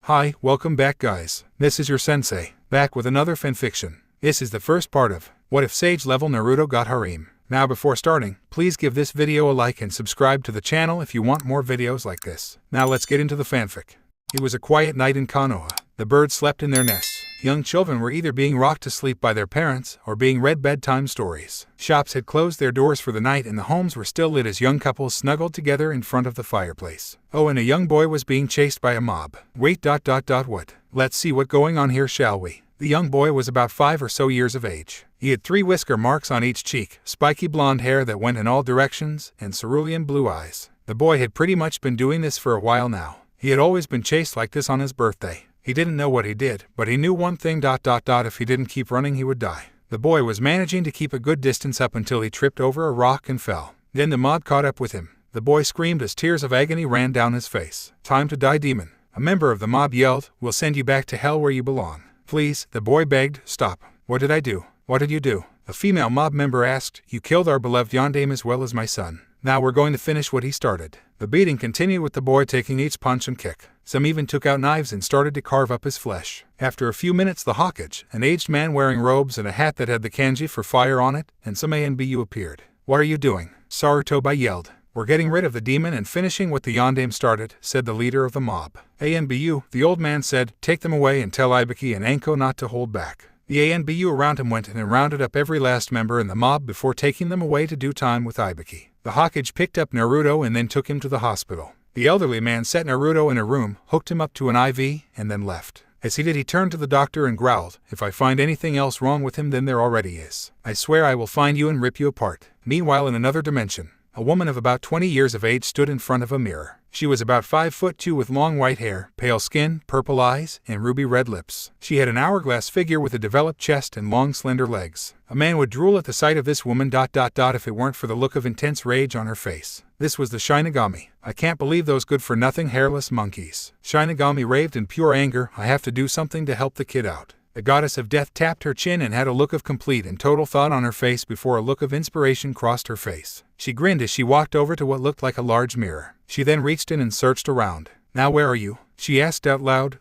Hi, welcome back guys. This is your sensei, back with another fanfiction. This is the first part of What If Sage Level Naruto Got Harem. Now before starting, please give this video a like and subscribe to the channel if you want more videos like this. Now let's get into the fanfic. It was a quiet night in Konoha. The birds slept in their nests. Young children were either being rocked to sleep by their parents or being read bedtime stories. Shops had closed their doors for the night and the homes were still lit as young couples snuggled together in front of the fireplace. Oh, and a young boy was being chased by a mob. Wait, what? Let's see what's going on here, shall we? The young boy was about 5 or so years of age. He had 3 whisker marks on each cheek, spiky blonde hair that went in all directions, and cerulean blue eyes. The boy had pretty much been doing this for a while now. He had always been chased like this on his birthday. He didn't know what he did, but he knew one thing, if he didn't keep running he would die. The boy was managing to keep a good distance up until he tripped over a rock and fell. Then the mob caught up with him. The boy screamed as tears of agony ran down his face. Time to die, demon. A member of the mob yelled, "We'll send you back to hell where you belong." Please, the boy begged, stop. What did I do? What did you do? A female mob member asked, "You killed our beloved Yondaime as well as my son. Now we're going to finish what he started." The beating continued with the boy taking each punch and kick. Some even took out knives and started to carve up his flesh. After a few minutes the Hokage, an aged man wearing robes and a hat that had the kanji for fire on it, and some ANBU appeared. "What are you doing?" Sarutobi yelled. "We're getting rid of the demon and finishing what the Yondaime started," said the leader of the mob. "ANBU," the old man said, "take them away and tell Ibiki and Anko not to hold back." The ANBU around him went in and rounded up every last member in the mob before taking them away to do time with Ibiki. The Hokage picked up Naruto and then took him to the hospital. The elderly man set Naruto in a room, hooked him up to an IV, and then left. As he did, he turned to the doctor and growled, "If I find anything else wrong with him, then there already is. I swear I will find you and rip you apart." Meanwhile, in another dimension, a woman of about 20 years of age stood in front of a mirror. She was about 5'2" with long white hair, pale skin, purple eyes, and ruby red lips. She had an hourglass figure with a developed chest and long slender legs. A man would drool at the sight of this woman if it weren't for the look of intense rage on her face. This was the Shinigami. "I can't believe those good-for-nothing hairless monkeys." Shinigami raved in pure anger, "I have to do something to help the kid out." The goddess of death tapped her chin and had a look of complete and total thought on her face before a look of inspiration crossed her face. She grinned as she walked over to what looked like a large mirror. She then reached in and searched around. "Now where are you?" she asked out loud.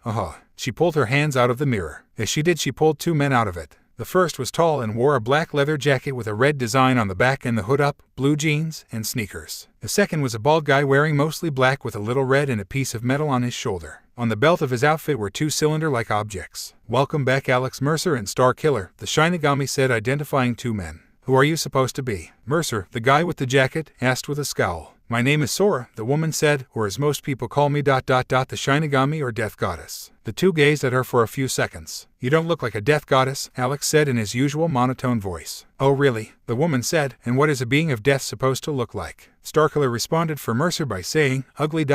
She pulled her hands out of the mirror. As she did, she pulled 2 men out of it. The first was tall and wore a black leather jacket with a red design on the back and the hood up, blue jeans, and sneakers. The second was a bald guy wearing mostly black with a little red and a piece of metal on his shoulder. On the belt of his outfit were 2 cylinder-like objects. "Welcome back, Alex Mercer and Star Killer," the Shinigami said, identifying 2 men. "Who are you supposed to be?" Mercer, the guy with the jacket, asked with a scowl. "My name is Sora," the woman said, "or as most people call me, the Shinigami or Death Goddess." The 2 gazed at her for a few seconds. "You don't look like a death goddess," Alex said in his usual monotone voice. "Oh really?" the woman said, "and what is a being of death supposed to look like?" Starkiller responded for Mercer by saying, "Ugly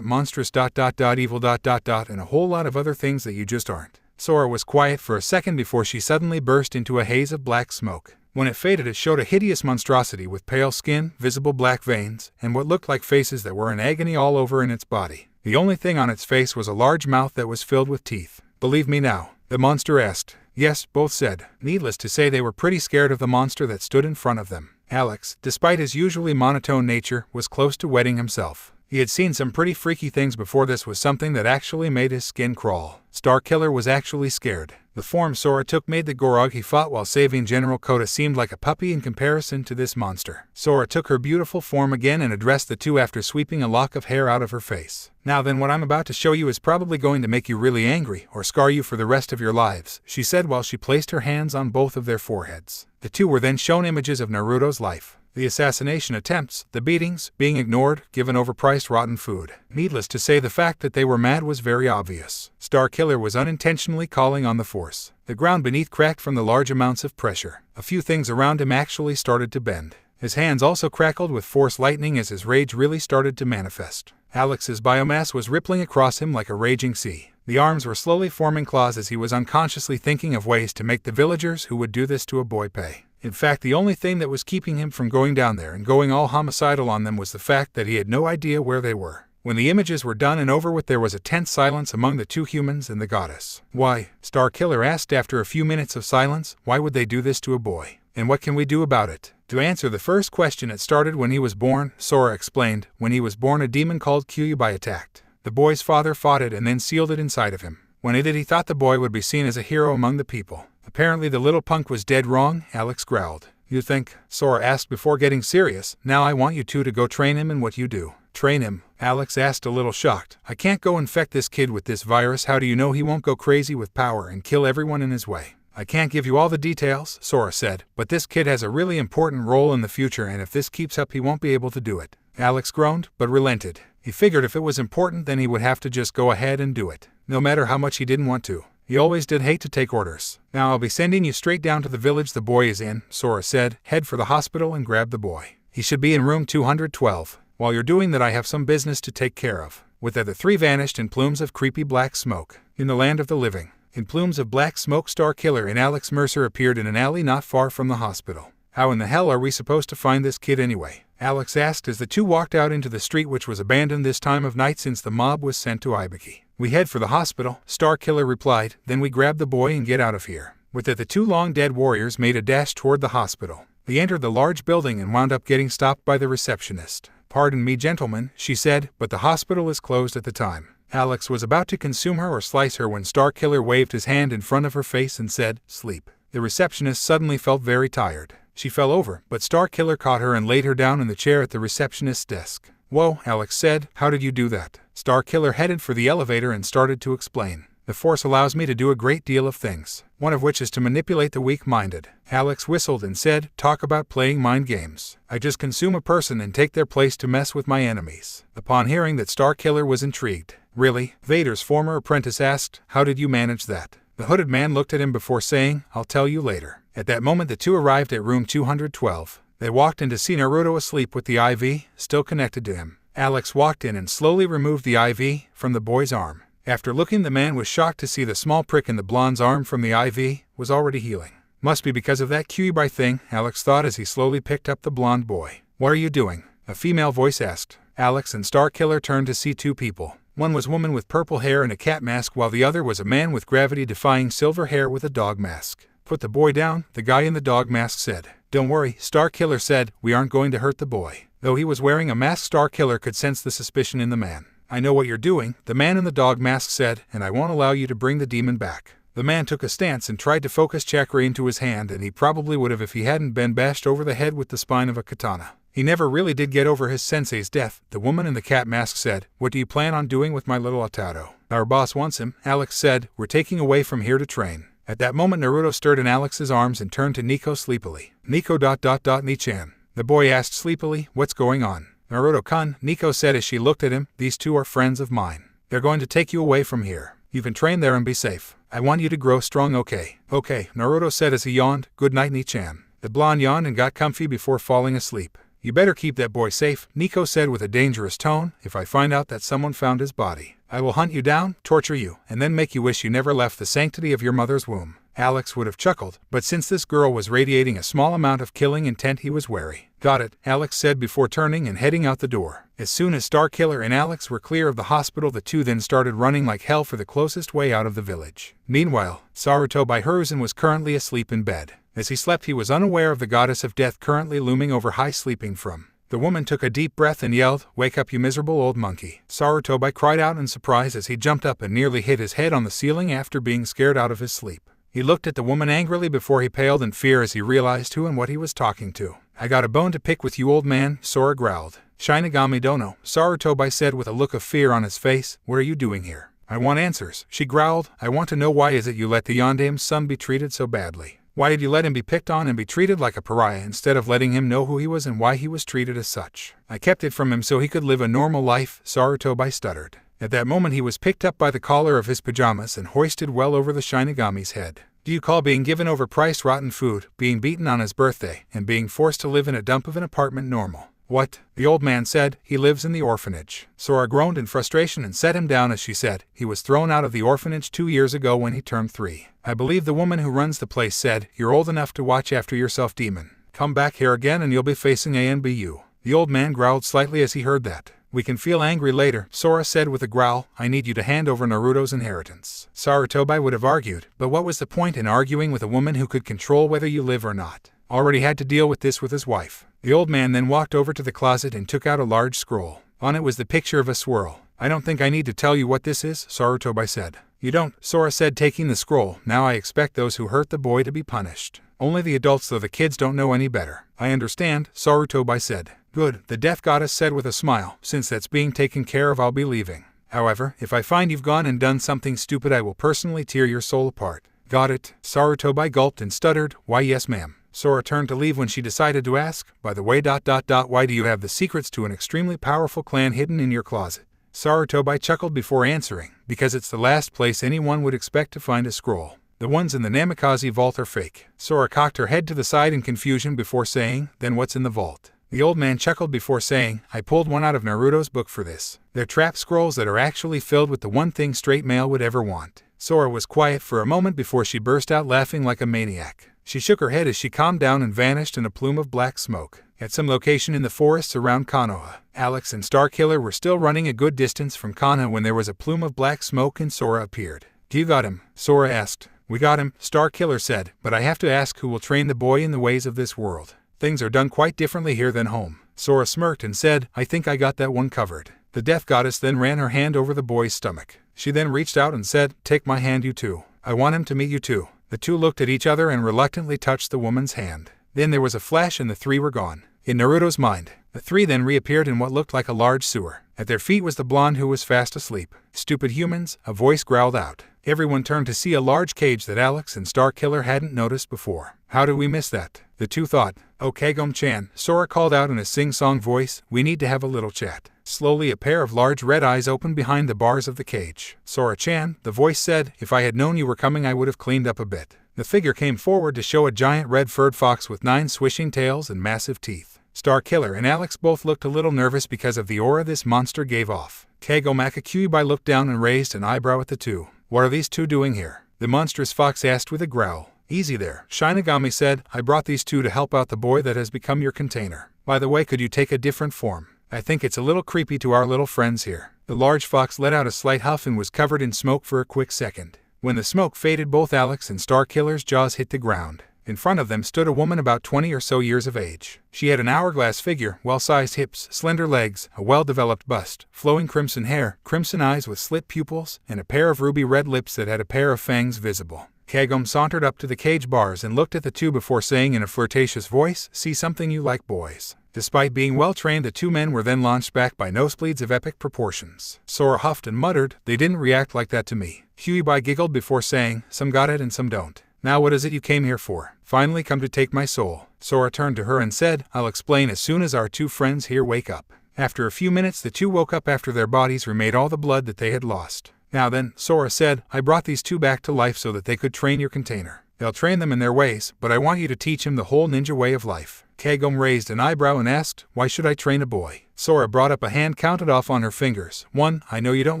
monstrous evil and a whole lot of other things that you just aren't." Sora was quiet for a second before she suddenly burst into a haze of black smoke. When it faded, it showed a hideous monstrosity with pale skin, visible black veins, and what looked like faces that were in agony all over in its body. The only thing on its face was a large mouth that was filled with teeth. "Believe me now?" the monster asked. "Yes," both said. Needless to say, they were pretty scared of the monster that stood in front of them. Alex, despite his usually monotone nature, was close to wetting himself. He had seen some pretty freaky things before. This was something that actually made his skin crawl. Star Killer was actually scared. The form Sora took made the Gorog he fought while saving General Kota seemed like a puppy in comparison to this monster. Sora took her beautiful form again and addressed the 2 after sweeping a lock of hair out of her face. "Now then, what I'm about to show you is probably going to make you really angry or scar you for the rest of your lives," she said while she placed her hands on both of their foreheads. The 2 were then shown images of Naruto's life. The assassination attempts, the beatings, being ignored, given overpriced rotten food. Needless to say, the fact that they were mad was very obvious. Star Killer was unintentionally calling on the force. The ground beneath cracked from the large amounts of pressure. A few things around him actually started to bend. His hands also crackled with force lightning as his rage really started to manifest. Alex's biomass was rippling across him like a raging sea. The arms were slowly forming claws as he was unconsciously thinking of ways to make the villagers who would do this to a boy pay. In fact, the only thing that was keeping him from going down there and going all homicidal on them was the fact that he had no idea where they were. When the images were done and over with, there was a tense silence among the 2 humans and the goddess. "Why?" Star Killer asked after a few minutes of silence. "Why would they do this to a boy? And what can we do about it?" To answer the first question, it started when he was born, Sora explained. When he was born, a demon called Kyuubi attacked. The boy's father fought it and then sealed it inside of him. When he did, he thought the boy would be seen as a hero among the people. Apparently the little punk was dead wrong, Alex growled. You think? Sora asked before getting serious. Now I want you two to go train him in what you do. Train him? Alex asked, a little shocked. I can't go infect this kid with this virus. How do you know he won't go crazy with power and kill everyone in his way? I can't give you all the details, Sora said, but this kid has a really important role in the future, and if this keeps up he won't be able to do it. Alex groaned, but relented. He figured if it was important then he would have to just go ahead and do it, no matter how much he didn't want to. He always did hate to take orders. Now I'll be sending you straight down to the village the boy is in, Sora said. Head for the hospital and grab the boy. He should be in room 212. While you're doing that I have some business to take care of. With that the three vanished in plumes of creepy black smoke. In the land of the living. In plumes of black smoke, Star Killer and Alex Mercer appeared in an alley not far from the hospital. How in the hell are we supposed to find this kid anyway? Alex asked as the two walked out into the street, which was abandoned this time of night since the mob was sent to Ibiki. We head for the hospital, Star Killer replied, then we grab the boy and get out of here. With it the two long-dead warriors made a dash toward the hospital. They entered the large building and wound up getting stopped by the receptionist. Pardon me, gentlemen, she said, but the hospital is closed at the time. Alex was about to consume her or slice her when Star Killer waved his hand in front of her face and said, sleep. The receptionist suddenly felt very tired. She fell over, but Star Killer caught her and laid her down in the chair at the receptionist's desk. Whoa, Alex said, how did you do that? Star Killer headed for the elevator and started to explain. The Force allows me to do a great deal of things, one of which is to manipulate the weak-minded. Alex whistled and said, talk about playing mind games. I just consume a person and take their place to mess with my enemies. Upon hearing that, Star Killer was intrigued. Really? Vader's former apprentice asked, how did you manage that? The hooded man looked at him before saying, I'll tell you later. At that moment the two arrived at room 212. They walked in to see Naruto asleep with the IV still connected to him. Alex walked in and slowly removed the IV from the boy's arm. After looking, the man was shocked to see the small prick in the blonde's arm from the IV was already healing. Must be because of that Kyuubi thing, Alex thought as he slowly picked up the blonde boy. What are you doing? A female voice asked. Alex and Star Killer turned to see two people. One was a woman with purple hair and a cat mask, while the other was a man with gravity-defying silver hair with a dog mask. Put the boy down, the guy in the dog mask said. Don't worry, Star Killer said, we aren't going to hurt the boy. Though he was wearing a mask, Star Killer could sense the suspicion in the man. I know what you're doing, the man in the dog mask said, and I won't allow you to bring the demon back. The man took a stance and tried to focus chakra into his hand, and he probably would have if he hadn't been bashed over the head with the spine of a katana. He never really did get over his sensei's death, the woman in the cat mask said. What do you plan on doing with my little Ataru? Our boss wants him, Alex said. We're taking away from here to train. At that moment Naruto stirred in Alex's arms and turned to Nico sleepily. Nico ... Ni-chan. The boy asked sleepily, what's going on? Naruto-kun, Nico said as she looked at him, these two are friends of mine. They're going to take you away from here. You can train there and be safe. I want you to grow strong, okay? Okay, Naruto said as he yawned. Good night, Ni-chan. The blonde yawned and got comfy before falling asleep. You better keep that boy safe, Nico said with a dangerous tone. If I find out that someone found his body, I will hunt you down, torture you, and then make you wish you never left the sanctity of your mother's womb. Alex would have chuckled, but since this girl was radiating a small amount of killing intent, he was wary. Got it, Alex said before turning and heading out the door. As soon as Star Killer and Alex were clear of the hospital, the two then started running like hell for the closest way out of the village. Meanwhile, Sarutobi Hiruzen was currently asleep in bed. As he slept, he was unaware of the goddess of death currently looming over high, sleeping from. The woman took a deep breath and yelled, wake up, you miserable old monkey. Sarutobi cried out in surprise as he jumped up and nearly hit his head on the ceiling after being scared out of his sleep. He looked at the woman angrily before he paled in fear as he realized who and what he was talking to. I got a bone to pick with you, old man, Sora growled. Shinigami Dono, Sarutobi said with a look of fear on his face. What are you doing here? I want answers, she growled. I want to know why is it you let the Yondame's son be treated so badly? Why did you let him be picked on and be treated like a pariah instead of letting him know who he was and why he was treated as such? I kept it from him so he could live a normal life, Sarutobi stuttered. At that moment he was picked up by the collar of his pajamas and hoisted well over the Shinigami's head. Do you call being given overpriced rotten food, being beaten on his birthday, and being forced to live in a dump of an apartment normal? What? The old man said. He lives in the orphanage. Sora groaned in frustration and set him down as she said. He was thrown out of the orphanage 2 years ago when he turned 3. I believe the woman who runs the place said, you're old enough to watch after yourself, demon. Come back here again and you'll be facing ANBU. The old man growled slightly as he heard that. We can feel angry later, Sora said with a growl. I need you to hand over Naruto's inheritance. Sarutobi would have argued, but what was the point in arguing with a woman who could control whether you live or not? Already had to deal with this with his wife. The old man then walked over to the closet and took out a large scroll. On it was the picture of a swirl. I don't think I need to tell you what this is, Sarutobi said. You don't, Sora said, taking the scroll. Now I expect those who hurt the boy to be punished. Only the adults, though the kids don't know any better. I understand, Sarutobi said. Good, the death goddess said with a smile. Since that's being taken care of, I'll be leaving. However, if I find you've gone and done something stupid, I will personally tear your soul apart. Got it? Sarutobi gulped and stuttered. Why, yes, ma'am. Sora turned to leave when she decided to ask, by the way, why do you have the secrets to an extremely powerful clan hidden in your closet? Sarutobi chuckled before answering, because it's the last place anyone would expect to find a scroll. The ones in the Namikaze vault are fake. Sora cocked her head to the side in confusion before saying, then what's in the vault? The old man chuckled before saying, I pulled one out of Naruto's book for this. They're trap scrolls that are actually filled with the one thing straight male would ever want. Sora was quiet for a moment before she burst out laughing like a maniac. She shook her head as she calmed down and vanished in a plume of black smoke. At some location in the forests around Konoha, Alex and Starkiller were still running a good distance from Konoha when there was a plume of black smoke and Sora appeared. You got him? Sora asked. We got him, Starkiller said, but I have to ask who will train the boy in the ways of this world. Things are done quite differently here than home. Sora smirked and said, I think I got that one covered. The death goddess then ran her hand over the boy's stomach. She then reached out and said, take my hand, you two. I want him to meet you too. The two looked at each other and reluctantly touched the woman's hand. Then there was a flash and the three were gone. In Naruto's mind, the three then reappeared in what looked like a large sewer. At their feet was the blonde who was fast asleep. Stupid humans, a voice growled out. Everyone turned to see a large cage that Alex and Starkiller hadn't noticed before. How did we miss that? The two thought. Oh, Kagome-chan, Sora called out in a sing-song voice, we need to have a little chat. Slowly a pair of large red eyes opened behind the bars of the cage. Sora-chan, the voice said, if I had known you were coming I would have cleaned up a bit. The figure came forward to show a giant red-furred fox with 9 swishing tails and massive teeth. Starkiller and Alex both looked a little nervous because of the aura this monster gave off. Kagome looked down and raised an eyebrow at the two. What are these two doing here? The monstrous fox asked with a growl. Easy there, Shinigami said. I brought these two to help out the boy that has become your container. By the way, could you take a different form? I think it's a little creepy to our little friends here. The large fox let out a slight huff and was covered in smoke for a quick second. When the smoke faded, both Alex and Starkiller's jaws hit the ground. In front of them stood a woman about 20 or so years of age. She had an hourglass figure, well-sized hips, slender legs, a well-developed bust, flowing crimson hair, crimson eyes with slit pupils, and a pair of ruby-red lips that had a pair of fangs visible. Kagome sauntered up to the cage bars and looked at the two before saying in a flirtatious voice, see something you like, boys. Despite being well-trained, the two men were then launched back by nosebleeds of epic proportions. Sora huffed and muttered, they didn't react like that to me. Huey giggled before saying, some got it and some don't. Now what is it you came here for? Finally come to take my soul. Sora turned to her and said, I'll explain as soon as our two friends here wake up. After a few minutes the two woke up after their bodies remade all the blood that they had lost. Now then, Sora said, I brought these two back to life so that they could train your container. They'll train them in their ways, but I want you to teach him the whole ninja way of life. Kagome raised an eyebrow and asked, why should I train a boy? Sora brought up a hand counted off on her fingers. 1. I know you don't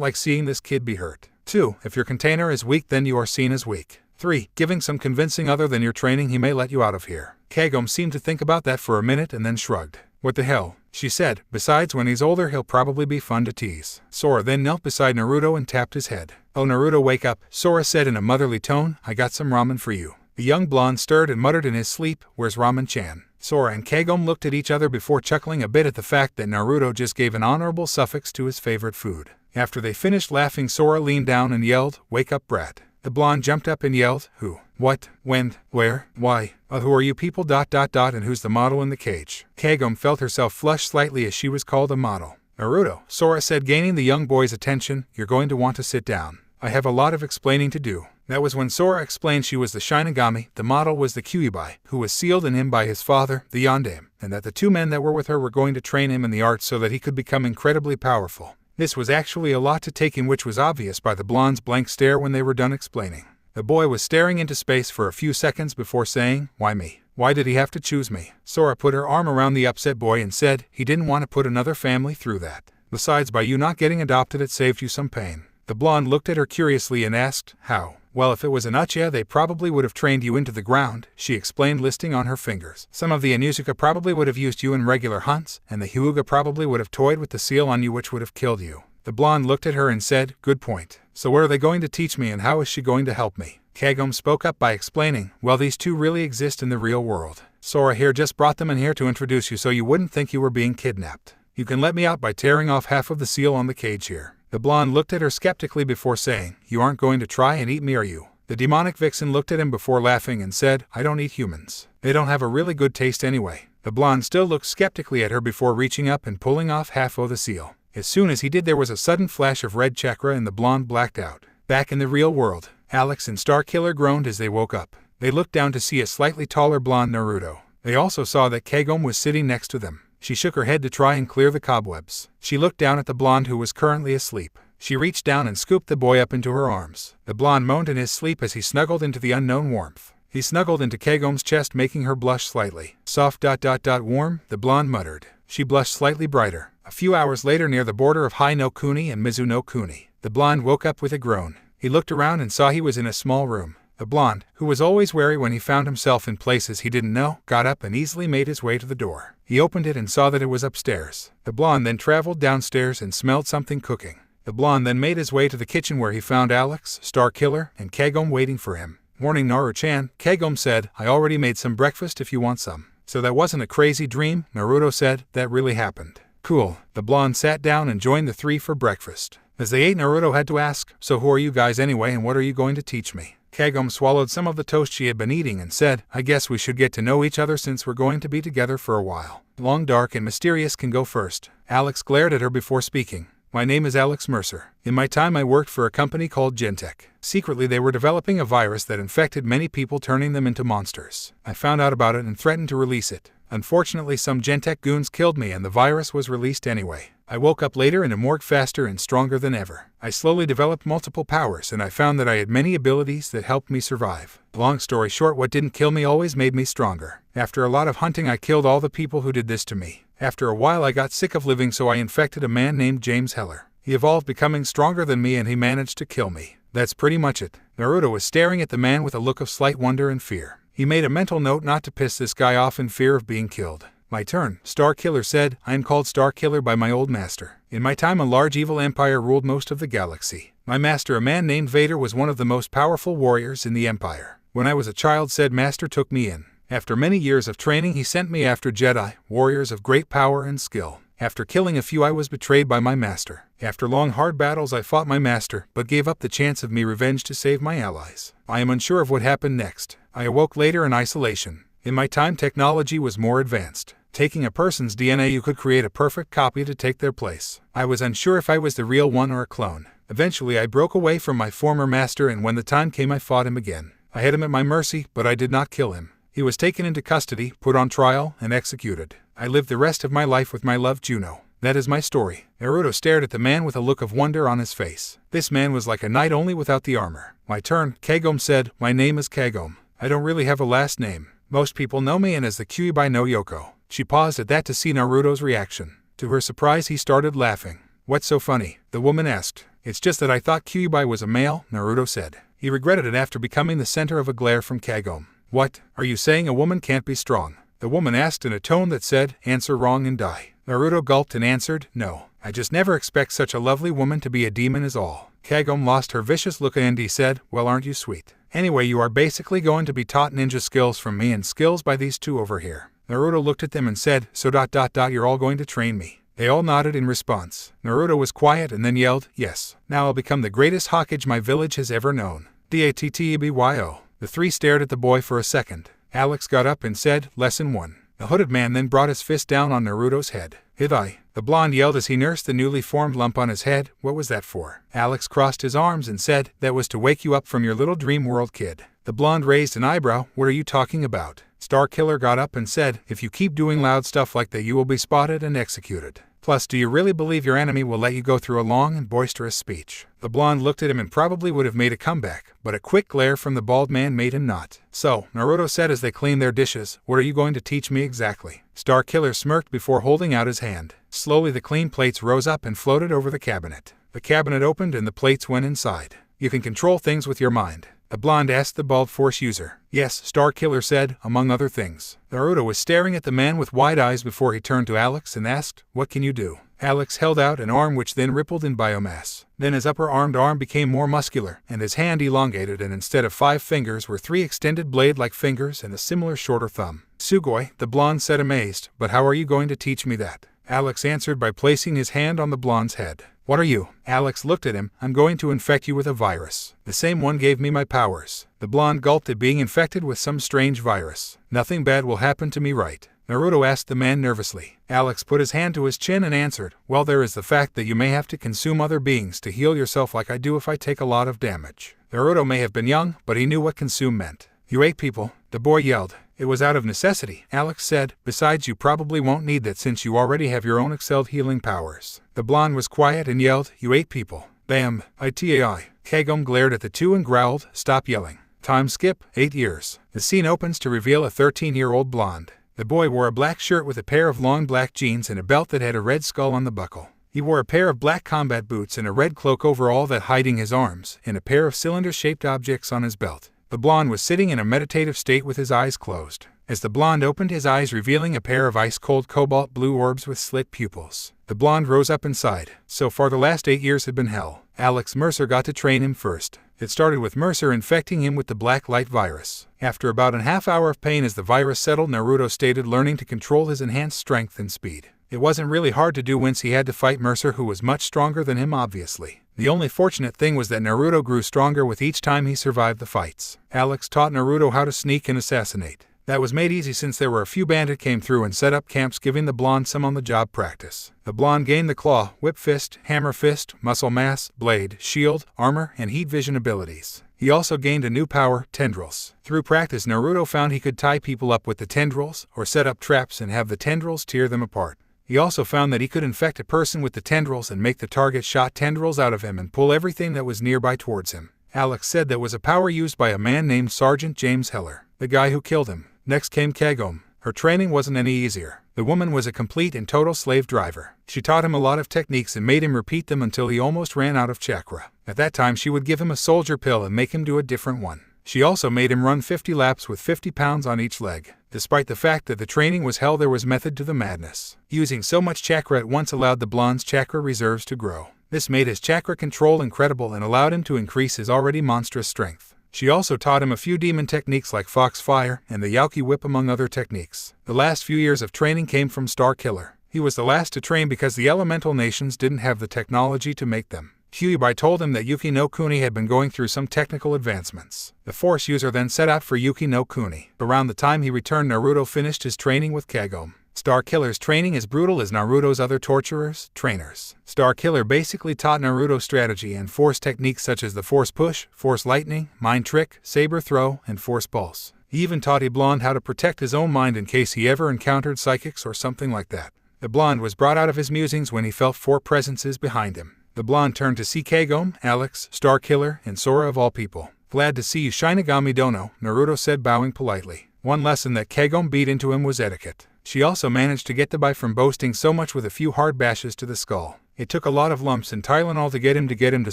like seeing this kid be hurt. 2. If your container is weak, then you are seen as weak. 3. Giving some convincing other than your training, he may let you out of here. Kagome seemed to think about that for a minute and then shrugged. What the hell? She said. Besides, when he's older, he'll probably be fun to tease. Sora then knelt beside Naruto and tapped his head. Oh, Naruto, wake up, Sora said in a motherly tone. I got some ramen for you. The young blonde stirred and muttered in his sleep, where's Ramen-chan? Sora and Kagome looked at each other before chuckling a bit at the fact that Naruto just gave an honorable suffix to his favorite food. After they finished laughing, Sora leaned down and yelled, wake up, brat. The blonde jumped up and yelled, who? What? When? Where? Why? Who are you people? And who's the model in the cage? Kagome felt herself flush slightly as she was called a model. Naruto, Sora said, gaining the young boy's attention, you're going to want to sit down. I have a lot of explaining to do. That was when Sora explained she was the Shinigami, the model was the Kyuubi, who was sealed in him by his father, the Yondaime, and that the two men that were with her were going to train him in the arts so that he could become incredibly powerful. This was actually a lot to take in, which was obvious by the blonde's blank stare when they were done explaining. The boy was staring into space for a few seconds before saying, why me? Why did he have to choose me? Sora put her arm around the upset boy and said, he didn't want to put another family through that. Besides, by you not getting adopted, it saved you some pain. The blonde looked at her curiously and asked, how? Well, if it was an Uchiha, they probably would have trained you into the ground, she explained, listing on her fingers. Some of the Inuzuka probably would have used you in regular hunts, and the Hyuga probably would have toyed with the seal on you, which would have killed you. The blonde looked at her and said, good point. So what are they going to teach me and how is she going to help me? Kagome spoke up by explaining, well, these two really exist in the real world. Sora here just brought them in here to introduce you so you wouldn't think you were being kidnapped. You can let me out by tearing off half of the seal on the cage here. The blonde looked at her skeptically before saying, "You aren't going to try and eat me, are you?" The demonic vixen looked at him before laughing and said, "I don't eat humans. They don't have a really good taste anyway." The blonde still looked skeptically at her before reaching up and pulling off half of the seal. As soon as he did, there was a sudden flash of red chakra and the blonde blacked out. Back in the real world, Alex and Starkiller groaned as they woke up. They looked down to see a slightly taller blonde Naruto. They also saw that Kagome was sitting next to them. She shook her head to try and clear the cobwebs. She looked down at the blonde who was currently asleep. She reached down and scooped the boy up into her arms. The blonde moaned in his sleep as he snuggled into the unknown warmth. He snuggled into Kagome's chest, making her blush slightly. Soft ... warm, the blonde muttered. She blushed slightly brighter. A few hours later, near the border of Hai no Kuni and Mizu no Kuni, the blonde woke up with a groan. He looked around and saw he was in a small room. The blonde, who was always wary when he found himself in places he didn't know, got up and easily made his way to the door. He opened it and saw that it was upstairs. The blonde then traveled downstairs and smelled something cooking. The blonde then made his way to the kitchen where he found Alex, Starkiller, and Kagome waiting for him. "Morning, Naru-chan," Kagome said. "I already made some breakfast if you want some." "So that wasn't a crazy dream," Naruto said. "That really happened." "Cool." The blonde sat down and joined the three for breakfast. As they ate, Naruto had to ask, "So who are you guys anyway, and what are you going to teach me?" Kagome swallowed some of the toast she had been eating and said, "I guess we should get to know each other since we're going to be together for a while. Long, dark, and mysterious can go first." Alex glared at her before speaking. "My name is Alex Mercer. In my time I worked for a company called Gentech. Secretly they were developing a virus that infected many people, turning them into monsters. I found out about it and threatened to release it. Unfortunately, some Gentech goons killed me and the virus was released anyway. I woke up later in a morgue faster and stronger than ever. I slowly developed multiple powers and I found that I had many abilities that helped me survive. Long story short, what didn't kill me always made me stronger. After a lot of hunting, I killed all the people who did this to me. After a while I got sick of living, so I infected a man named James Heller. He evolved, becoming stronger than me, and he managed to kill me. That's pretty much it." Naruto was staring at the man with a look of slight wonder and fear. He made a mental note not to piss this guy off in fear of being killed. "My turn," Starkiller said. "I am called Starkiller by my old master. In my time a large evil empire ruled most of the galaxy. My master, a man named Vader, was one of the most powerful warriors in the empire. When I was a child, said master took me in. After many years of training, he sent me after Jedi, warriors of great power and skill. After killing a few, I was betrayed by my master. After long hard battles, I fought my master, but gave up the chance of me revenge to save my allies. I am unsure of what happened next. I awoke later in isolation. In my time, technology was more advanced. Taking a person's DNA, you could create a perfect copy to take their place. I was unsure if I was the real one or a clone. Eventually, I broke away from my former master, and when the time came, I fought him again. I had him at my mercy, but I did not kill him. He was taken into custody, put on trial, and executed. I lived the rest of my life with my love, Juno. That is my story." Naruto stared at the man with a look of wonder on his face. This man was like a knight, only without the armor. "My turn," Kagome said. "My name is Kagome. I don't really have a last name. Most people know me as the Kyuubi no Yoko." She paused at that to see Naruto's reaction. To her surprise, he started laughing. "What's so funny?" the woman asked. "It's just that I thought Kyuubi was a male," Naruto said. He regretted it after becoming the center of a glare from Kagome. "What? Are you saying a woman can't be strong?" the woman asked in a tone that said, "Answer wrong and die." Naruto gulped and answered, "No. I just never expect such a lovely woman to be a demon is all." Kagome lost her vicious look and he said, "Well, aren't you sweet? Anyway, you are basically going to be taught ninja skills from me and skills by these two over here." Naruto looked at them and said, "So ... you're all going to train me?" They all nodded in response. Naruto was quiet and then yelled, "Yes. Now I'll become the greatest Hokage my village has ever known. Dattebyo." The three stared at the boy for a second. Alex got up and said, "Lesson 1. The hooded man then brought his fist down on Naruto's head. "Hidai," the blonde yelled as he nursed the newly formed lump on his head. "What was that for?" Alex crossed his arms and said, "That was to wake you up from your little dream world, kid." The blonde raised an eyebrow. "What are you talking about?" Starkiller got up and said, "If you keep doing loud stuff like that, you will be spotted and executed. Plus, do you really believe your enemy will let you go through a long and boisterous speech?" The blonde looked at him and probably would have made a comeback, but a quick glare from the bald man made him not. "So," Naruto said as they cleaned their dishes, "what are you going to teach me exactly?" Starkiller smirked before holding out his hand. Slowly the clean plates rose up and floated over the cabinet. The cabinet opened and the plates went inside. "You can control things with your mind?" the blonde asked the bald force user. "Yes," Starkiller said, "among other things." Naruto was staring at the man with wide eyes before he turned to Alex and asked, "What can you do?" Alex held out an arm which then rippled in biomass. Then his upper arm became more muscular, and his hand elongated, and instead of 5 fingers were 3 extended blade-like fingers and a similar shorter thumb. "Sugoi," the blonde said amazed, "but how are you going to teach me that?" Alex answered by placing his hand on the blonde's head. What are you? Alex looked at him. I'm going to infect you with a virus. The same one gave me my powers. The blonde gulped at being infected with some strange virus. Nothing bad will happen to me, right? Naruto asked the man nervously. Alex put his hand to his chin and answered, well, there is the fact that you may have to consume other beings to heal yourself like I do if I take a lot of damage. Naruto may have been young, but he knew what consume meant. You ate people, the boy yelled. It was out of necessity, Alex said. Besides, you probably won't need that since you already have your own excelled healing powers. The blonde was quiet and yelled, you ate people. Bam, ITAI. Kagome glared at the two and growled, stop yelling. Time skip, 8 years. The scene opens to reveal a 13-year-old blonde. The boy wore a black shirt with a pair of long black jeans and a belt that had a red skull on the buckle. He wore a pair of black combat boots and a red cloak over all that hiding his arms, and a pair of cylinder-shaped objects on his belt. The blonde was sitting in a meditative state with his eyes closed. As the blonde opened his eyes, revealing a pair of ice-cold cobalt blue orbs with slit pupils, the blonde rose up and sighed. So far the last 8 years had been hell. Alex Mercer got to train him first. It started with Mercer infecting him with the black light virus. After about a half hour of pain as the virus settled, Naruto stated learning to control his enhanced strength and speed. It wasn't really hard to do once he had to fight Mercer, who was much stronger than him obviously. The only fortunate thing was that Naruto grew stronger with each time he survived the fights. Alex taught Naruto how to sneak and assassinate. That was made easy since there were a few bandits came through and set up camps, giving the blonde some on-the-job practice. The blonde gained the claw, whip fist, hammer fist, muscle mass, blade, shield, armor, and heat vision abilities. He also gained a new power, tendrils. Through practice, Naruto found he could tie people up with the tendrils, or set up traps and have the tendrils tear them apart. He also found that he could infect a person with the tendrils and make the target shot tendrils out of him and pull everything that was nearby towards him. Alex said that was a power used by a man named Sergeant James Heller, the guy who killed him. Next came Kagome. Her training wasn't any easier. The woman was a complete and total slave driver. She taught him a lot of techniques and made him repeat them until he almost ran out of chakra. At that time she would give him a soldier pill and make him do a different one. She also made him run 50 laps with 50 pounds on each leg. Despite the fact that the training was hell, there was method to the madness. Using so much chakra at once allowed the blonde's chakra reserves to grow. This made his chakra control incredible and allowed him to increase his already monstrous strength. She also taught him a few demon techniques like Fox Fire and the Yauki Whip among other techniques. The last few years of training came from Star Killer. He was the last to train because the elemental nations didn't have the technology to make them. Kyuubi told him that Yuki no Kuni had been going through some technical advancements. The Force user then set out for Yuki no Kuni. Around the time he returned, Naruto finished his training with Kagome. Star Killer's training is brutal as Naruto's other trainers. Star Killer basically taught Naruto strategy and force techniques such as the Force Push, Force Lightning, Mind Trick, Saber Throw, and Force Pulse. He even taught the blonde how to protect his own mind in case he ever encountered psychics or something like that. The blonde was brought out of his musings when he felt 4 presences behind him. The blonde turned to see Kagome, Alex, Star Killer, and Sora of all people. Glad to see you, Shinigami Dono, Naruto said, bowing politely. One lesson that Kagome beat into him was etiquette. She also managed to get the by from boasting so much with a few hard bashes to the skull. It took a lot of lumps and Tylenol to get him to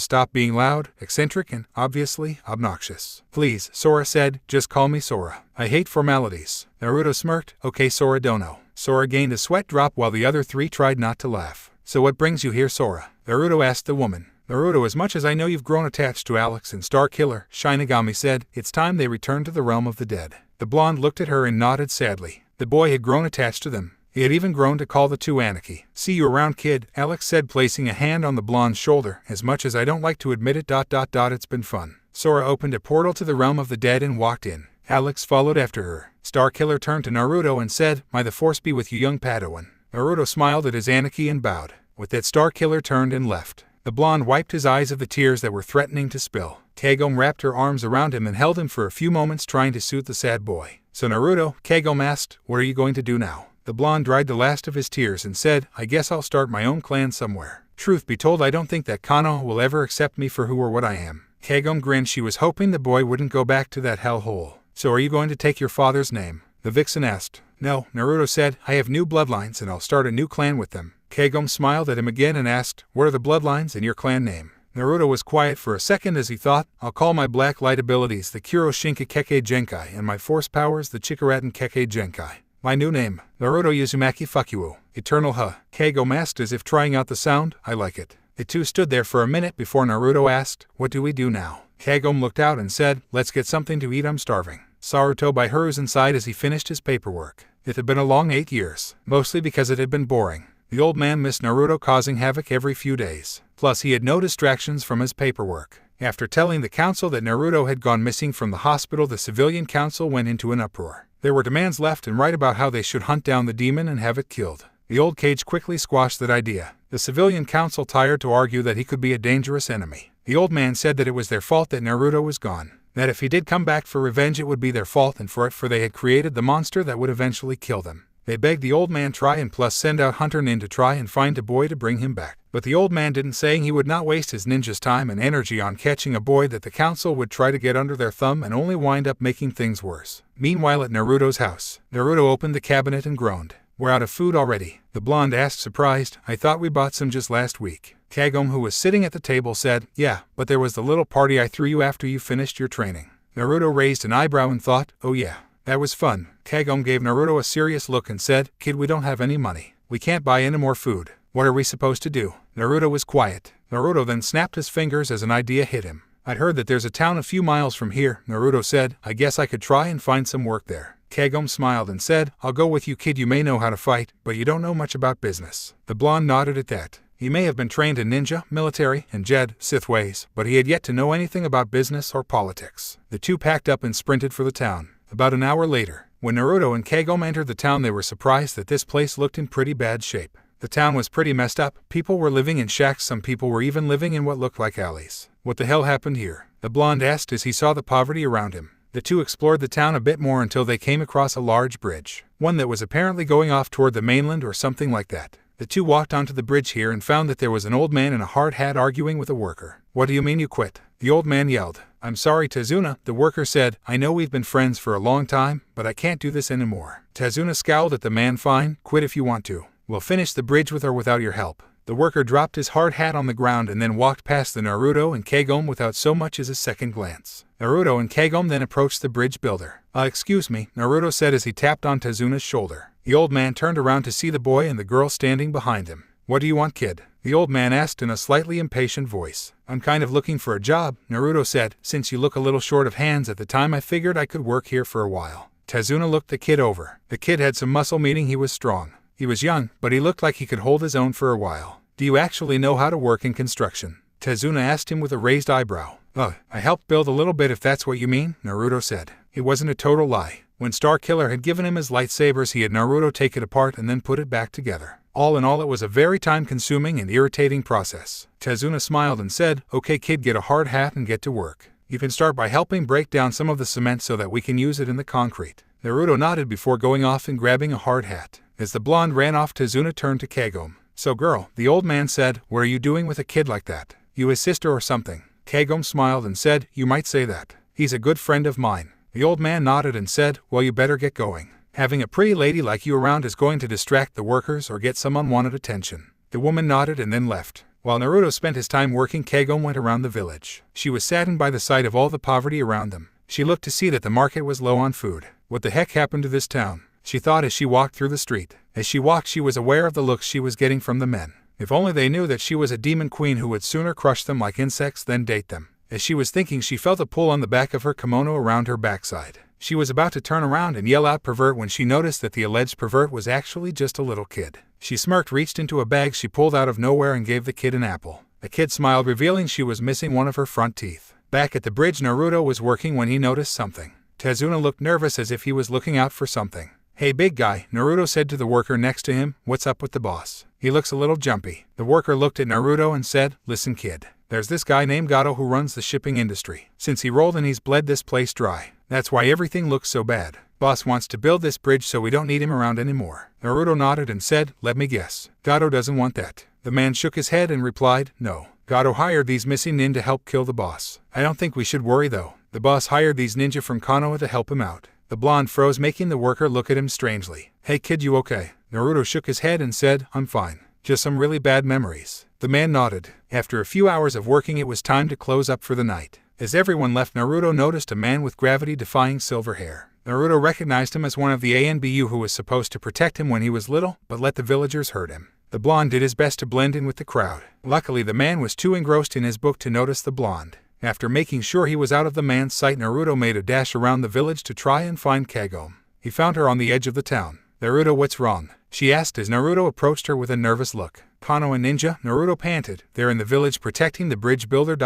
stop being loud, eccentric, and, obviously, obnoxious. Please, Sora said, just call me Sora. I hate formalities. Naruto smirked, okay Sora Dono. Sora gained a sweat drop while the other 3 tried not to laugh. So what brings you here, Sora? Naruto asked the woman. Naruto, as much as I know you've grown attached to Alex and Star Killer, Shinigami said, it's time they returned to the realm of the dead. The blonde looked at her and nodded sadly. The boy had grown attached to them. He had even grown to call the 2 Anarchy. See you around, kid, Alex said, placing a hand on the blonde's shoulder. As much as I don't like to admit it, it's been fun. Sora opened a portal to the realm of the dead and walked in. Alex followed after her. Star Killer turned to Naruto and said, may the force be with you, young Padawan. Naruto smiled at his Anarchy and bowed. With that, Star Killer turned and left. The blonde wiped his eyes of the tears that were threatening to spill. Kagome wrapped her arms around him and held him for a few moments, trying to soothe the sad boy. So Naruto, Kagome asked, what are you going to do now? The blonde dried the last of his tears and said, I guess I'll start my own clan somewhere. Truth be told, I don't think that Kano will ever accept me for who or what I am. Kagome grinned. She was hoping the boy wouldn't go back to that hellhole. So are you going to take your father's name? The vixen asked. No, Naruto said, I have new bloodlines and I'll start a new clan with them. Kagome smiled at him again and asked, what are the bloodlines and your clan name? Naruto was quiet for a second as he thought, I'll call my black light abilities the Kuroshinka Kekkei Genkai and my force powers the Chikaraten Kekkei Genkai. My new name, Naruto Uzumaki Fukyuo, Eternal Ha. Kagome asked as if trying out the sound, I like it. The two stood there for a minute before Naruto asked, what do we do now? Kagome looked out and said, let's get something to eat, I'm starving. Saruto by Haru's inside as he finished his paperwork. It had been a long 8 years, mostly because it had been boring. The old man missed Naruto causing havoc every few days. Plus he had no distractions from his paperwork. After telling the council that Naruto had gone missing from the hospital, the civilian council went into an uproar. There were demands left and right about how they should hunt down the demon and have it killed. The old cage quickly squashed that idea. The civilian council tired to argue that he could be a dangerous enemy. The old man said that it was their fault that Naruto was gone. That if he did come back for revenge it would be their fault and for they had created the monster that would eventually kill them. They begged the old man try and plus send out Hunter Nin to try and find a boy to bring him back. But the old man didn't, saying he would not waste his ninja's time and energy on catching a boy that the council would try to get under their thumb and only wind up making things worse. Meanwhile at Naruto's house, Naruto opened the cabinet and groaned. "We're out of food already," the blonde asked, surprised. "I thought we bought some just last week." Kagome, who was sitting at the table, said, "Yeah, but there was the little party I threw you after you finished your training." Naruto raised an eyebrow and thought, "Oh yeah, that was fun." Kagome gave Naruto a serious look and said, "Kid, we don't have any money. We can't buy any more food. What are we supposed to do?" Naruto was quiet. Naruto then snapped his fingers as an idea hit him. "I'd heard that there's a town a few miles from here," Naruto said. "I guess I could try and find some work there." Kagome smiled and said, "I'll go with you, kid. You may know how to fight, but you don't know much about business." The blonde nodded at that. He may have been trained in ninja, military, and Jedi, Sith ways, but he had yet to know anything about business or politics. The two packed up and sprinted for the town. About an hour later, when Naruto and Kagome entered the town, they were surprised that this place looked in pretty bad shape. The town was pretty messed up. People were living in shacks. Some people were even living in what looked like alleys. "What the hell happened here?" the blonde asked as he saw the poverty around him. The two explored the town a bit more until they came across a large bridge, one that was apparently going off toward the mainland or something like that. The two walked onto the bridge here and found that there was an old man in a hard hat arguing with a worker. "What do you mean you quit?" the old man yelled. "I'm sorry, Tazuna," the worker said. "I know we've been friends for a long time, but I can't do this anymore." Tazuna scowled at the man. "Fine, quit if you want to. We'll finish the bridge with or without your help." The worker dropped his hard hat on the ground and then walked past the Naruto and Kagome without so much as a second glance. Naruto and Kagome then approached the bridge builder. "Excuse me," Naruto said as he tapped on Tazuna's shoulder. The old man turned around to see the boy and the girl standing behind him. "What do you want, kid?" the old man asked in a slightly impatient voice. "I'm kind of looking for a job," Naruto said. "Since you look a little short of hands at the time, I figured I could work here for a while." Tazuna looked the kid over. The kid had some muscle, meaning he was strong. He was young, but he looked like he could hold his own for a while. "Do you actually know how to work in construction?" Tazuna asked him with a raised eyebrow. I helped build a little bit, if that's what you mean," Naruto said. It wasn't a total lie. When Star Killer had given him his lightsabers, he had Naruto take it apart and then put it back together. All in all, it was a very time-consuming and irritating process. Tazuna smiled and said, "Okay, kid, get a hard hat and get to work. You can start by helping break down some of the cement so that we can use it in the concrete." Naruto nodded before going off and grabbing a hard hat. As the blonde ran off, Tazuna turned to Kagome. "So girl," the old man said, "what are you doing with a kid like that? You his sister or something?" Kagome smiled and said, "You might say that. He's a good friend of mine." The old man nodded and said, "Well, you better get going. Having a pretty lady like you around is going to distract the workers or get some unwanted attention." The woman nodded and then left. While Naruto spent his time working, Kagome went around the village. She was saddened by the sight of all the poverty around them. She looked to see that the market was low on food. What the heck happened to this town? She thought as she walked through the street. As she walked, she was aware of the looks she was getting from the men. If only they knew that she was a demon queen who would sooner crush them like insects than date them. As she was thinking, she felt a pull on the back of her kimono around her backside. She was about to turn around and yell out "pervert" when she noticed that the alleged pervert was actually just a little kid. She smirked, reached into a bag she pulled out of nowhere and gave the kid an apple. The kid smiled, revealing she was missing one of her front teeth. Back at the bridge, Naruto was working when he noticed something. Tazuna looked nervous as if he was looking out for something. "Hey big guy," Naruto said to the worker next to him, "what's up with the boss? He looks a little jumpy." The worker looked at Naruto and said, "Listen kid, there's this guy named Gato who runs the shipping industry. Since he rolled in, he's bled this place dry. That's why everything looks so bad. Boss wants to build this bridge so we don't need him around anymore." Naruto nodded and said, "Let me guess. Gato doesn't want that." The man shook his head and replied, "No. Gato hired these missing nin to help kill the boss. I don't think we should worry though. The boss hired these ninja from Konoha to help him out." The blonde froze, making the worker look at him strangely. "Hey kid, you okay?" Naruto shook his head and said, "I'm fine. Just some really bad memories." The man nodded. After a few hours of working, it was time to close up for the night. As everyone left, Naruto noticed a man with gravity-defying silver hair. Naruto recognized him as one of the ANBU who was supposed to protect him when he was little, but let the villagers hurt him. The blonde did his best to blend in with the crowd. Luckily, the man was too engrossed in his book to notice the blonde. After making sure he was out of the man's sight, Naruto made a dash around the village to try and find Kagome. He found her on the edge of the town. "Naruto, what's wrong?" she asked as Naruto approached her with a nervous look. "Konoha ninja," Naruto panted. "They're in the village protecting the bridge builder.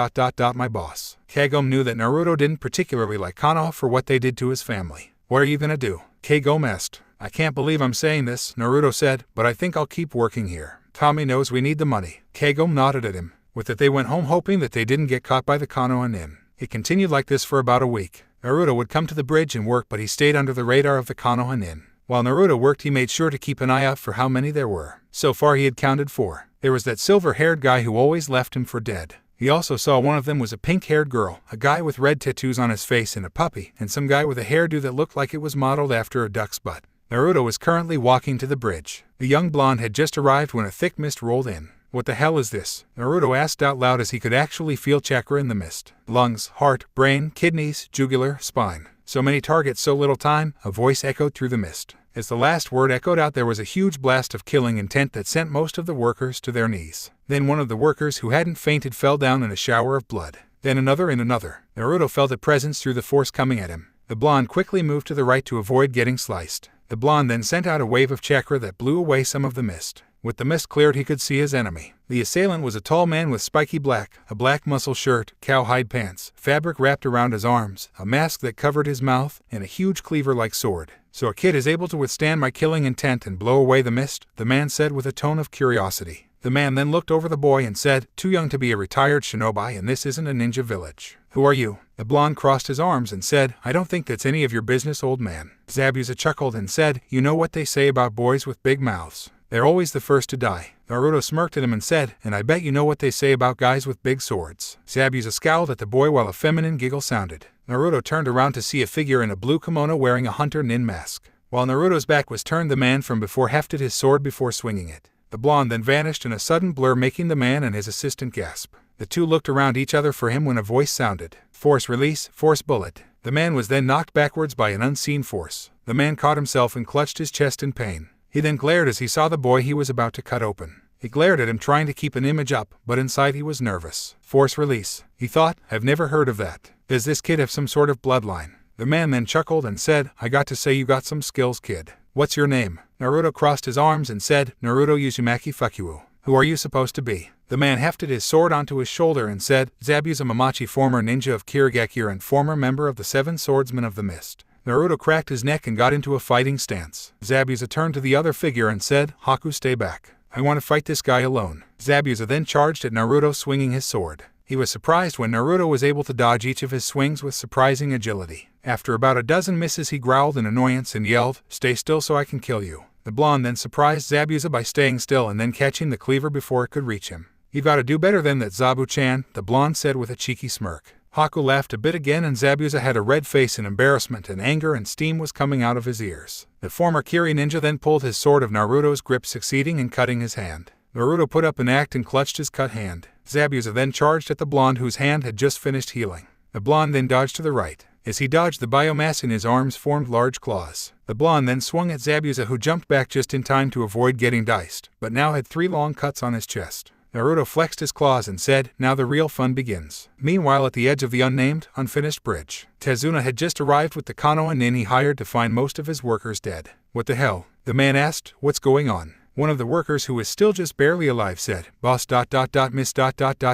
My boss." Kagome knew that Naruto didn't particularly like Konoha for what they did to his family. "What are you gonna do?" Kagome asked. "I can't believe I'm saying this," Naruto said, "but I think I'll keep working here. Tommy knows we need the money." Kagome nodded at him. With it, they went home hoping that they didn't get caught by the Konoha nin. It continued like this for about a week. Naruto would come to the bridge and work, but he stayed under the radar of the Konoha nin. While Naruto worked, he made sure to keep an eye out for how many there were. So far he had counted 4. There was that silver-haired guy who always left him for dead. He also saw one of them was a pink-haired girl, a guy with red tattoos on his face and a puppy, and some guy with a hairdo that looked like it was modeled after a duck's butt. Naruto was currently walking to the bridge. The young blonde had just arrived when a thick mist rolled in. "What the hell is this?" Naruto asked out loud as he could actually feel chakra in the mist. "Lungs, heart, brain, kidneys, jugular, spine. So many targets, so little time," a voice echoed through the mist. As the last word echoed out, there was a huge blast of killing intent that sent most of the workers to their knees. Then one of the workers who hadn't fainted fell down in a shower of blood. Then another and another. Naruto felt a presence through the force coming at him. The blonde quickly moved to the right to avoid getting sliced. The blonde then sent out a wave of chakra that blew away some of the mist. With the mist cleared, he could see his enemy. The assailant was a tall man with spiky a black muscle shirt, cowhide pants, fabric wrapped around his arms, a mask that covered his mouth, and a huge cleaver-like sword. "So a kid is able to withstand my killing intent and blow away the mist?" the man said with a tone of curiosity. The man then looked over the boy and said, "Too young to be a retired shinobi, and this isn't a ninja village. Who are you?" The blonde crossed his arms and said, "I don't think that's any of your business, old man." Zabuza chuckled and said, "You know what they say about boys with big mouths? They're always the first to die." Naruto smirked at him and said, "And I bet you know what they say about guys with big swords." Zabuza scowled at the boy while a feminine giggle sounded. Naruto turned around to see a figure in a blue kimono wearing a hunter nin mask. While Naruto's back was turned, the man from before hefted his sword before swinging it. The blonde then vanished in a sudden blur, making the man and his assistant gasp. The two looked around each other for him when a voice sounded. "Force release, force bullet." The man was then knocked backwards by an unseen force. The man caught himself and clutched his chest in pain. He then glared as he saw the boy he was about to cut open. He glared at him, trying to keep an image up, but inside he was nervous. "Force release," he thought. "I've never heard of that. Does this kid have some sort of bloodline?" The man then chuckled and said, "I got to say you got some skills, kid. What's your name?" Naruto crossed his arms and said, "Naruto Uzumaki Fukuo." "Who are you supposed to be?" The man hefted his sword onto his shoulder and said, "Zabuza Mamachi, former ninja of Kirigakure and former member of the 7 Swordsmen of the Mist." Naruto cracked his neck and got into a fighting stance. Zabuza turned to the other figure and said, "Haku, stay back. I want to fight this guy alone." Zabuza then charged at Naruto, swinging his sword. He was surprised when Naruto was able to dodge each of his swings with surprising agility. After about a dozen misses, he growled in annoyance and yelled, "Stay still so I can kill you." The blonde then surprised Zabuza by staying still and then catching the cleaver before it could reach him. "You've got to do better than that, Zabu-chan," the blonde said with a cheeky smirk. Haku laughed a bit again, and Zabuza had a red face in embarrassment and anger, and steam was coming out of his ears. The former Kiri ninja then pulled his sword of Naruto's grip, succeeding in cutting his hand. Naruto put up an act and clutched his cut hand. Zabuza then charged at the blonde, whose hand had just finished healing. The blonde then dodged to the right. As he dodged, the biomass in his arms formed large claws. The blonde then swung at Zabuza, who jumped back just in time to avoid getting diced, but now had 3 long cuts on his chest. Naruto flexed his claws and said, "Now the real fun begins." Meanwhile, at the edge of the unfinished bridge, Tezuna had just arrived with the Konoha nin he hired to find most of his workers dead. "What the hell?" the man asked. "What's going on?" One of the workers, who was still just barely alive, said, "Boss miss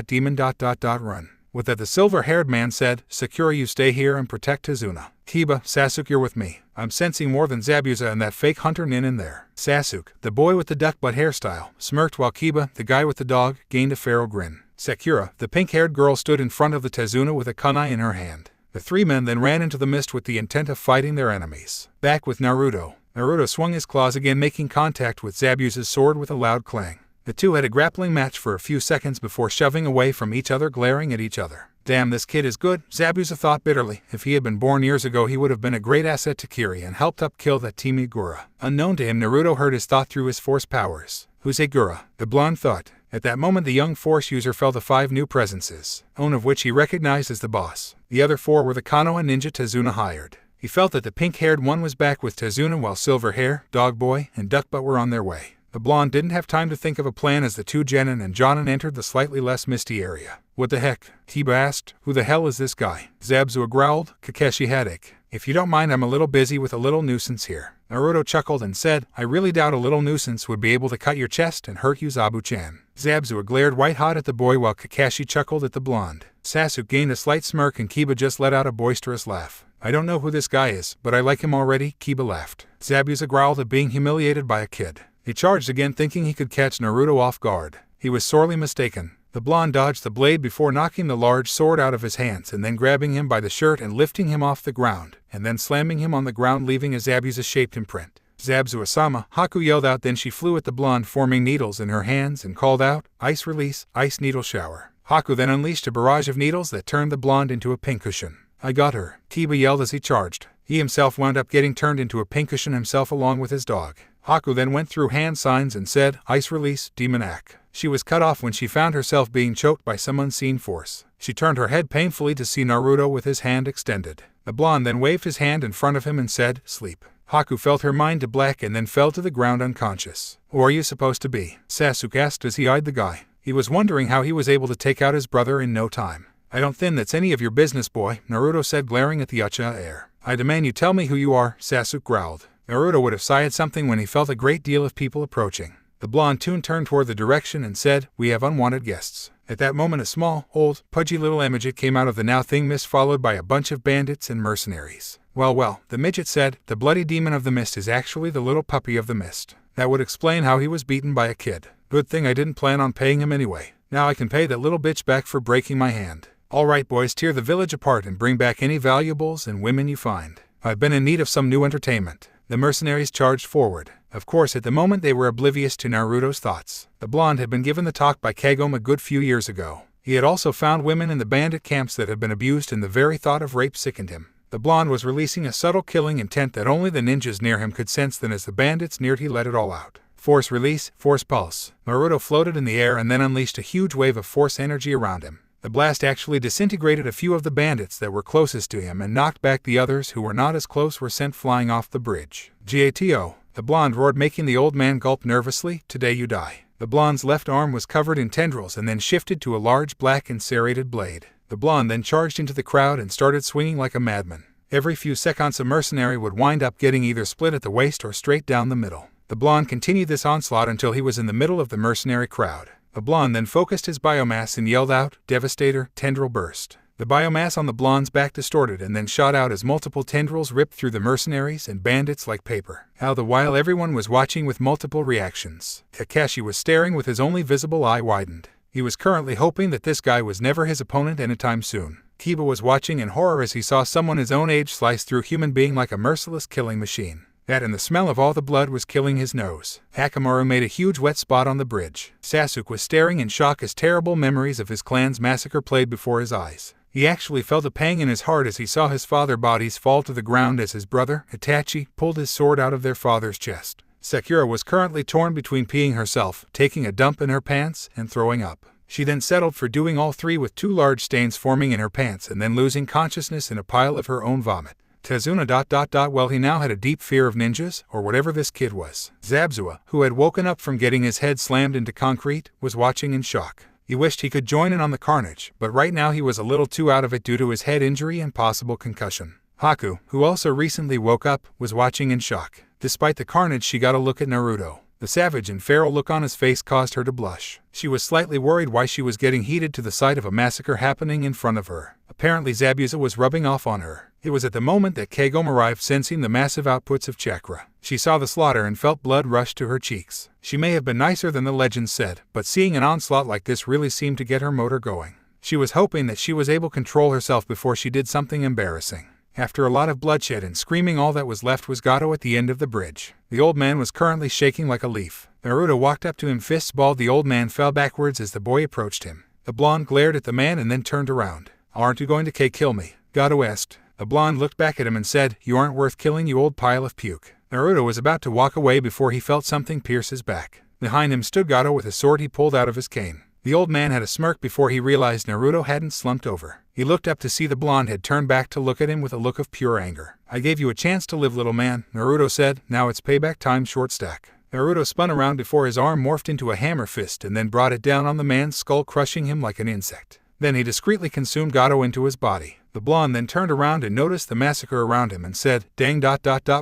demon run." With that, the silver-haired man said, "Sakura, you stay here and protect Tezuna. Kiba, Sasuke, you're with me. I'm sensing more than Zabuza and that fake hunter nin in there." Sasuke, the boy with the duck butt hairstyle, smirked, while Kiba, the guy with the dog, gained a feral grin. Sakura, the pink-haired girl, stood in front of the Tezuna with a kunai in her hand. The 3 men then ran into the mist with the intent of fighting their enemies. Back with Naruto. Naruto swung his claws again, making contact with Zabuza's sword with a loud clang. The two had a grappling match for a few seconds before shoving away from each other, glaring at each other. "Damn, this kid is good," Zabuza thought bitterly. If he had been born years ago, he would have been a great asset to Kiri and helped upkill that Timigura. Unknown to him, Naruto heard his thought through his force powers. "Who's Agura?" the blonde thought. At that moment, the young force user felt the 5 new presences, one of which he recognized as the boss. The other 4 were the Konoha ninja Tezuna hired. He felt that the pink-haired one was back with Tezuna, while Silver Hair, Dog Boy, and Duckbutt were on their way. The blonde didn't have time to think of a plan as the 2 Genin and Jonin entered the slightly less misty area. "What the heck?" Kiba asked. "Who the hell is this guy?" Zabuza growled. "Kakeshi Haddock. If you don't mind, I'm a little busy with a little nuisance here." Naruto chuckled and said, I really doubt a little nuisance would be able to cut your chest and hurt you, Zabu-chan. Zabuza glared white-hot at the boy while Kakashi chuckled at the blonde. Sasuke gained a slight smirk and Kiba just let out a boisterous laugh. I don't know who this guy is, but I like him already, Kiba laughed. Zabuza growled at being humiliated by a kid. He charged again thinking he could catch Naruto off guard. He was sorely mistaken. The blonde dodged the blade before knocking the large sword out of his hands and then grabbing him by the shirt and lifting him off the ground, and then slamming him on the ground leaving a Zabuza-shaped imprint. Zabuza-sama, Haku yelled out, then she flew at the blonde forming needles in her hands and called out, Ice release, ice needle shower. Haku then unleashed a barrage of needles that turned the blonde into a pincushion. I got her, Kiba yelled as he charged. He himself wound up getting turned into a pincushion himself along with his dog. Haku then went through hand signs and said, Ice release, demon act. She was cut off when she found herself being choked by some unseen force. She turned her head painfully to see Naruto with his hand extended. The blonde then waved his hand in front of him and said, Sleep. Haku felt her mind to black and then fell to the ground unconscious. Who are you supposed to be? Sasuke asked as he eyed the guy. He was wondering how he was able to take out his brother in no time. I don't think that's any of your business, boy, Naruto said, glaring at the Uchiha heir. I demand you tell me who you are, Sasuke growled. Naruto would have sighed something when he felt a great deal of people approaching. The blonde turned toward the direction and said, We have unwanted guests. At that moment a small, old, pudgy little midget came out of the now thing mist followed by a bunch of bandits and mercenaries. Well, the midget said, the bloody demon of the mist is actually the little puppy of the mist. That would explain how he was beaten by a kid. Good thing I didn't plan on paying him anyway. Now I can pay that little bitch back for breaking my hand. Alright boys, tear the village apart and bring back any valuables and women you find. I've been in need of some new entertainment. The mercenaries charged forward. Of course, at the moment they were oblivious to Naruto's thoughts. The blonde had been given the talk by Kagome a good few years ago. He had also found women in the bandit camps that had been abused and the very thought of rape sickened him. The blonde was releasing a subtle killing intent that only the ninjas near him could sense. Then as the bandits neared he let it all out. Force release, force pulse. Naruto floated in the air and then unleashed a huge wave of force energy around him. The blast actually disintegrated a few of the bandits that were closest to him and knocked back the others who were not as close were sent flying off the bridge. Gato, the blonde roared, making the old man gulp nervously, today you die. The blonde's left arm was covered in tendrils and then shifted to a large black and serrated blade. The blonde then charged into the crowd and started swinging like a madman. Every few seconds a mercenary would wind up getting either split at the waist or straight down the middle. The blonde continued this onslaught until he was in the middle of the mercenary crowd. The blonde then focused his biomass and yelled out, Devastator, tendril burst. The biomass on the blonde's back distorted and then shot out as multiple tendrils ripped through the mercenaries and bandits like paper. All the while everyone was watching with multiple reactions. Kakashi was staring with his only visible eye widened. He was currently hoping that this guy was never his opponent anytime soon. Kiba was watching in horror as he saw someone his own age slice through human being like a merciless killing machine. That and the smell of all the blood was killing his nose. Hakamaru made a huge wet spot on the bridge. Sasuke was staring in shock as terrible memories of his clan's massacre played before his eyes. He actually felt a pang in his heart as he saw his father's bodies fall to the ground as his brother, Itachi, pulled his sword out of their father's chest. Sakura was currently torn between peeing herself, taking a dump in her pants, and throwing up. She then settled for doing all three with two large stains forming in her pants and then losing consciousness in a pile of her own vomit. Tazuna ... Well, he now had a deep fear of ninjas, or whatever this kid was. Zabuza, who had woken up from getting his head slammed into concrete, was watching in shock. He wished he could join in on the carnage, but right now he was a little too out of it due to his head injury and possible concussion. Haku, who also recently woke up, was watching in shock. Despite the carnage, she got a look at Naruto. The savage and feral look on his face caused her to blush. She was slightly worried why she was getting heated to the sight of a massacre happening in front of her. Apparently Zabuza was rubbing off on her. It was at the moment that Kagome arrived, sensing the massive outputs of chakra. She saw the slaughter and felt blood rush to her cheeks. She may have been nicer than the legend said, but seeing an onslaught like this really seemed to get her motor going. She was hoping that she was able to control herself before she did something embarrassing. After a lot of bloodshed and screaming, all that was left was Gato at the end of the bridge. The old man was currently shaking like a leaf. Naruto walked up to him, fists balled. The old man fell backwards as the boy approached him. The blonde glared at the man and then turned around. Aren't you going to kill me? Gato asked. The blonde looked back at him and said, You aren't worth killing, you old pile of puke. Naruto was about to walk away before he felt something pierce his back. Behind him stood Gato with a sword he pulled out of his cane. The old man had a smirk before he realized Naruto hadn't slumped over. He looked up to see the blonde had turned back to look at him with a look of pure anger. I gave you a chance to live, little man, Naruto said. Now it's payback time, short stack. Naruto spun around before his arm morphed into a hammer fist and then brought it down on the man's skull, crushing him like an insect. Then he discreetly consumed Gato into his body. The blonde then turned around and noticed the massacre around him and said, "Dang ...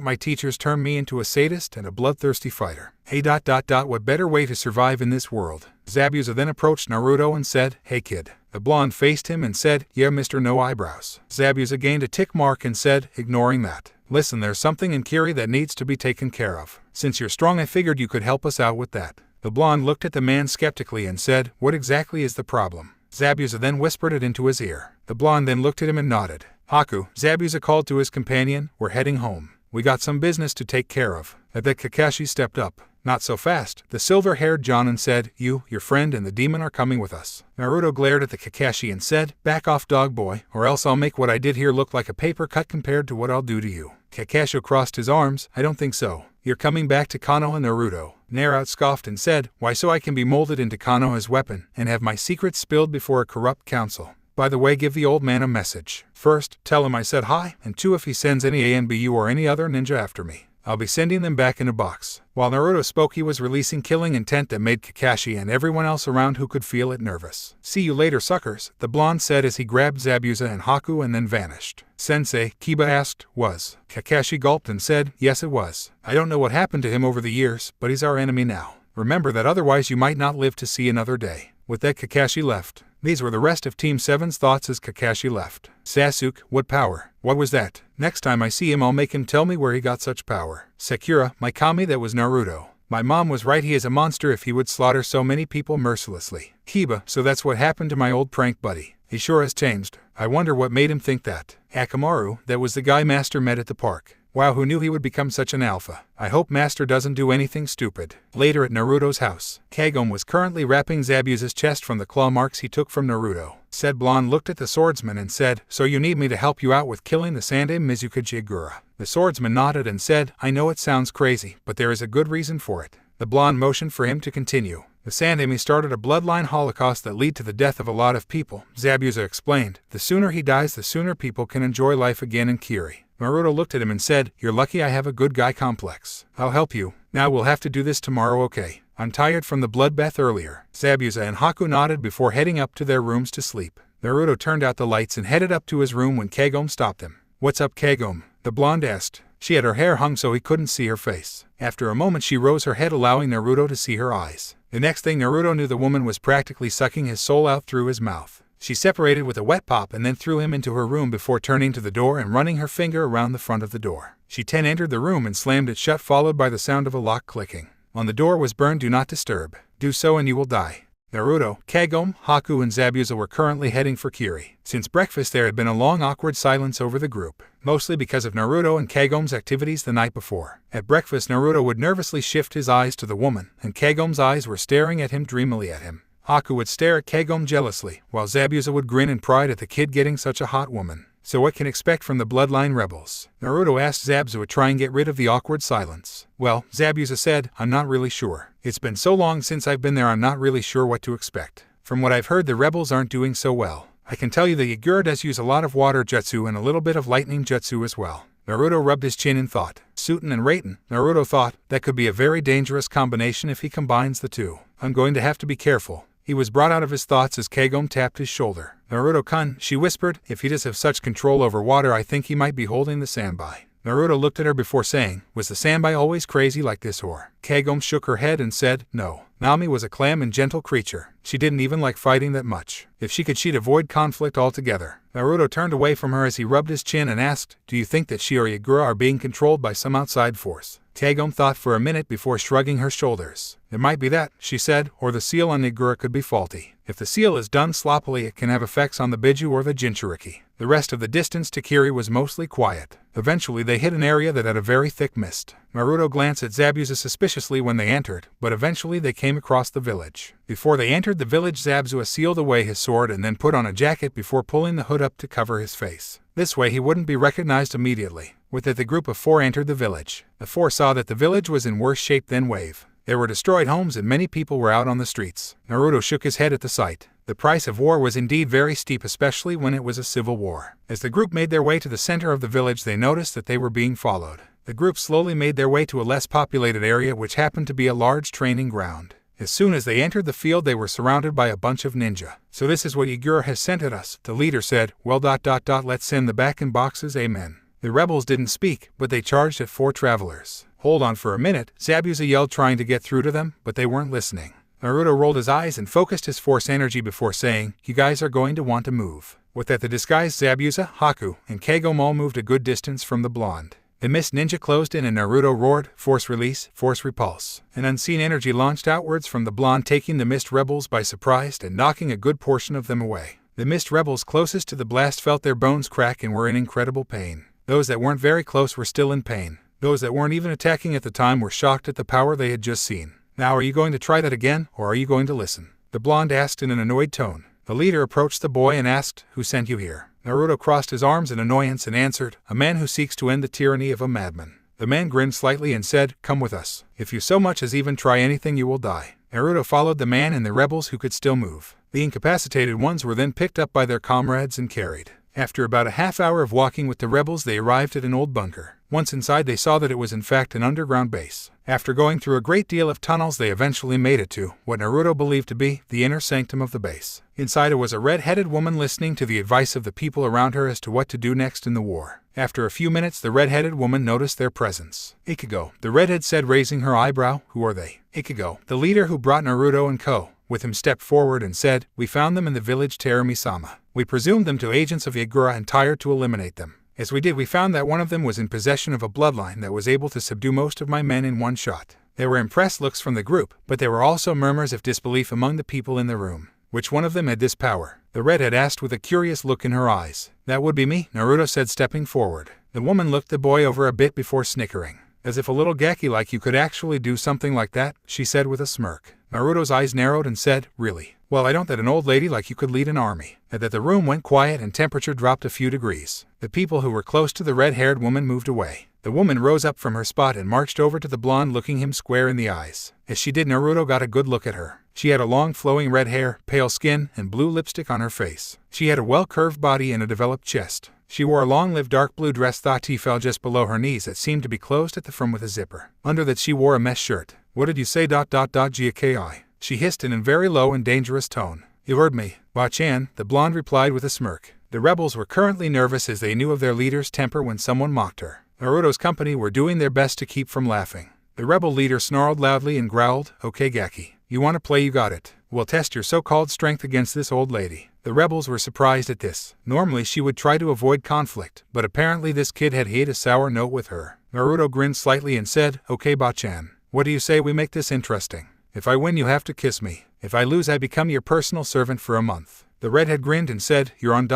my teachers turned me into a sadist and a bloodthirsty fighter. Hey ... what better way to survive in this world?" Zabuza then approached Naruto and said, "Hey kid." The blonde faced him and said, "Yeah, Mr. No Eyebrows." Zabuza gained a tick mark and said, ignoring that, "Listen, there's something in Kiri that needs to be taken care of. Since you're strong, I figured you could help us out with that." The blonde looked at the man skeptically and said, "What exactly is the problem?" Zabuza then whispered it into his ear. The blonde then looked at him and nodded. "Haku," Zabuza called to his companion, "we're heading home. We got some business to take care of." At that, Kakashi stepped up. "Not so fast." The silver-haired Jonin said, "You, your friend, and the demon are coming with us." Naruto glared at the Kakashi and said, "Back off, dog boy, or else I'll make what I did here look like a paper cut compared to what I'll do to you." Kakashi crossed his arms. "I don't think so. You're coming back to Konoha, Naruto." Naruto scoffed and said, "Why, so I can be molded into Konoha's weapon and have my secrets spilled before a corrupt council. By the way, give the old man a message. First, tell him I said hi, and two, if he sends any ANBU or any other ninja after me, I'll be sending them back in a box." While Naruto spoke, he was releasing killing intent that made Kakashi and everyone else around who could feel it nervous. "See you later, suckers," the blonde said as he grabbed Zabuza and Haku and then vanished. "Sensei," Kiba asked, "was?" Kakashi gulped and said, "Yes, it was. I don't know what happened to him over the years, but he's our enemy now. Remember that, otherwise you might not live to see another day." With that, Kakashi left. These were the rest of Team 7's thoughts as Kakashi left. "Sasuke, what power? What was that? Next time I see him, I'll make him tell me where he got such power." Sakura, "My kami, that was Naruto. My mom was right, he is a monster if he would slaughter so many people mercilessly." Kiba, "So that's what happened to my old prank buddy. He sure has changed. I wonder what made him think that." Akamaru, "That was the guy Master met at the park. Wow, who knew he would become such an alpha? I hope Master doesn't do anything stupid." Later at Naruto's house, Kagome was currently wrapping Zabuza's chest from the claw marks he took from Naruto. Said blonde looked at the swordsman and said, "So you need me to help you out with killing the Sande Mizuka Jigura?" The swordsman nodded and said, "I know it sounds crazy, but there is a good reason for it." The blonde motioned for him to continue. "The Sandemi started a bloodline holocaust that led to the death of a lot of people," Zabuza explained. "The sooner he dies, the sooner people can enjoy life again in Kiri." Naruto looked at him and said, "You're lucky I have a good guy complex. I'll help you. Now we'll have to do this tomorrow, okay? I'm tired from the bloodbath earlier." Zabuza and Haku nodded before heading up to their rooms to sleep. Naruto turned out the lights and headed up to his room when Kagome stopped him. "What's up, Kagome?" the blonde asked. She had her hair hung so he couldn't see her face. After a moment she rose her head, allowing Naruto to see her eyes. The next thing Naruto knew, the woman was practically sucking his soul out through his mouth. She separated with a wet pop and then threw him into her room before turning to the door and running her finger around the front of the door. She then entered the room and slammed it shut, followed by the sound of a lock clicking. On the door was burned, "Do not disturb. Do so and you will die." Naruto, Kagome, Haku, and Zabuza were currently heading for Kiri. Since breakfast there had been a long awkward silence over the group, mostly because of Naruto and Kagome's activities the night before. At breakfast Naruto would nervously shift his eyes to the woman, and Kagome's eyes were staring at him dreamily at him. Haku would stare at Kagome jealously, while Zabuza would grin in pride at the kid getting such a hot woman. So what can expect from the bloodline rebels? Naruto asked Zabuza to try and get rid of the awkward silence. "Well," Zabuza said, "I'm not really sure. It's been so long since I've been there, I'm not really sure what to expect. From what I've heard, the rebels aren't doing so well. I can tell you the Yagura does use a lot of water jutsu and a little bit of lightning jutsu as well." Naruto rubbed his chin in thought. Suten and Raiten, Naruto thought, that could be a very dangerous combination if he combines the two. "I'm going to have to be careful." He was brought out of his thoughts as Kagome tapped his shoulder. "Naruto-kun," she whispered, "if he does have such control over water, I think he might be holding the Sanbai." Naruto looked at her before saying, "Was the Sanbai always crazy like this or?" Kagome shook her head and said, "No. Nami was a calm and gentle creature. She didn't even like fighting that much. If she could, she'd avoid conflict altogether." Naruto turned away from her as he rubbed his chin and asked, "Do you think that she or Yagura are being controlled by some outside force?" Kagome thought for a minute before shrugging her shoulders. "It might be that," she said, "or the seal on Yagura could be faulty. If the seal is done sloppily, it can have effects on the Biju or the Jinchuriki." The rest of the distance to Kiri was mostly quiet. Eventually they hit an area that had a very thick mist. Naruto glanced at Zabuza suspiciously when they entered, but eventually they came across the village. Before they entered the village, Zabuza sealed away his sword and then put on a jacket before pulling the hood up to cover his face. This way he wouldn't be recognized immediately. With it, the group of four entered the village. The four saw that the village was in worse shape than Wave. There were destroyed homes and many people were out on the streets. Naruto shook his head at the sight. The price of war was indeed very steep, especially when it was a civil war. As the group made their way to the center of the village, they noticed that they were being followed. The group slowly made their way to a less populated area, which happened to be a large training ground. As soon as they entered the field, they were surrounded by a bunch of ninja. "So this is what Yagura has sent at us," the leader said. "Well, let's send the back in boxes, amen." The rebels didn't speak, but they charged at 4 travelers. "Hold on for a minute," Zabuza yelled, trying to get through to them, but they weren't listening. Naruto rolled his eyes and focused his force energy before saying, "You guys are going to want to move." With that, the disguised Zabuza, Haku, and Kagome all moved a good distance from the blonde. The mist ninja closed in and Naruto roared, "Force release, force repulse." An unseen energy launched outwards from the blonde, taking the mist rebels by surprise and knocking a good portion of them away. The mist rebels closest to the blast felt their bones crack and were in incredible pain. Those that weren't very close were still in pain. Those that weren't even attacking at the time were shocked at the power they had just seen. "Now are you going to try that again, or are you going to listen?" the blonde asked in an annoyed tone. The leader approached the boy and asked, "Who sent you here?" Naruto crossed his arms in annoyance and answered, "A man who seeks to end the tyranny of a madman." The man grinned slightly and said, "Come with us. If you so much as even try anything, you will die." Naruto followed the man and the rebels who could still move. The incapacitated ones were then picked up by their comrades and carried. After about a half hour of walking with the rebels, they arrived at an old bunker. Once inside, they saw that it was in fact an underground base. After going through a great deal of tunnels, they eventually made it to what Naruto believed to be the inner sanctum of the base. Inside it was a red-headed woman listening to the advice of the people around her as to what to do next in the war. After a few minutes, the red-headed woman noticed their presence. "Ichigo," the redhead said, raising her eyebrow. "Who are they?" Ichigo, the leader who brought Naruto and Co. with him, stepped forward and said, "We found them in the village Terumi-sama. We presumed them to agents of Yagura and hired to eliminate them. As we did, we found that one of them was in possession of a bloodline that was able to subdue most of my men in one shot." There were impressed looks from the group, but there were also murmurs of disbelief among the people in the room. Which one of them had this power? The redhead asked with a curious look in her eyes. "That would be me," Naruto said, stepping forward. The woman looked the boy over a bit before snickering. "As if a little gaki like you could actually do something like that," she said with a smirk. Naruto's eyes narrowed and said, "Really? Well, I don't that an old lady like you could lead an army." At that, the room went quiet and temperature dropped a few degrees. The people who were close to the red-haired woman moved away. The woman rose up from her spot and marched over to the blonde, looking him square in the eyes. As she did, Naruto got a good look at her. She had a long flowing red hair, pale skin, and blue lipstick on her face. She had a well-curved body and a developed chest. She wore a long-lived dark blue dress that fell just below her knees that seemed to be closed at the front with a zipper. Under that she wore a mesh shirt. "What did you say? Gaki?" she hissed in a very low and dangerous tone. "You heard me, Ba-chan," the blonde replied with a smirk. The rebels were currently nervous as they knew of their leader's temper when someone mocked her. Naruto's company were doing their best to keep from laughing. The rebel leader snarled loudly and growled, "Okay, Gaki. You want to play? You got it. We'll test your so-called strength against this old lady." The rebels were surprised at this. Normally she would try to avoid conflict, but apparently this kid had hit a sour note with her. Naruto grinned slightly and said, "Okay, Ba-chan. What do you say we make this interesting? If I win, you have to kiss me. If I lose, I become your personal servant for a month." The redhead grinned and said, "You're on ...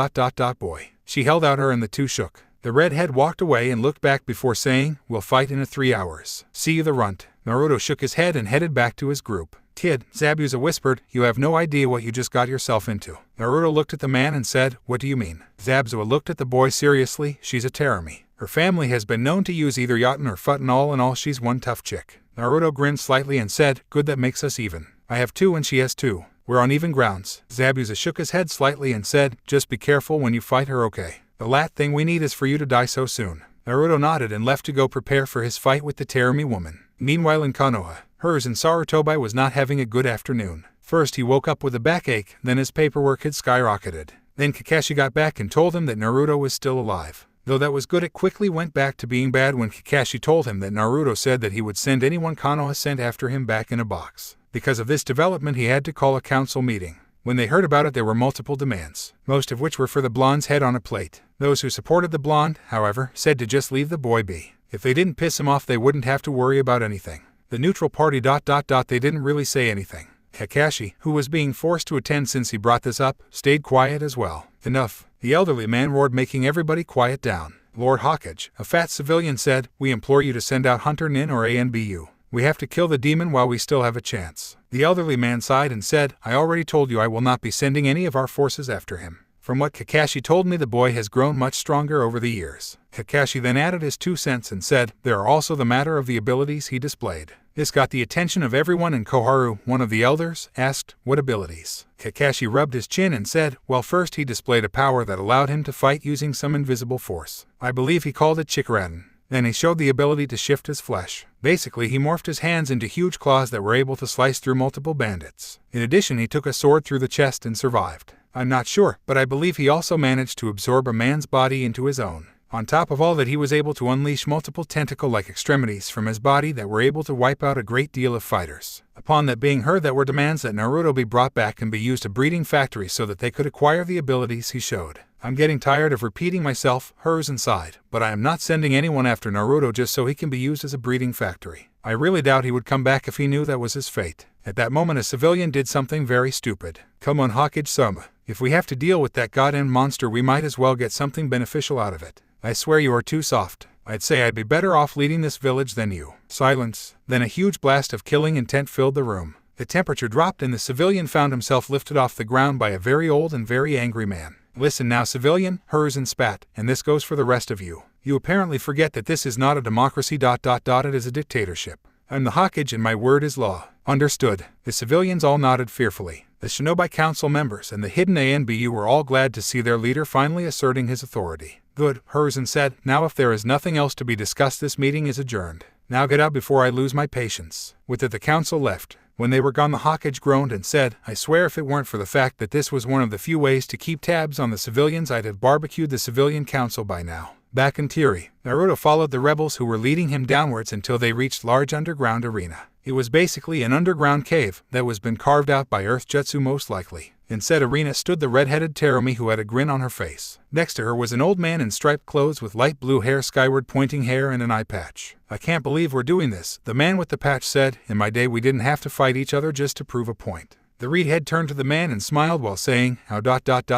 boy." She held out her and the two shook. The redhead walked away and looked back before saying, "We'll fight in 3 hours. See you the runt." Naruto shook his head and headed back to his group. "Kid," Zabuza whispered, "you have no idea what you just got yourself into." Naruto looked at the man and said, "What do you mean?" Zabuza looked at the boy seriously. "She's a Terumi. Her family has been known to use either Yaten or Futten. All in all, she's one tough chick." Naruto grinned slightly and said, "Good, that makes us even. I have 2 and she has 2. We're on even grounds." Zabuza shook his head slightly and said, "Just be careful when you fight her, okay? The last thing we need is for you to die so soon." Naruto nodded and left to go prepare for his fight with the Terumi woman. Meanwhile in Konoha, hers and Sarutobi was not having a good afternoon. First he woke up with a backache, then his paperwork had skyrocketed. Then Kakashi got back and told him that Naruto was still alive. Though that was good, it quickly went back to being bad when Kakashi told him that Naruto said that he would send anyone Konoha sent after him back in a box. Because of this development, he had to call a council meeting. When they heard about it, there were multiple demands, most of which were for the blonde's head on a plate. Those who supported the blonde, however, said to just leave the boy be. If they didn't piss him off, they wouldn't have to worry about anything. The neutral party ... they didn't really say anything. Kakashi, who was being forced to attend since he brought this up, stayed quiet as well. "Enough," the elderly man roared, making everybody quiet down. Lord Hawkage, a fat civilian, said, "We implore you to send out Hunter Nin or ANBU. We have to kill the demon while we still have a chance." The elderly man sighed and said, "I already told you I will not be sending any of our forces after him. From what Kakashi told me, the boy has grown much stronger over the years." Kakashi then added his 2 cents and said, "There are also the matter of the abilities he displayed." This got the attention of everyone, and Koharu, one of the elders, asked, "What abilities?" Kakashi rubbed his chin and said, "Well, first he displayed a power that allowed him to fight using some invisible force. I believe he called it Chikaraden. Then he showed the ability to shift his flesh. Basically, he morphed his hands into huge claws that were able to slice through multiple bandits. In addition, he took a sword through the chest and survived. I'm not sure, but I believe he also managed to absorb a man's body into his own. On top of all that, he was able to unleash multiple tentacle-like extremities from his body that were able to wipe out a great deal of fighters. Upon that being heard, there were demands that Naruto be brought back and be used a breeding factory so that they could acquire the abilities he showed. I'm getting tired of repeating myself, Hiruzen sighed, but I am not sending anyone after Naruto just so he can be used as a breeding factory. I really doubt he would come back if he knew that was his fate. At that moment, a civilian did something very stupid. Come on, Hokage-sama. If we have to deal with that goddamn monster, we might as well get something beneficial out of it. I swear you are too soft. I'd say I'd be better off leading this village than you. Silence. Then a huge blast of killing intent filled the room. The temperature dropped and the civilian found himself lifted off the ground by a very old and very angry man. Listen now, civilian, Hiruzen spat, and this goes for the rest of you. You apparently forget that this is not a democracy. It is a dictatorship. I'm the Hokage and my word is law. Understood. The civilians all nodded fearfully. The Shinobi Council members and the hidden ANBU were all glad to see their leader finally asserting his authority. Good, Hiruzen said. Now if there is nothing else to be discussed, this meeting is adjourned. Now get out before I lose my patience. With it, the council left. When they were gone, the Hokage groaned and said, I swear if it weren't for the fact that this was one of the few ways to keep tabs on the civilians, I'd have barbecued the civilian council by now. Back in Teary, Naruto followed the rebels who were leading him downwards until they reached large underground arena. It was basically an underground cave that was been carved out by earth jutsu most likely. In said arena stood the red-headed Terumi who had a grin on her face. Next to her was an old man in striped clothes with light blue hair, skyward pointing hair, and an eye patch. I can't believe we're doing this, the man with the patch said. In my day we didn't have to fight each other just to prove a point. The reed-head turned to the man and smiled while saying, How ...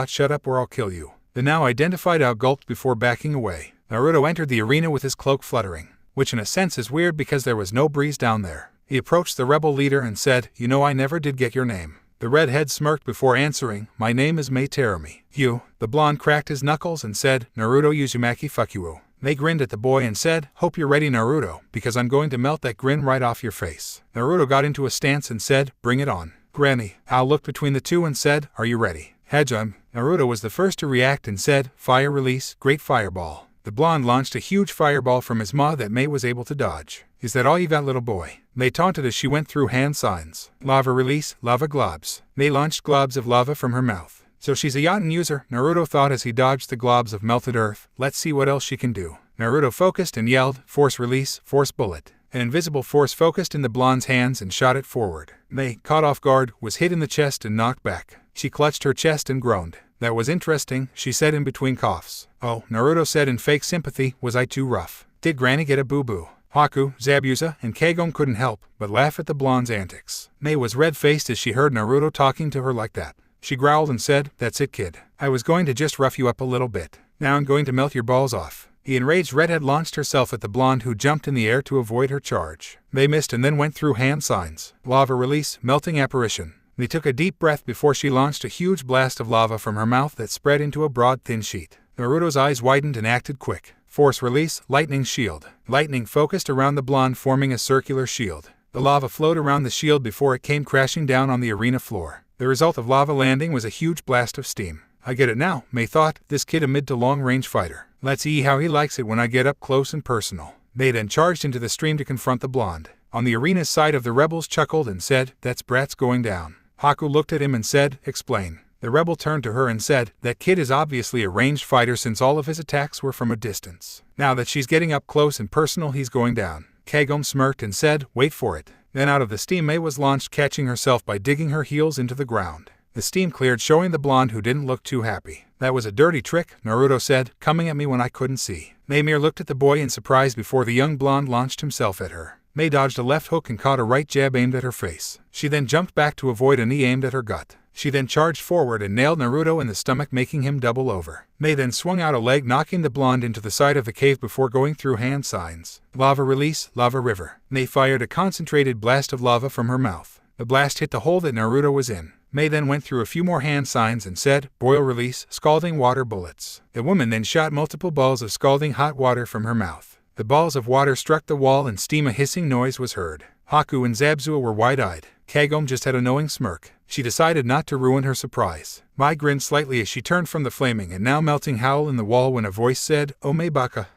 shut up or I'll kill you. The now identified Ao gulped before backing away. Naruto entered the arena with his cloak fluttering, which in a sense is weird because there was no breeze down there. He approached the rebel leader and said, You know I never did get your name. The redhead smirked before answering, My name is Mei Terumi. You. The blonde cracked his knuckles and said, Naruto Uzumaki fuck you. They grinned at the boy and said, Hope you're ready, Naruto, because I'm going to melt that grin right off your face. Naruto got into a stance and said, Bring it on. Granny. Al looked between the two and said, Are you ready? Hajime. Naruto was the first to react and said, Fire release, great fireball. The blonde launched a huge fireball from his maw that Mei was able to dodge. Is that all you got, little boy? Mei taunted as she went through hand signs. Lava release, lava globs. Mei launched globs of lava from her mouth. So she's a Yaten user, Naruto thought as he dodged the globs of melted earth. Let's see what else she can do. Naruto focused and yelled, Force release, force bullet. An invisible force focused in the blonde's hands and shot it forward. Mei, caught off guard, was hit in the chest and knocked back. She clutched her chest and groaned. That was interesting, she said in between coughs. Oh, Naruto said in fake sympathy, was I too rough? Did Granny get a boo-boo? Haku, Zabuza, and Kagome couldn't help but laugh at the blonde's antics. Mei was red-faced as she heard Naruto talking to her like that. She growled and said, That's it, kid. I was going to just rough you up a little bit. Now I'm going to melt your balls off. The enraged redhead launched herself at the blonde who jumped in the air to avoid her charge. They missed and then went through hand signs. Lava release, melting apparition. They took a deep breath before she launched a huge blast of lava from her mouth that spread into a broad thin sheet. Naruto's eyes widened and acted quick. Force release, lightning shield. Lightning focused around the blonde, forming a circular shield. The lava flowed around the shield before it came crashing down on the arena floor. The result of lava landing was a huge blast of steam. I get it now, Mei thought, this kid a mid to long range fighter. Let's see how he likes it when I get up close and personal. They then charged into the stream to confront the blonde. On the arena's side of the rebels chuckled and said, That's Bratz going down. Haku looked at him and said, Explain. The rebel turned to her and said, That kid is obviously a ranged fighter since all of his attacks were from a distance. Now that she's getting up close and personal, he's going down. Kagome smirked and said, Wait for it. Then out of the steam Mei was launched, catching herself by digging her heels into the ground. The steam cleared, showing the blonde who didn't look too happy. That was a dirty trick, Naruto said, coming at me when I couldn't see. Mei looked at the boy in surprise before the young blonde launched himself at her. Mei dodged a left hook and caught a right jab aimed at her face. She then jumped back to avoid a knee aimed at her gut. She then charged forward and nailed Naruto in the stomach, making him double over. Mei then swung out a leg, knocking the blonde into the side of the cave before going through hand signs. Lava release, lava river. Mei fired a concentrated blast of lava from her mouth. The blast hit the hole that Naruto was in. Mei then went through a few more hand signs and said, Boil release, scalding water bullets. The woman then shot multiple balls of scalding hot water from her mouth. The balls of water struck the wall and steam, a hissing noise was heard. Haku and Zabuza were wide-eyed. Kagome just had a knowing smirk. She decided not to ruin her surprise. Mai grinned slightly as she turned from the flaming and now melting howl in the wall when a voice said, Ome Baka.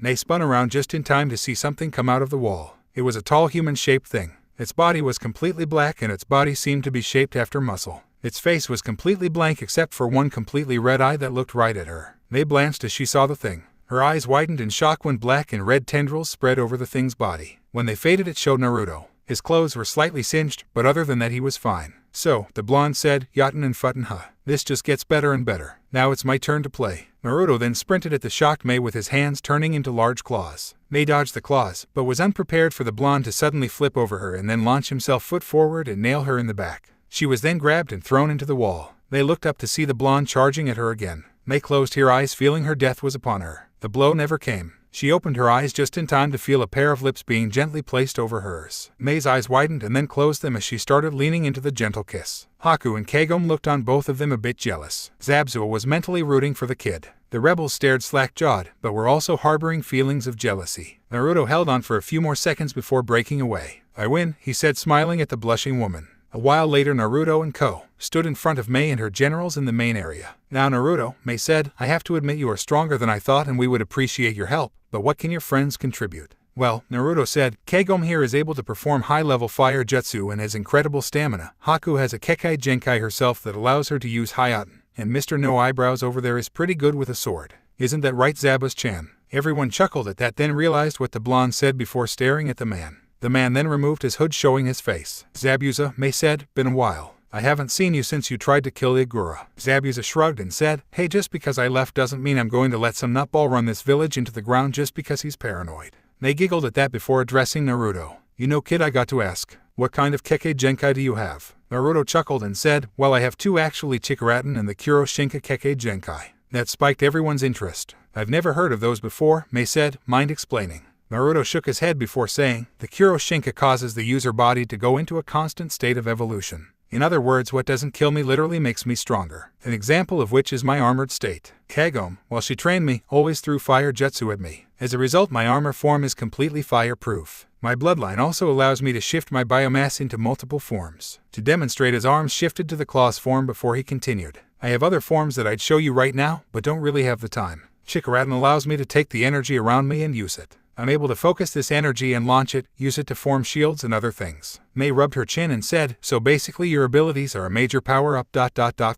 They spun around just in time to see something come out of the wall. It was a tall human-shaped thing. Its body was completely black and its body seemed to be shaped after muscle. Its face was completely blank except for one completely red eye that looked right at her. They blanched as she saw the thing. Her eyes widened in shock when black and red tendrils spread over the thing's body. When they faded, it showed Naruto. His clothes were slightly singed, but other than that he was fine. So, the blonde said, "Yatten and futten huh. This just gets better and better. Now it's my turn to play." Naruto then sprinted at the shocked Mei with his hands turning into large claws. Mei dodged the claws, but was unprepared for the blonde to suddenly flip over her and then launch himself foot forward and nail her in the back. She was then grabbed and thrown into the wall. They looked up to see the blonde charging at her again. Mei closed her eyes, feeling her death was upon her. The blow never came. She opened her eyes just in time to feel a pair of lips being gently placed over hers. Mei's eyes widened and then closed them as she started leaning into the gentle kiss. Haku and Kagome looked on, both of them a bit jealous. Zabzua was mentally rooting for the kid. The rebels stared slack-jawed, but were also harboring feelings of jealousy. Naruto held on for a few more seconds before breaking away. "I win," he said, smiling at the blushing woman. A while later, Naruto and Ko stood in front of Mei and her generals in the main area. "Now Naruto," Mei said, "I have to admit you are stronger than I thought and we would appreciate your help, but what can your friends contribute?" "Well," Naruto said, "Kagome here is able to perform high-level fire jutsu and has incredible stamina. Haku has a Kekkei Genkai herself that allows her to use Hayaten, and Mr. No Eyebrows over there is pretty good with a sword. Isn't that right, Zabas-chan?" Everyone chuckled at that, then realized what the blonde said before staring at the man. The man then removed his hood, showing his face. "Zabuza," Mei said, "been a while. I haven't seen you since you tried to kill Igura." Zabuza shrugged and said, "Hey, just because I left doesn't mean I'm going to let some nutball run this village into the ground just because he's paranoid." They giggled at that before addressing Naruto. "You know, kid, I got to ask, what kind of Kekkei Genkai do you have?" Naruto chuckled and said, "Well, I have two actually, Chikaraten and the Kuro Shinka Kekkei Genkai." That spiked everyone's interest. "I've never heard of those before," Mei said, "mind explaining?" Naruto shook his head before saying, "The Kuro Shinka causes the user body to go into a constant state of evolution. In other words, what doesn't kill me literally makes me stronger. An example of which is my armored state. Kagome, while she trained me, always threw fire jutsu at me. As a result, my armor form is completely fireproof. My bloodline also allows me to shift my biomass into multiple forms." To demonstrate, his arms shifted to the claws form before he continued, "I have other forms that I'd show you right now, but don't really have the time. Chikaraten allows me to take the energy around me and use it. I'm able to focus this energy and launch it, use it to form shields and other things." Mei rubbed her chin and said, "So basically your abilities are a major power-up.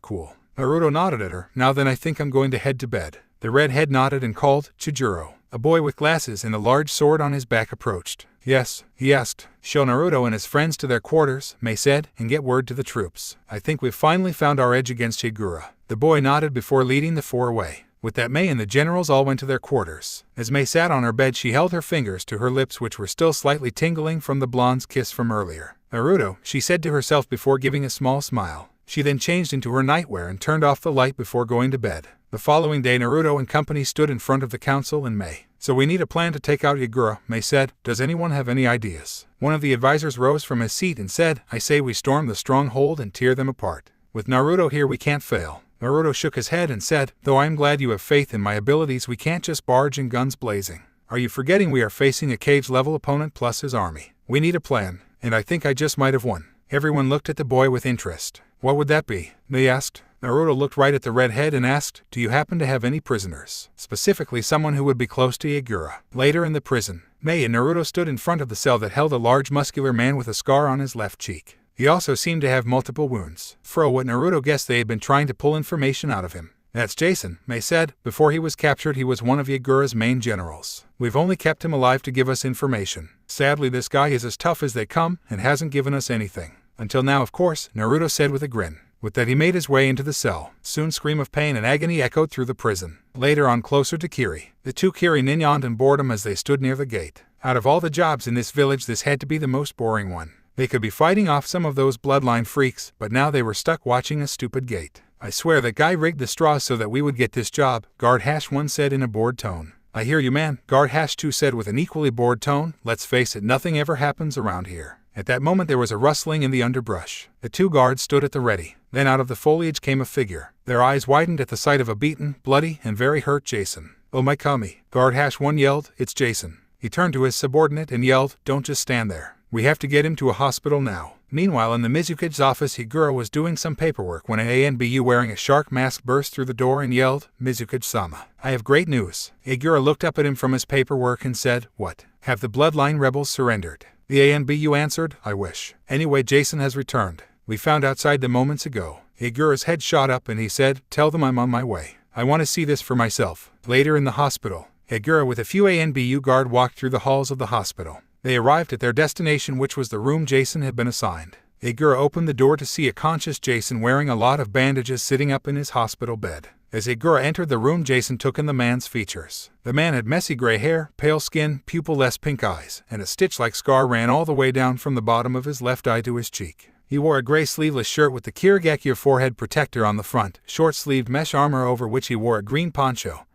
Cool." Naruto nodded at her. "Now then, I think I'm going to head to bed." The redhead nodded and called, "Chijuro." A boy with glasses and a large sword on his back approached. "Yes," he asked. "Show Naruto and his friends to their quarters," Mei said, "and get word to the troops. I think we've finally found our edge against Higura." The boy nodded before leading the four away. With that, Mei and the generals all went to their quarters. As Mei sat on her bed, she held her fingers to her lips, which were still slightly tingling from the blonde's kiss from earlier. "Naruto," she said to herself before giving a small smile. She then changed into her nightwear and turned off the light before going to bed. The following day, Naruto and company stood in front of the council and Mei. "So we need a plan to take out Igura," Mei said. "Does anyone have any ideas?" One of the advisors rose from his seat and said, "I say we storm the stronghold and tear them apart. With Naruto here, we can't fail." Naruto shook his head and said, "Though I am glad you have faith in my abilities, we can't just barge in guns blazing. Are you forgetting we are facing a cage-level opponent plus his army? We need a plan, and I think I just might have one." Everyone looked at the boy with interest. "What would that be?" They asked. Naruto looked right at the redhead and asked, "Do you happen to have any prisoners? Specifically someone who would be close to Igura." Later in the prison, Mei and Naruto stood in front of the cell that held a large muscular man with a scar on his left cheek. He also seemed to have multiple wounds. For what Naruto guessed, they had been trying to pull information out of him. "That's Jason," Mei said. "Before he was captured, he was one of Igura's main generals. We've only kept him alive to give us information. Sadly, this guy is as tough as they come and hasn't given us anything. Until now, of course," Naruto said with a grin. With that, he made his way into the cell. Soon, scream of pain and agony echoed through the prison. Later on, closer to Kiri, the two Kiri yawned in boredom as they stood near the gate. Out of all the jobs in this village, this had to be the most boring one. They could be fighting off some of those bloodline freaks, but now they were stuck watching a stupid gate. "I swear that guy rigged the straws so that we would get this job," Guard Hash 1 said in a bored tone. "I hear you, man," Guard Hash 2 said with an equally bored tone. "Let's face it, nothing ever happens around here." At that moment, there was a rustling in the underbrush. The two guards stood at the ready. Then out of the foliage came a figure. Their eyes widened at the sight of a beaten, bloody, and very hurt Jason. "Oh my Kami!" Guard Hash 1 yelled, "It's Jason." He turned to his subordinate and yelled, "Don't just stand there. We have to get him to a hospital now. Meanwhile, in the Mizuki's office, Higuro was doing some paperwork when an ANBU wearing a shark mask burst through the door and yelled, "Mizuki-sama, I have great news." Higuro looked up at him from his paperwork and said, "What? Have the Bloodline rebels surrendered?" The ANBU answered, "I wish. Anyway, Jason has returned. We found outside them moments ago." Higuro's head shot up and he said, "Tell them I'm on my way. I want to see this for myself." Later in the hospital, Higuro with a few ANBU guard walked through the halls of the hospital. They arrived at their destination, which was the room Jason had been assigned. Higuro opened the door to see a conscious Jason wearing a lot of bandages sitting up in his hospital bed. As Higuro entered the room, Jason took in the man's features. The man had messy gray hair, pale skin, pupil-less pink eyes, and a stitch-like scar ran all the way down from the bottom of his left eye to his cheek. He wore a gray sleeveless shirt with the Kirigeki forehead protector on the front, short-sleeved mesh armor over which he wore a green poncho,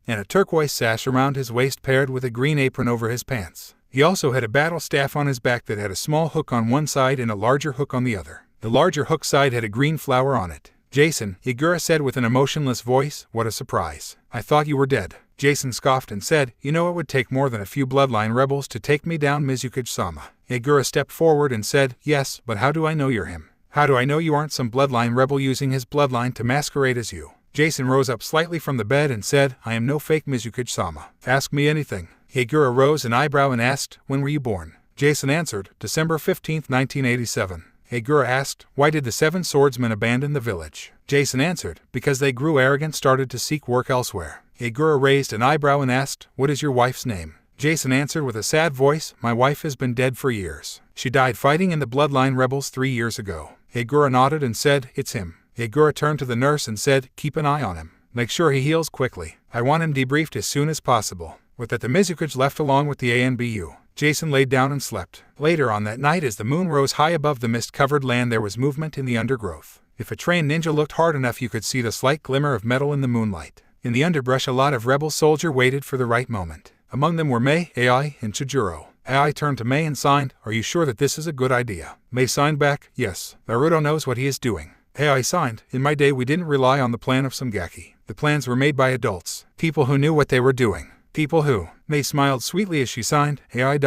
and a turquoise sash around his waist paired with a green apron over his pants. He also had a battle staff on his back that had a small hook on one side and a larger hook on the other. The larger hook side had a green flower on it. "Jason," Higuro said with an emotionless voice, "what a surprise. I thought you were dead." Jason scoffed and said, "You know, it would take more than a few Bloodline rebels to take me down, Mizuki-sama." Higuro stepped forward and said, "Yes, but how do I know you're him? How do I know you aren't some Bloodline rebel using his bloodline to masquerade as you?" Jason rose up slightly from the bed and said, "I am no fake Mizuki-sama. Ask me anything." Higuro rose an eyebrow and asked, "When were you born?" Jason answered, "December 15th, 1987. Higuro asked, "Why did the 7 swordsmen abandon the village?" Jason answered, "Because they grew arrogant, started to seek work elsewhere." Higuro raised an eyebrow and asked, "What is your wife's name?" Jason answered with a sad voice, "My wife has been dead for years. She died fighting in the Bloodline rebels 3 years ago." Higuro nodded and said, "It's him." Higuro turned to the nurse and said, "Keep an eye on him. Make sure he heals quickly. I want him debriefed as soon as possible." With that, the Mizuki left along with the ANBU. Jason laid down and slept. Later on that night, as the moon rose high above the mist-covered land, there was movement in the undergrowth. If a trained ninja looked hard enough, you could see the slight glimmer of metal in the moonlight. In the underbrush, a lot of rebel soldiers waited for the right moment. Among them were Mei, Ai, and Chijuro. Ai turned to Mei and signed, "Are you sure that this is a good idea?" Mei signed back, "Yes. Naruto knows what he is doing." Ai signed, "In my day we didn't rely on the plan of some gaki. The plans were made by adults, people who knew what they were doing. People who..." Mei smiled sweetly as she signed, "Ai...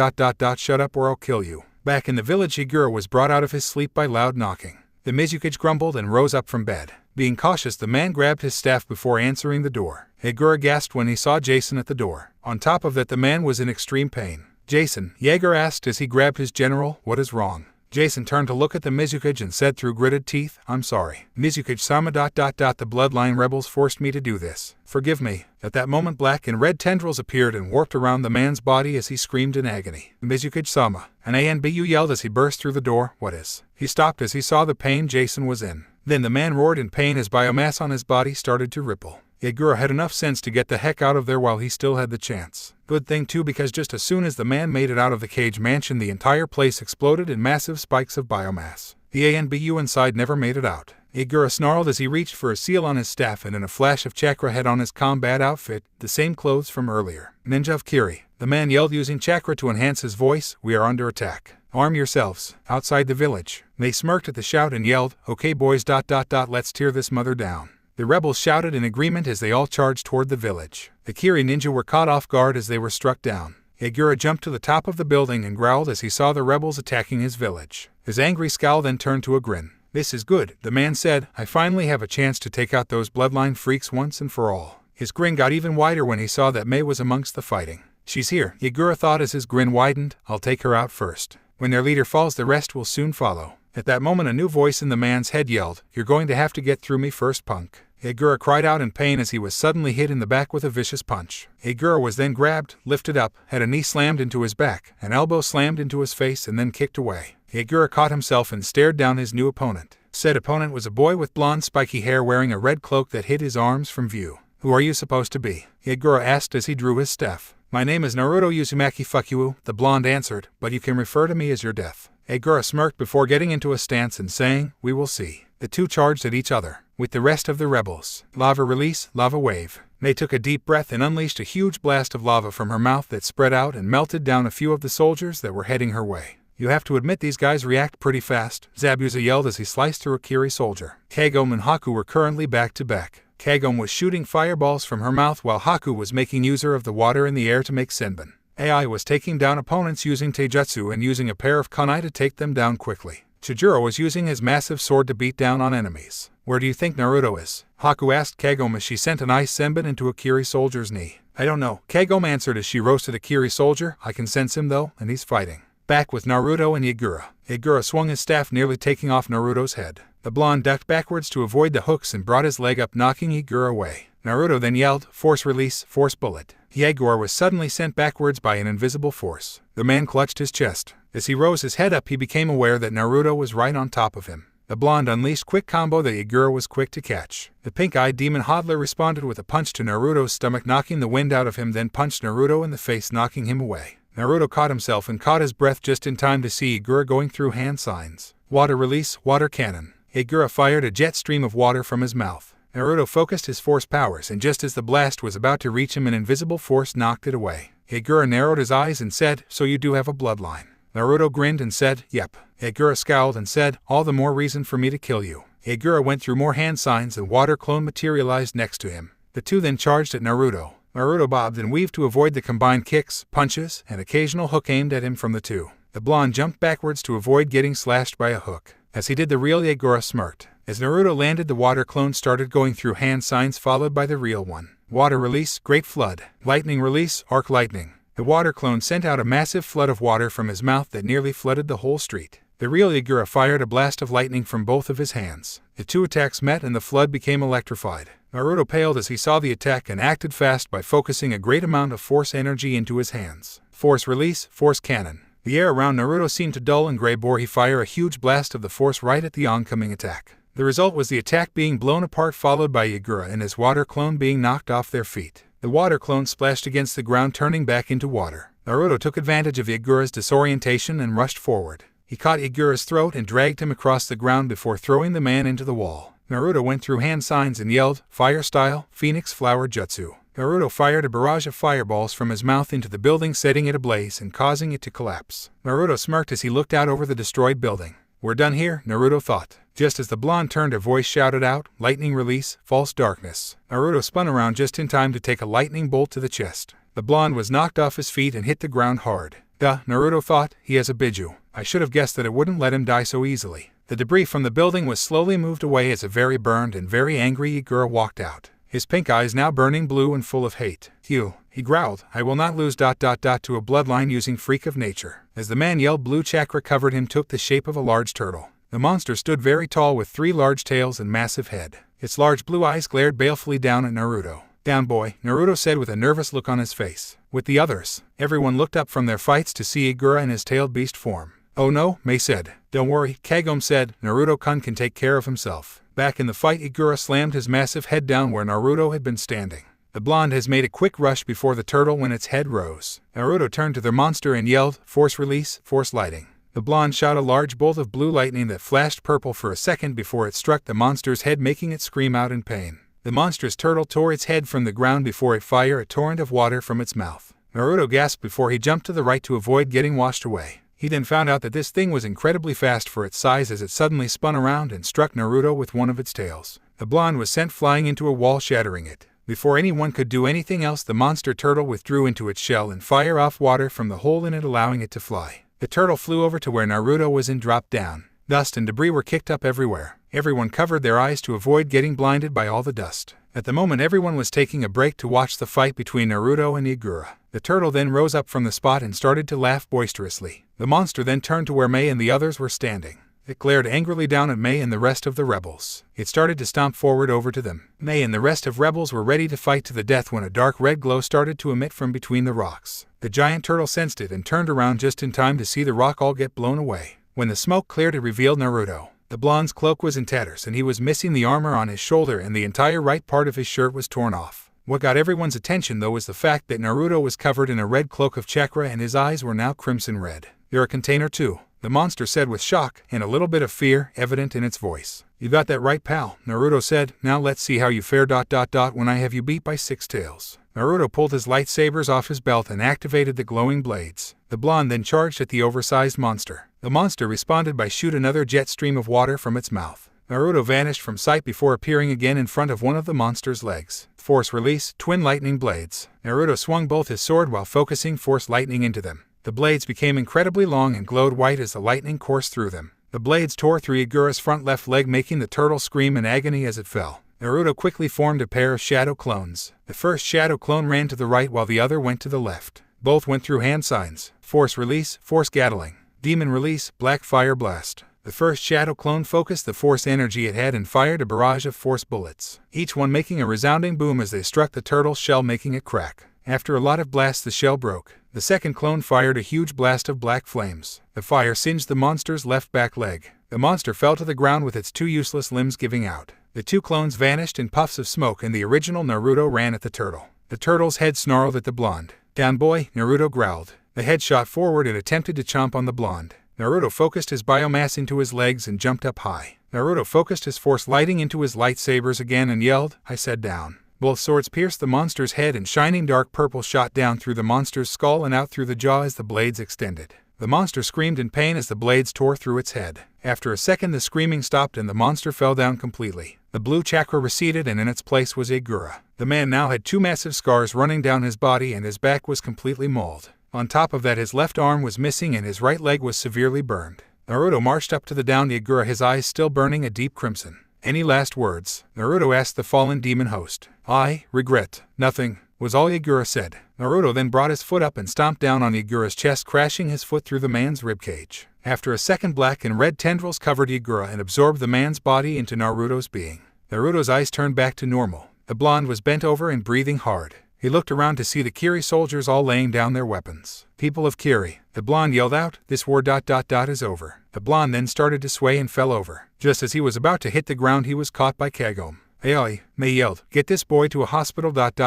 shut up or I'll kill you." Back in the village, Higuro was brought out of his sleep by loud knocking. The Mizuki grumbled and rose up from bed. Being cautious, the man grabbed his staff before answering the door. Higuro gasped when he saw Jason at the door. On top of that, the man was in extreme pain. "Jason," Jaeger asked as he grabbed his general, "what is wrong?" Jason turned to look at the Mizuki and said through gritted teeth, "I'm sorry. Mizuki-sama... The Bloodline rebels forced me to do this. Forgive me." At that moment, black and red tendrils appeared and warped around the man's body as he screamed in agony. "Mizuki-sama." An ANBU yelled as he burst through the door, "What is?" He stopped as he saw the pain Jason was in. Then the man roared in pain as biomass on his body started to ripple. Higuro had enough sense to get the heck out of there while he still had the chance. Good thing too, because just as soon as the man made it out of the cage mansion, the entire place exploded in massive spikes of biomass. The ANBU inside never made it out. Higuro snarled as he reached for a seal on his staff, and in a flash of chakra had on his combat outfit, the same clothes from earlier. "Ninja of Kiri," the man yelled using chakra to enhance his voice, "we are under attack. Arm yourselves." Outside the village, they smirked at the shout and yelled, "Okay boys... let's tear this mother down." The rebels shouted in agreement as they all charged toward the village. The Kiri ninja were caught off guard as they were struck down. Higuro jumped to the top of the building and growled as he saw the rebels attacking his village. His angry scowl then turned to a grin. "This is good," the man said. "I finally have a chance to take out those Bloodline freaks once and for all." His grin got even wider when he saw that Mei was amongst the fighting. "She's here," Higuro thought as his grin widened. "I'll take her out first. When their leader falls, the rest will soon follow." At that moment, a new voice in the man's head yelled, "You're going to have to get through me first, punk." Higuro cried out in pain as he was suddenly hit in the back with a vicious punch. Higuro was then grabbed, lifted up, had a knee slammed into his back, an elbow slammed into his face, and then kicked away. Higuro caught himself and stared down his new opponent. Said opponent was a boy with blonde spiky hair wearing a red cloak that hid his arms from view. "Who are you supposed to be?" Higuro asked as he drew his staff. "My name is Naruto Uzumaki Fukyuu," the blonde answered, "but you can refer to me as your death." Higuro smirked before getting into a stance and saying, "We will see." The two charged at each other. With the rest of the rebels. Lava release, lava wave. Mei took a deep breath and unleashed a huge blast of lava from her mouth that spread out and melted down a few of the soldiers that were heading her way. "You have to admit these guys react pretty fast," Zabuza yelled as he sliced through a Kiri soldier. Kagome and Haku were currently back to back. Kagome was shooting fireballs from her mouth while Haku was making use of the water in the air to make senbon. AI was taking down opponents using taijutsu and using a pair of kunai to take them down quickly. Chijiro was using his massive sword to beat down on enemies. Where do you think Naruto is? Haku asked Kagome as she sent an ice senbon into a Kiri soldier's knee. I don't know, Kagome answered as she roasted a Kiri soldier. I can sense him though, and he's fighting. Back with Naruto and Yagura. Yagura swung his staff, nearly taking off Naruto's head. The blonde ducked backwards to avoid the hooks and brought his leg up, knocking Yagura away. Naruto then yelled, "Force release, force bullet." Yagura was suddenly sent backwards by an invisible force. The man clutched his chest. As he rose his head up, he became aware that Naruto was right on top of him. The blonde unleashed quick combo that Yagura was quick to catch. The pink-eyed demon hodler responded with a punch to Naruto's stomach, knocking the wind out of him, then punched Naruto in the face, knocking him away. Naruto caught himself and caught his breath just in time to see Yagura going through hand signs. Water release, water cannon. Yagura fired a jet stream of water from his mouth. Naruto focused his force powers, and just as the blast was about to reach him, an invisible force knocked it away. Yagura narrowed his eyes and said, "So you do have a bloodline." Naruto grinned and said, "Yep." Yagura scowled and said, "All the more reason for me to kill you." Yagura went through more hand signs and water clone materialized next to him. The two then charged at Naruto. Naruto bobbed and weaved to avoid the combined kicks, punches, and occasional hook aimed at him from the two. The blonde jumped backwards to avoid getting slashed by a hook. As he did, the real Yagura smirked. As Naruto landed, the water clone started going through hand signs, followed by the real one. Water release, great flood. Lightning release, arc lightning. The water clone sent out a massive flood of water from his mouth that nearly flooded the whole street. The real Yagura fired a blast of lightning from both of his hands. The two attacks met and the flood became electrified. Naruto paled as he saw the attack and acted fast by focusing a great amount of force energy into his hands. Force release, force cannon. The air around Naruto seemed to dull and gray before he fired a huge blast of the force right at the oncoming attack. The result was the attack being blown apart, followed by Yagura and his water clone being knocked off their feet. The water clone splashed against the ground, turning back into water. Naruto took advantage of Yagura's disorientation and rushed forward. He caught Yagura's throat and dragged him across the ground before throwing the man into the wall. Naruto went through hand signs and yelled, "Fire style, Phoenix Flower Jutsu." Naruto fired a barrage of fireballs from his mouth into the building, setting it ablaze and causing it to collapse. Naruto smirked as he looked out over the destroyed building. "We're done here," Naruto thought. Just as the blonde turned, a voice shouted out, "Lightning release, false darkness." Naruto spun around just in time to take a lightning bolt to the chest. The blonde was knocked off his feet and hit the ground hard. Duh, Naruto thought, he has a biju. I should have guessed that it wouldn't let him die so easily. The debris from the building was slowly moved away as a very burned and very angry Yagura walked out. His pink eyes now burning blue and full of hate. "You," he growled, "I will not lose ... to a bloodline using freak of nature." As the man yelled, blue chakra covered him, took the shape of a large turtle. The monster stood very tall with 3 large tails and massive head. Its large blue eyes glared balefully down at Naruto. "Down, boy," Naruto said with a nervous look on his face. With the others, everyone looked up from their fights to see Yagura in his tailed beast form. "Oh no," Mei said. "Don't worry," Kagome said. "Naruto-kun can take care of himself." Back in the fight, Yagura slammed his massive head down where Naruto had been standing. The blonde has made a quick rush before the turtle when its head rose. Naruto turned to the monster and yelled, "Force release, force lighting." The blonde shot a large bolt of blue lightning that flashed purple for a second before it struck the monster's head, making it scream out in pain. The monstrous turtle tore its head from the ground before it fired a torrent of water from its mouth. Naruto gasped before he jumped to the right to avoid getting washed away. He then found out that this thing was incredibly fast for its size as it suddenly spun around and struck Naruto with one of its tails. The blonde was sent flying into a wall, shattering it. Before anyone could do anything else, the monster turtle withdrew into its shell and fired off water from the hole in it, allowing it to fly. The turtle flew over to where Naruto was and dropped down. Dust and debris were kicked up everywhere. Everyone covered their eyes to avoid getting blinded by all the dust. At the moment, everyone was taking a break to watch the fight between Naruto and Yagura. The turtle then rose up from the spot and started to laugh boisterously. The monster then turned to where Mei and the others were standing. It glared angrily down at Mei and the rest of the rebels. It started to stomp forward over to them. Mei and the rest of rebels were ready to fight to the death when a dark red glow started to emit from between the rocks. The giant turtle sensed it and turned around just in time to see the rock all get blown away. When the smoke cleared, it revealed Naruto. The blonde's cloak was in tatters and he was missing the armor on his shoulder, and the entire right part of his shirt was torn off. What got everyone's attention though was the fact that Naruto was covered in a red cloak of chakra and his eyes were now crimson red. "You're a container too," the monster said with shock and a little bit of fear evident in its voice. "You got that right, pal," Naruto said. "Now let's see how you fare ... when I have you beat by 6 tails." Naruto pulled his lightsabers off his belt and activated the glowing blades. The blonde then charged at the oversized monster. The monster responded by shoot another jet stream of water from its mouth. Naruto vanished from sight before appearing again in front of one of the monster's legs. Force release, twin lightning blades. Naruto swung both his sword while focusing force lightning into them. The blades became incredibly long and glowed white as the lightning coursed through them. The blades tore through Igura's front left leg, making the turtle scream in agony as it fell. Naruto quickly formed a pair of shadow clones. The first shadow clone ran to the right while the other went to the left. Both went through hand signs. Force release, force Gatling. Demon release, black fire blast. The first shadow clone focused the force energy it had and fired a barrage of force bullets, each one making a resounding boom as they struck the turtle's shell, making it crack. After a lot of blasts, the shell broke. The second clone fired a huge blast of black flames. The fire singed the monster's left back leg. The monster fell to the ground with its two useless limbs giving out. The two clones vanished in puffs of smoke and the original Naruto ran at the turtle. The turtle's head snarled at the blonde. "Down, boy," Naruto growled. The head shot forward and attempted to chomp on the blonde. Naruto focused his biomass into his legs and jumped up high. Naruto focused his force lighting into his lightsabers again and yelled, "I said down." Both swords pierced the monster's head and shining dark purple shot down through the monster's skull and out through the jaw as the blades extended. The monster screamed in pain as the blades tore through its head. After a second, the screaming stopped and the monster fell down completely. The blue chakra receded and in its place was Igura. The man now had two massive scars running down his body and his back was completely mauled. On top of that, his left arm was missing and his right leg was severely burned. Naruto marched up to the downed Igura, his eyes still burning a deep crimson. "Any last words?" Naruto asked the fallen demon host. "I regret nothing," was all Igura said. Naruto then brought his foot up and stomped down on Igura's chest, crashing his foot through the man's ribcage. After a second, black and red tendrils covered Igura and absorbed the man's body into Naruto's being. Naruto's eyes turned back to normal. The blonde was bent over and breathing hard. He looked around to see the Kiri soldiers all laying down their weapons. "People of Kiri," the blonde yelled out, "this war ... is over." The blonde then started to sway and fell over. Just as he was about to hit the ground, he was caught by Kagome. "Aoi," Mei yelled, "get this boy to a hospital ... that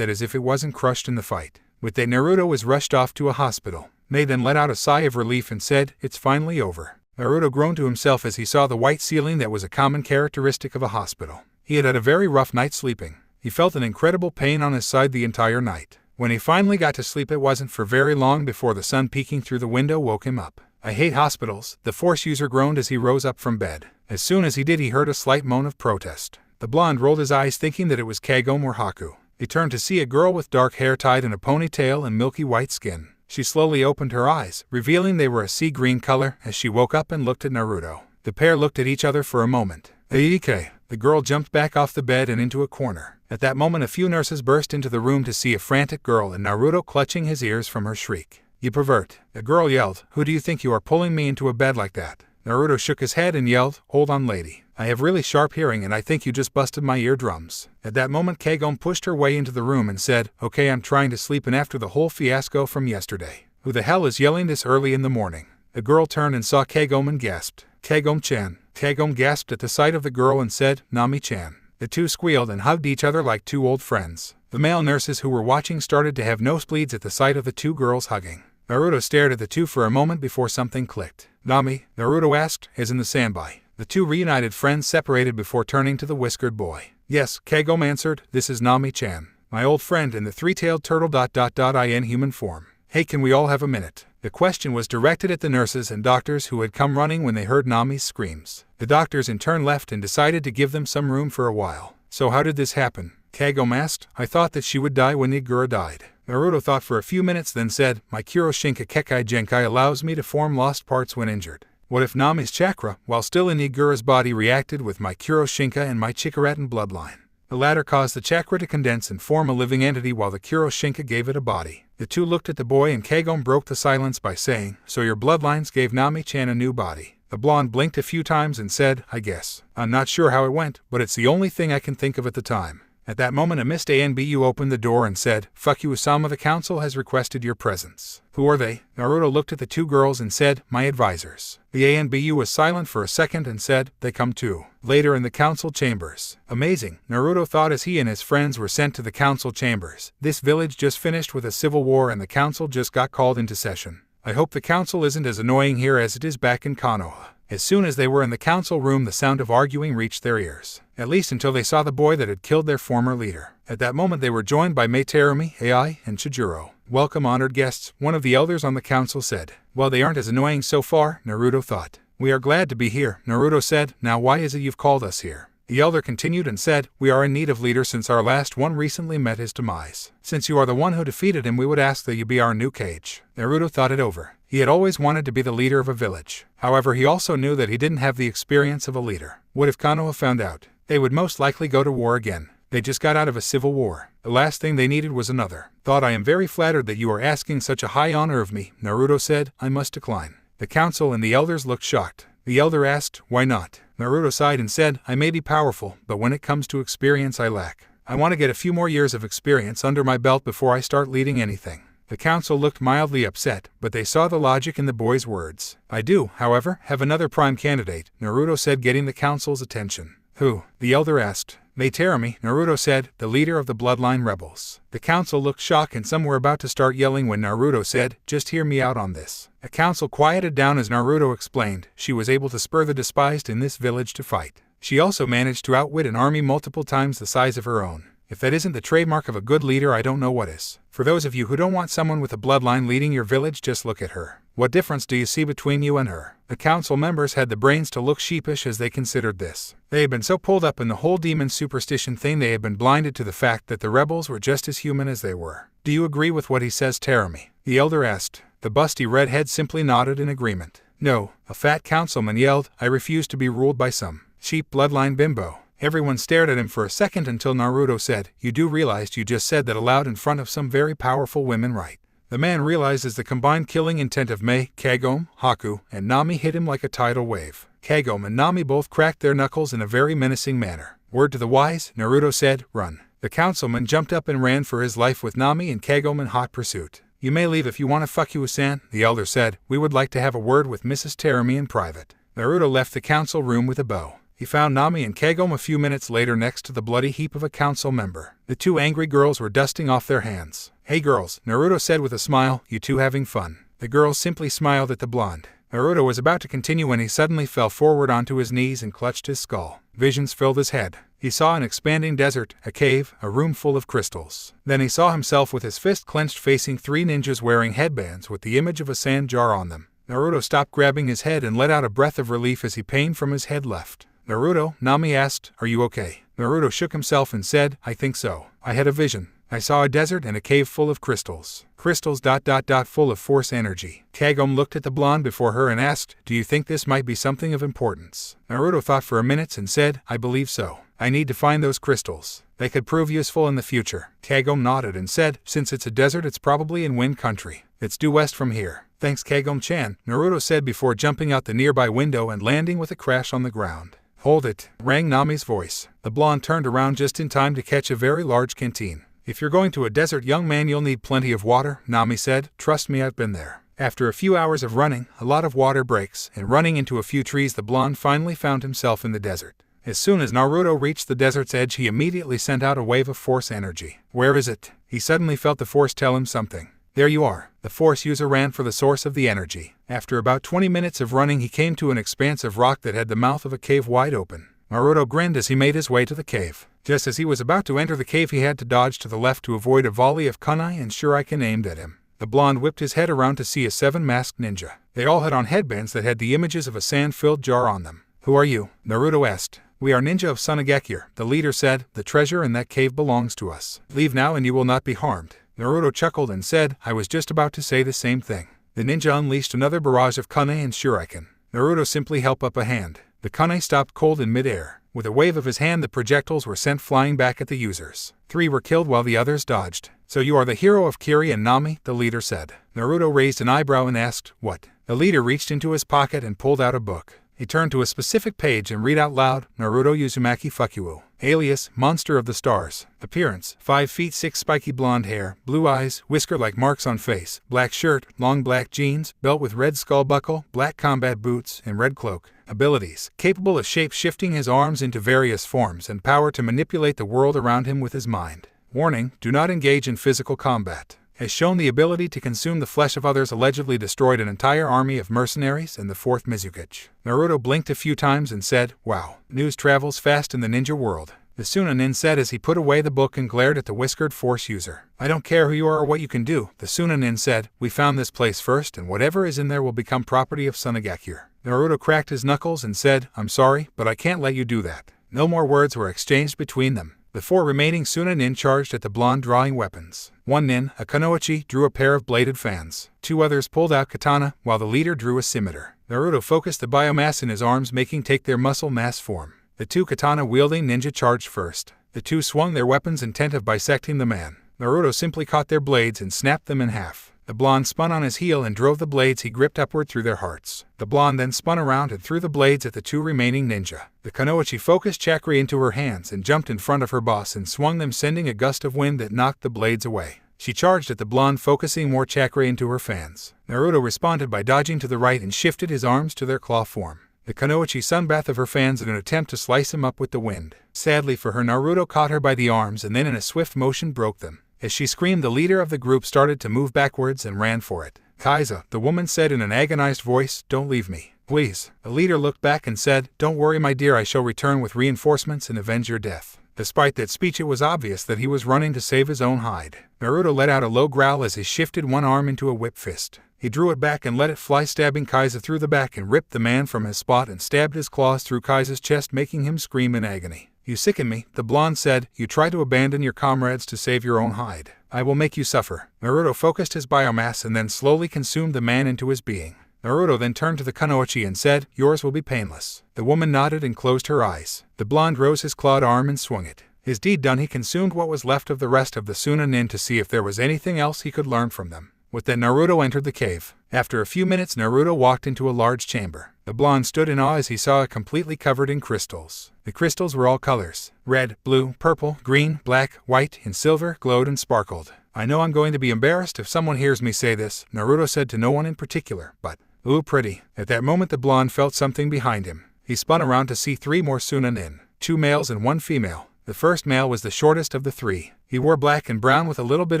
as if it wasn't crushed in the fight." With that, Naruto was rushed off to a hospital. Mei then let out a sigh of relief and said, "It's finally over." Naruto groaned to himself as he saw the white ceiling that was a common characteristic of a hospital. He had a very rough night sleeping. He felt an incredible pain on his side the entire night. When he finally got to sleep, it wasn't for very long before the sun peeking through the window woke him up. "I hate hospitals," the force user groaned as he rose up from bed. As soon as he did, he heard a slight moan of protest. The blonde rolled his eyes, thinking that it was Kagome or Haku. He turned to see a girl with dark hair tied in a ponytail and milky white skin. She slowly opened her eyes, revealing they were a sea green color, as she woke up and looked at Naruto. The pair looked at each other for a moment. "Eike." The girl jumped back off the bed and into a corner. At that moment, a few nurses burst into the room to see a frantic girl and Naruto clutching his ears from her shriek. "You pervert," the girl yelled. "Who do you think you are, pulling me into a bed like that?" Naruto shook his head and yelled, "Hold on, lady. I have really sharp hearing and I think you just busted my eardrums." At that moment, Kagome pushed her way into the room and said, "Okay, I'm trying to sleep, and after the whole fiasco from yesterday. Who the hell is yelling this early in the morning?" The girl turned and saw Kagome and gasped. "Kagome-chan." Kagome gasped at the sight of the girl and said, "Nami-chan." The two squealed and hugged each other like two old friends. The male nurses who were watching started to have nosebleeds at the sight of the two girls hugging. Naruto stared at the two for a moment before something clicked. "Nami?" Naruto asked, as in the standby. The two reunited friends separated before turning to the whiskered boy. "Yes," Kagome answered, "this is Nami-chan, my old friend in the three-tailed turtle ... in human form. Hey, can we all have a minute?" The question was directed at the nurses and doctors who had come running when they heard Nami's screams. The doctors in turn left and decided to give them some room for a while. "So how did this happen?" Kagome asked. "I thought that she would die when Igura died." Naruto thought for a few minutes, then said, "My Kuroshinka Kekkai Genkai allows me to form lost parts when injured. What if Nami's chakra, while still in Igura's body, reacted with my Kuroshinka and my Chikaraten bloodline? The latter caused the chakra to condense and form a living entity, while the Kuroshinka gave it a body." The two looked at the boy and Kagome broke the silence by saying, "So your bloodlines gave Nami-chan a new body?" The blonde blinked a few times and said, "I guess. I'm not sure how it went, but it's the only thing I can think of at the time." At that moment, a Mist Anbu opened the door and said, "Fuck you, Osama, the council has requested your presence." "Who are they?" Naruto looked at the two girls and said, "My advisors." The Anbu was silent for a second and said, "They come too." Later in the council chambers. Amazing, Naruto thought as he and his friends were sent to the council chambers. This village just finished with a civil war and the council just got called into session. I hope the council isn't as annoying here as it is back in Konoha. As soon as they were in the council room, the sound of arguing reached their ears. At least until they saw the boy that had killed their former leader. At that moment they were joined by Meiterumi, Ai, and Chijuro. "Welcome, honored guests," one of the elders on the council said. "Well, they aren't as annoying so far," Naruto thought. "We are glad to be here," Naruto said. "Now why is it you've called us here?" The elder continued and said, "We are in need of leaders since our last one recently met his demise. Since you are the one who defeated him, we would ask that you be our new Kage." Naruto thought it over. He had always wanted to be the leader of a village. However, he also knew that he didn't have the experience of a leader. What if Konoha found out? They would most likely go to war again. They just got out of a civil war. The last thing they needed was another. "Thought I am very flattered that you are asking such a high honor of me," Naruto said. "I must decline." The council and the elders looked shocked. The elder asked, "Why not?" Naruto sighed and said, "I may be powerful, but when it comes to experience I lack. I want to get a few more years of experience under my belt before I start leading anything." The council looked mildly upset, but they saw the logic in the boy's words. "I do, however, have another prime candidate," Naruto said, getting the council's attention. "Who?" the elder asked. "They Terumi," Naruto said, "the leader of the bloodline rebels." The council looked shocked and some were about to start yelling when Naruto said, "Just hear me out on this." The council quieted down as Naruto explained. She was able to spur the despised in this village to fight. She also managed to outwit an army multiple times the size of her own. If that isn't the trademark of a good leader, I don't know what is. For those of you who don't want someone with a bloodline leading your village, just look at her. What difference do you see between you and her? The council members had the brains to look sheepish as they considered this. They had been so pulled up in the whole demon superstition thing they had been blinded to the fact that the rebels were just as human as they were. "Do you agree with what he says, Terumi?" the elder asked. The busty redhead simply nodded in agreement. "No," a fat councilman yelled, "I refuse to be ruled by some cheap bloodline bimbo." Everyone stared at him for a second until Naruto said, "You do realize you just said that aloud in front of some very powerful women, right?" The man realized as the combined killing intent of Mei, Kagome, Haku, and Nami hit him like a tidal wave. Kagome and Nami both cracked their knuckles in a very menacing manner. "Word to the wise," Naruto said, "run." The councilman jumped up and ran for his life with Nami and Kagome in hot pursuit. "You may leave if you want to, fuck you-san," the elder said. "We would like to have a word with Mrs. Terumi in private." Naruto left the council room with a bow. He found Nami and Kagome a few minutes later next to the bloody heap of a council member. The two angry girls were dusting off their hands. "Hey girls," Naruto said with a smile, "you two having fun?" The girls simply smiled at the blonde. Naruto was about to continue when he suddenly fell forward onto his knees and clutched his skull. Visions filled his head. He saw an expanding desert, a cave, a room full of crystals. Then he saw himself with his fist clenched facing three ninjas wearing headbands with the image of a sand jar on them. Naruto stopped grabbing his head and let out a breath of relief as pain from his head left. "Naruto," Nami asked, "are you okay?" Naruto shook himself and said, "I think so. I had a vision. I saw a desert and a cave full of crystals. Crystals ... full of force energy." Kagome looked at the blonde before her and asked, "Do you think this might be something of importance?" Naruto thought for a minute and said, "I believe so. I need to find those crystals. They could prove useful in the future." Kagome nodded and said, "Since it's a desert, it's probably in Wind Country. It's due west from here." "Thanks, Kagome-chan," Naruto said before jumping out the nearby window and landing with a crash on the ground. "Hold it," rang Nami's voice. The blonde turned around just in time to catch a very large canteen. "If you're going to a desert, young man, you'll need plenty of water," Nami said. "Trust me, I've been there." After a few hours of running, a lot of water breaks, and running into a few trees, the blonde finally found himself in the desert. As soon as Naruto reached the desert's edge, he immediately sent out a wave of force energy. "Where is it?" He suddenly felt the force tell him something. "There you are." The force user ran for the source of the energy. After about 20 minutes of running, he came to an expanse of rock that had the mouth of a cave wide open. Naruto grinned as he made his way to the cave. Just as he was about to enter the cave, he had to dodge to the left to avoid a volley of kunai and shuriken aimed at him. The blonde whipped his head around to see a 7-masked ninja. They all had on headbands that had the images of a sand-filled jar on them. "Who are you?" Naruto asked. "We are ninja of Sunagekure," the leader said. "The treasure in that cave belongs to us. Leave now and you will not be harmed." Naruto chuckled and said, "I was just about to say the same thing." The ninja unleashed another barrage of kunai and shuriken. Naruto simply held up a hand. The kunai stopped cold in midair. With a wave of his hand, the projectiles were sent flying back at the users. 3 were killed while the others dodged. "So you are the hero of Kiri and Nami?" the leader said. Naruto raised an eyebrow and asked, "What?" The leader reached into his pocket and pulled out a book. He turned to a specific page and read out loud, "Naruto Uzumaki Fukuo. Alias, Monster of the Stars. Appearance, 5 feet 6, spiky blonde hair, blue eyes, whisker like marks on face, black shirt, long black jeans, belt with red skull buckle, black combat boots, and red cloak. Abilities, capable of shape-shifting his arms into various forms and power to manipulate the world around him with his mind. Warning, do not engage in physical combat. Has shown the ability to consume the flesh of others, allegedly destroyed an entire army of mercenaries in the 4th Mizukage." Naruto blinked a few times and said, "Wow, news travels fast in the ninja world." The Sunanin said as he put away the book and glared at the whiskered force user. "I don't care who you are or what you can do," the Sunanin said. "We found this place first, and whatever is in there will become property of Sunagekure. Naruto cracked his knuckles and said, "I'm sorry, but I can't let you do that." No more words were exchanged between them. The 4 remaining Suna nin charged at the blonde drawing weapons. 1 nin, a kunoichi, drew a pair of bladed fans. 2 others pulled out katana, while the leader drew a scimitar. Naruto focused the biomass in his arms, making take their muscle mass form. The 2 katana-wielding ninja charged first. The 2 swung their weapons, intent of bisecting the man. Naruto simply caught their blades and snapped them in half. The blonde spun on his heel and drove the blades he gripped upward through their hearts. The blonde then spun around and threw the blades at the 2 remaining ninja. The kunoichi focused chakra into her hands and jumped in front of her boss and swung them, sending a gust of wind that knocked the blades away. She charged at the blonde, focusing more chakra into her fans. Naruto responded by dodging to the right and shifted his arms to their claw form. The kunoichi sunbath of her fans in an attempt to slice him up with the wind. Sadly for her, Naruto caught her by the arms and then in a swift motion broke them. As she screamed, the leader of the group started to move backwards and ran for it. "Kaiza," the woman said in an agonized voice, "don't leave me, please." The leader looked back and said, "Don't worry, my dear, I shall return with reinforcements and avenge your death." Despite that speech, it was obvious that he was running to save his own hide. Naruto let out a low growl as he shifted one arm into a whip fist. He drew it back and let it fly, stabbing Kaiza through the back, and ripped the man from his spot and stabbed his claws through Kaiza's chest, making him scream in agony. "You sicken me," the blonde said. "You try to abandon your comrades to save your own hide. I will make you suffer." Naruto focused his biomass and then slowly consumed the man into his being. Naruto then turned to the kunoichi and said, "Yours will be painless." The woman nodded and closed her eyes. The blonde rose his clawed arm and swung it. His deed done, he consumed what was left of the rest of the Suna nin to see if there was anything else he could learn from them. With that, Naruto entered the cave. After a few minutes, Naruto walked into a large chamber. The blonde stood in awe as he saw it completely covered in crystals. The crystals were all colors: red, blue, purple, green, black, white, and silver, glowed and sparkled. "I know I'm going to be embarrassed if someone hears me say this," Naruto said to no one in particular, "but, ooh, pretty." At that moment, the blonde felt something behind him. He spun around to see 3 more Suna nin, 2 males and 1 female. The first male was the shortest of the 3. He wore black and brown with a little bit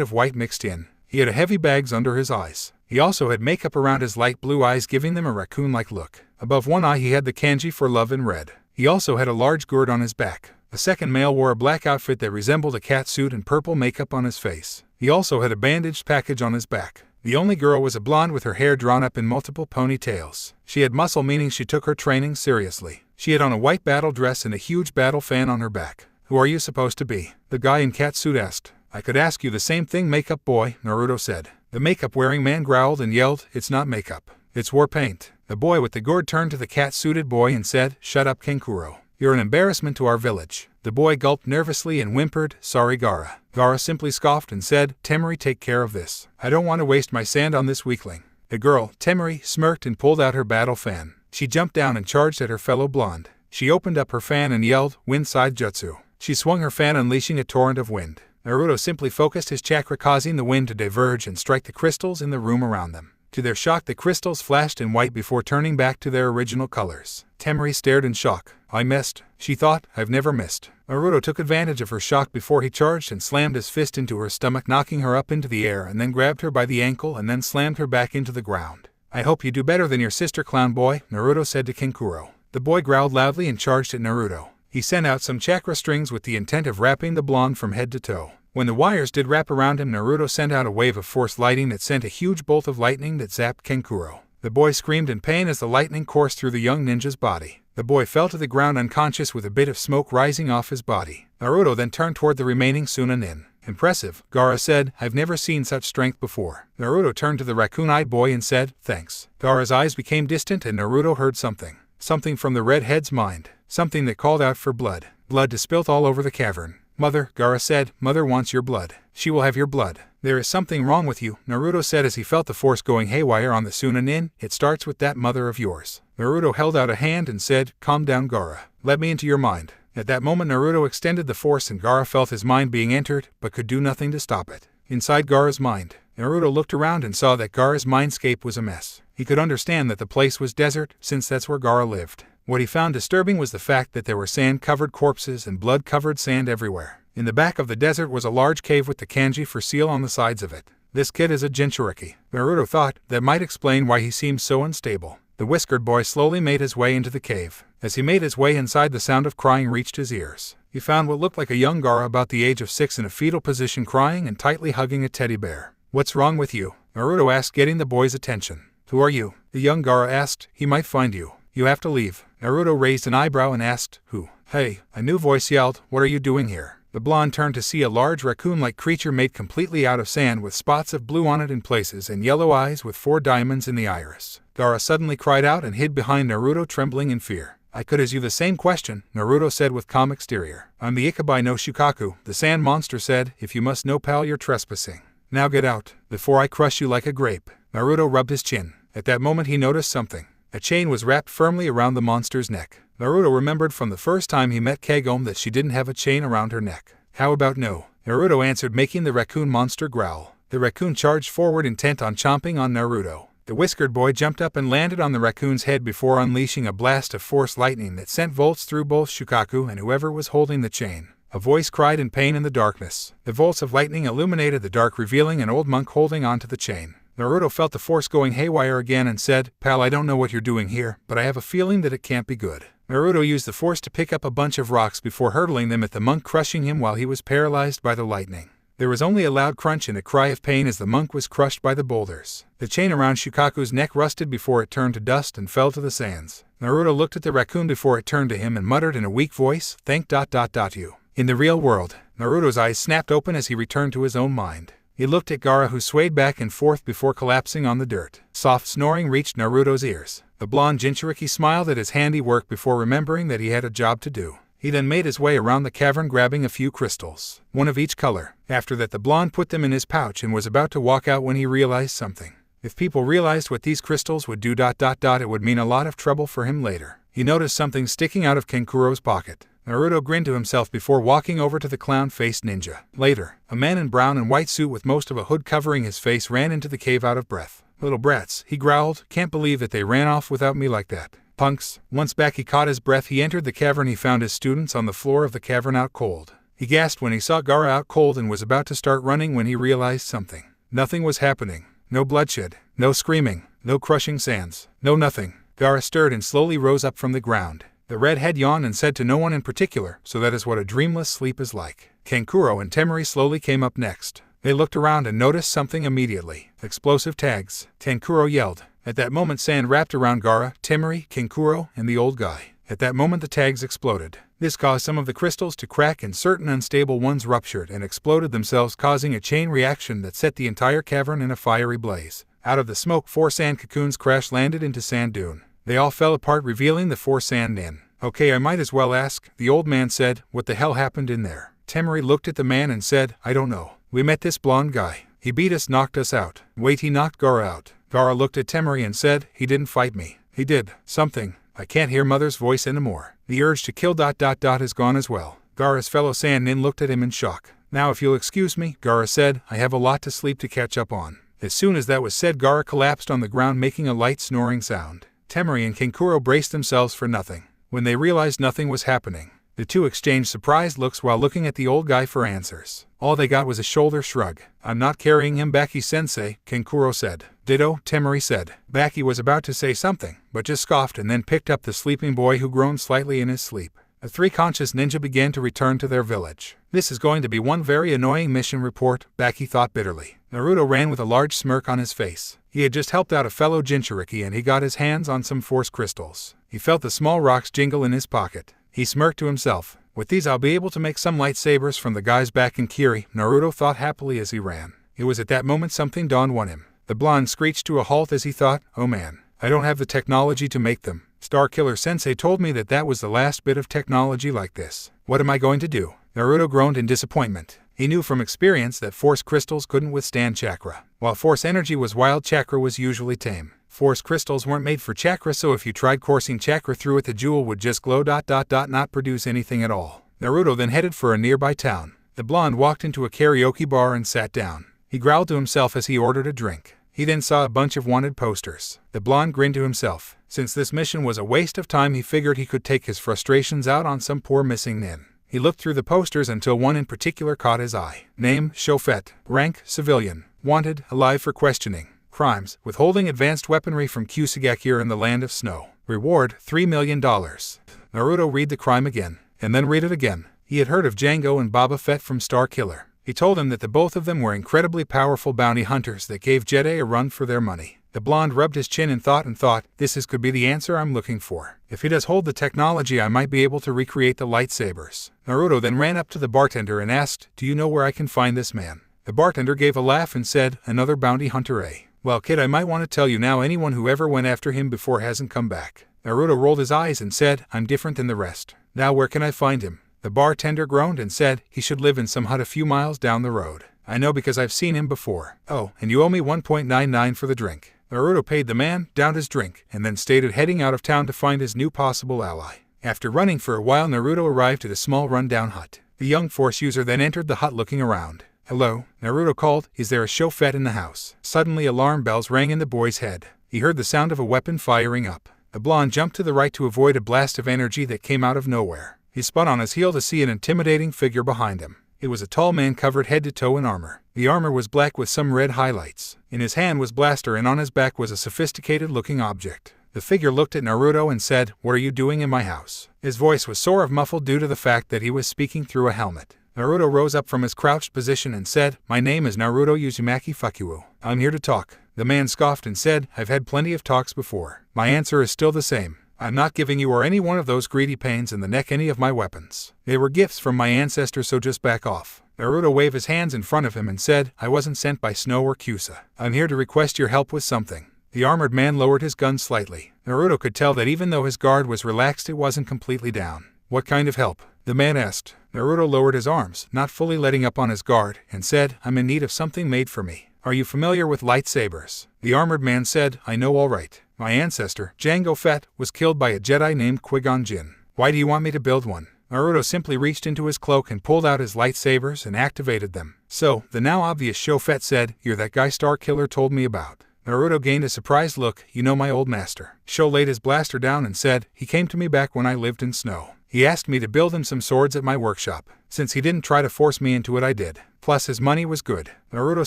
of white mixed in. He had heavy bags under his eyes. He also had makeup around his light blue eyes, giving them a raccoon-like look. Above one eye he had the kanji for love in red. He also had a large gourd on his back. The second male wore a black outfit that resembled a cat suit and purple makeup on his face. He also had a bandaged package on his back. The only girl was a blonde with her hair drawn up in multiple ponytails. She had muscle, meaning she took her training seriously. She had on a white battle dress and a huge battle fan on her back. "Who are you supposed to be?" the guy in cat suit asked. "I could ask you the same thing, makeup boy," Naruto said. The makeup-wearing man growled and yelled, "It's not makeup. It's war paint." The boy with the gourd turned to the cat-suited boy and said, "Shut up, Kenkuro. You're an embarrassment to our village." The boy gulped nervously and whimpered, "Sorry, Gaara." Gaara simply scoffed and said, "Temari, take care of this. I don't want to waste my sand on this weakling." The girl, Temari, smirked and pulled out her battle fan. She jumped down and charged at her fellow blonde. She opened up her fan and yelled, "Wind side jutsu." She swung her fan, unleashing a torrent of wind. Naruto simply focused his chakra, causing the wind to diverge and strike the crystals in the room around them. To their shock, the crystals flashed in white before turning back to their original colors. Temari stared in shock. "I missed," she thought. "I've never missed." Naruto took advantage of her shock before he charged and slammed his fist into her stomach, knocking her up into the air, and then grabbed her by the ankle and then slammed her back into the ground. "I hope you do better than your sister, clown boy," Naruto said to Kenkuro. The boy growled loudly and charged at Naruto. He sent out some chakra strings with the intent of wrapping the blonde from head to toe. When the wires did wrap around him, Naruto sent out a wave of force lightning that sent a huge bolt of lightning that zapped Kenkuro. The boy screamed in pain as the lightning coursed through the young ninja's body. The boy fell to the ground unconscious with a bit of smoke rising off his body. Naruto then turned toward the remaining Suna nin. "Impressive," Gaara said. "I've never seen such strength before." Naruto turned to the raccoon-eyed boy and said, "Thanks." Gaara's eyes became distant and Naruto heard something. Something from the redhead's mind. Something that called out for blood. Blood spilt all over the cavern. "Mother," Gaara said, "Mother wants your blood. She will have your blood." "There is something wrong with you," Naruto said as he felt the force going haywire on the Suna nin. "It starts with that mother of yours." Naruto held out a hand and said, "Calm down, Gaara. Let me into your mind." At that moment, Naruto extended the force and Gaara felt his mind being entered, but could do nothing to stop it. Inside Gaara's mind, Naruto looked around and saw that Gaara's mindscape was a mess. He could understand that the place was desert, since that's where Gaara lived. What he found disturbing was the fact that there were sand-covered corpses and blood-covered sand everywhere. In the back of the desert was a large cave with the kanji for seal on the sides of it. "This kid is a Jinchuriki," Naruto thought. That might explain why he seemed so unstable. The whiskered boy slowly made his way into the cave. As he made his way inside, the sound of crying reached his ears. He found what looked like a young Gaara about the age of 6 in a fetal position, crying and tightly hugging a teddy bear. "What's wrong with you?" Naruto asked, getting the boy's attention. "Who are you?" the young Gaara asked. "He might find you." You have to leave. Naruto raised an eyebrow and asked, Who? Hey, a new voice yelled, What are you doing here? The blonde turned to see a large raccoon-like creature made completely out of sand with spots of blue on it in places and yellow eyes with 4 diamonds in the iris. Gaara suddenly cried out and hid behind Naruto, trembling in fear. I could ask you the same question, Naruto said with calm exterior. I'm the Ikabai no Shukaku, the sand monster said. If you must know, pal, you're trespassing. Now get out, before I crush you like a grape. Naruto rubbed his chin. At that moment he noticed something. A chain was wrapped firmly around the monster's neck. Naruto remembered from the first time he met Kagome that she didn't have a chain around her neck. How about no? Naruto answered, making the raccoon monster growl. The raccoon charged forward, intent on chomping on Naruto. The whiskered boy jumped up and landed on the raccoon's head before unleashing a blast of force lightning that sent volts through both Shukaku and whoever was holding the chain. A voice cried in pain in the darkness. The volts of lightning illuminated the dark, revealing an old monk holding onto the chain. Naruto felt the force going haywire again and said, Pal, I don't know what you're doing here, but I have a feeling that it can't be good. Naruto used the force to pick up a bunch of rocks before hurtling them at the monk, crushing him while he was paralyzed by the lightning. There was only a loud crunch and a cry of pain as the monk was crushed by the boulders. The chain around Shukaku's neck rusted before it turned to dust and fell to the sands. Naruto looked at the raccoon before it turned to him and muttered in a weak voice, Thank you. In the real world, Naruto's eyes snapped open as he returned to his own mind. He looked at Gaara, who swayed back and forth before collapsing on the dirt. Soft snoring reached Naruto's ears. The blonde Jinchuriki smiled at his handiwork before remembering that he had a job to do. He then made his way around the cavern, grabbing a few crystals, one of each color. After that, the blonde put them in his pouch and was about to walk out when he realized something. If people realized what these crystals would do, it would mean a lot of trouble for him later. He noticed something sticking out of Kenkuro's pocket. Naruto grinned to himself before walking over to the clown-faced ninja. Later, a man in brown and white suit with most of a hood covering his face ran into the cave out of breath. Little brats, he growled, can't believe that they ran off without me like that. Punks. Once back he caught his breath. He entered the cavern. He found his students on the floor of the cavern out cold. He gasped when he saw Gaara out cold and was about to start running when he realized something. Nothing was happening. No bloodshed, no screaming, no crushing sands, no nothing. Gaara stirred and slowly rose up from the ground. The redhead yawned and said to no one in particular, so that is what a dreamless sleep is like. Kankuro and Temari slowly came up next. They looked around and noticed something immediately. Explosive tags. Kankuro yelled. At that moment sand wrapped around Gaara, Temari, Kankuro, and the old guy. At that moment the tags exploded. This caused some of the crystals to crack and certain unstable ones ruptured and exploded themselves, causing a chain reaction that set the entire cavern in a fiery blaze. Out of the smoke 4 sand cocoons crash-landed into sand dune. They all fell apart, revealing the 4 sand nin. Okay, I might as well ask, the old man said. What the hell happened in there? Temari looked at the man and said, I don't know. We met this blonde guy. He beat us, knocked us out. Wait, he knocked Gaara out. Gaara looked at Temari and said, he didn't fight me. He did something. I can't hear mother's voice anymore. The urge to kill ... is gone as well. Gaara's fellow sand nin looked at him in shock. Now if you'll excuse me, Gaara said, I have a lot to sleep to catch up on. As soon as that was said, Gaara collapsed on the ground, making a light snoring sound. Temari and Kankuro braced themselves for nothing. When they realized nothing was happening, the two exchanged surprised looks while looking at the old guy for answers. All they got was a shoulder shrug. I'm not carrying him, Baki-sensei, Kankuro said. Ditto, Temari said. Baki was about to say something, but just scoffed and then picked up the sleeping boy, who groaned slightly in his sleep. The 3 conscious ninja began to return to their village. This is going to be one very annoying mission report, Baki thought bitterly. Naruto ran with a large smirk on his face. He had just helped out a fellow Jinchuriki and he got his hands on some force crystals. He felt the small rocks jingle in his pocket. He smirked to himself. With these I'll be able to make some lightsabers from the guys back in Kiri, Naruto thought happily as he ran. It was at that moment something dawned on him. The blonde screeched to a halt as he thought, oh man, I don't have the technology to make them. Starkiller Sensei told me that was the last bit of technology like this. What am I going to do? Naruto groaned in disappointment. He knew from experience that force crystals couldn't withstand chakra. While force energy was wild, chakra was usually tame. Force crystals weren't made for chakra, so if you tried coursing chakra through it, the jewel would just glow ... not produce anything at all. Naruto then headed for a nearby town. The blonde walked into a karaoke bar and sat down. He growled to himself as he ordered a drink. He then saw a bunch of wanted posters. The blonde grinned to himself. Since this mission was a waste of time, he figured he could take his frustrations out on some poor missing nin. He looked through the posters until one in particular caught his eye. Name, Chauffette. Rank, civilian. Wanted, alive for questioning. Crimes, withholding advanced weaponry from Kusagakure in the land of snow. Reward, $3 million. Naruto read the crime again, and then read it again. He had heard of Django and Boba Fett from Star Killer. He told him that the both of them were incredibly powerful bounty hunters that gave Jedi a run for their money. The blonde rubbed his chin and thought, this could be the answer I'm looking for. If he does hold the technology, I might be able to recreate the lightsabers. Naruto then ran up to the bartender and asked, do you know where I can find this man? The bartender gave a laugh and said, another bounty hunter, eh? Well kid, I might want to tell you now, anyone who ever went after him before hasn't come back. Naruto rolled his eyes and said, I'm different than the rest. Now where can I find him? The bartender groaned and said, he should live in some hut a few miles down the road. I know because I've seen him before. Oh, and you owe me 1.99 for the drink. Naruto paid the man, downed his drink, and then started heading out of town to find his new possible ally. After running for a while, Naruto arrived at a small rundown hut. The young Force user then entered the hut looking around. Hello, Naruto called, is there a chauffeur in the house? Suddenly alarm bells rang in the boy's head. He heard the sound of a weapon firing up. The blonde jumped to the right to avoid a blast of energy that came out of nowhere. He spun on his heel to see an intimidating figure behind him. It was a tall man covered head to toe in armor. The armor was black with some red highlights. In his hand was blaster and on his back was a sophisticated-looking object. The figure looked at Naruto and said, what are you doing in my house? His voice was sort of muffled due to the fact that he was speaking through a helmet. Naruto rose up from his crouched position and said, my name is Naruto Uzumaki Fukuo. I'm here to talk. The man scoffed and said, I've had plenty of talks before. My answer is still the same. I'm not giving you or any one of those greedy pains in the neck any of my weapons. They were gifts from my ancestors, so just back off. Naruto waved his hands in front of him and said, I wasn't sent by Snow or Kyusa. I'm here to request your help with something. The armored man lowered his gun slightly. Naruto could tell that even though his guard was relaxed, it wasn't completely down. What kind of help? The man asked. Naruto lowered his arms, not fully letting up on his guard, and said, I'm in need of something made for me. Are you familiar with lightsabers? The armored man said, I know all right. My ancestor, Jango Fett, was killed by a Jedi named Qui-Gon Jinn. Why do you want me to build one? Naruto simply reached into his cloak and pulled out his lightsabers and activated them. So, the now obvious Sho Fett said, you're that guy Star Killer told me about. Naruto gained a surprised look. You know my old master. Sho laid his blaster down and said, he came to me back when I lived in Snow. He asked me to build him some swords at my workshop. Since he didn't try to force me into it, I did. Plus his money was good. Naruto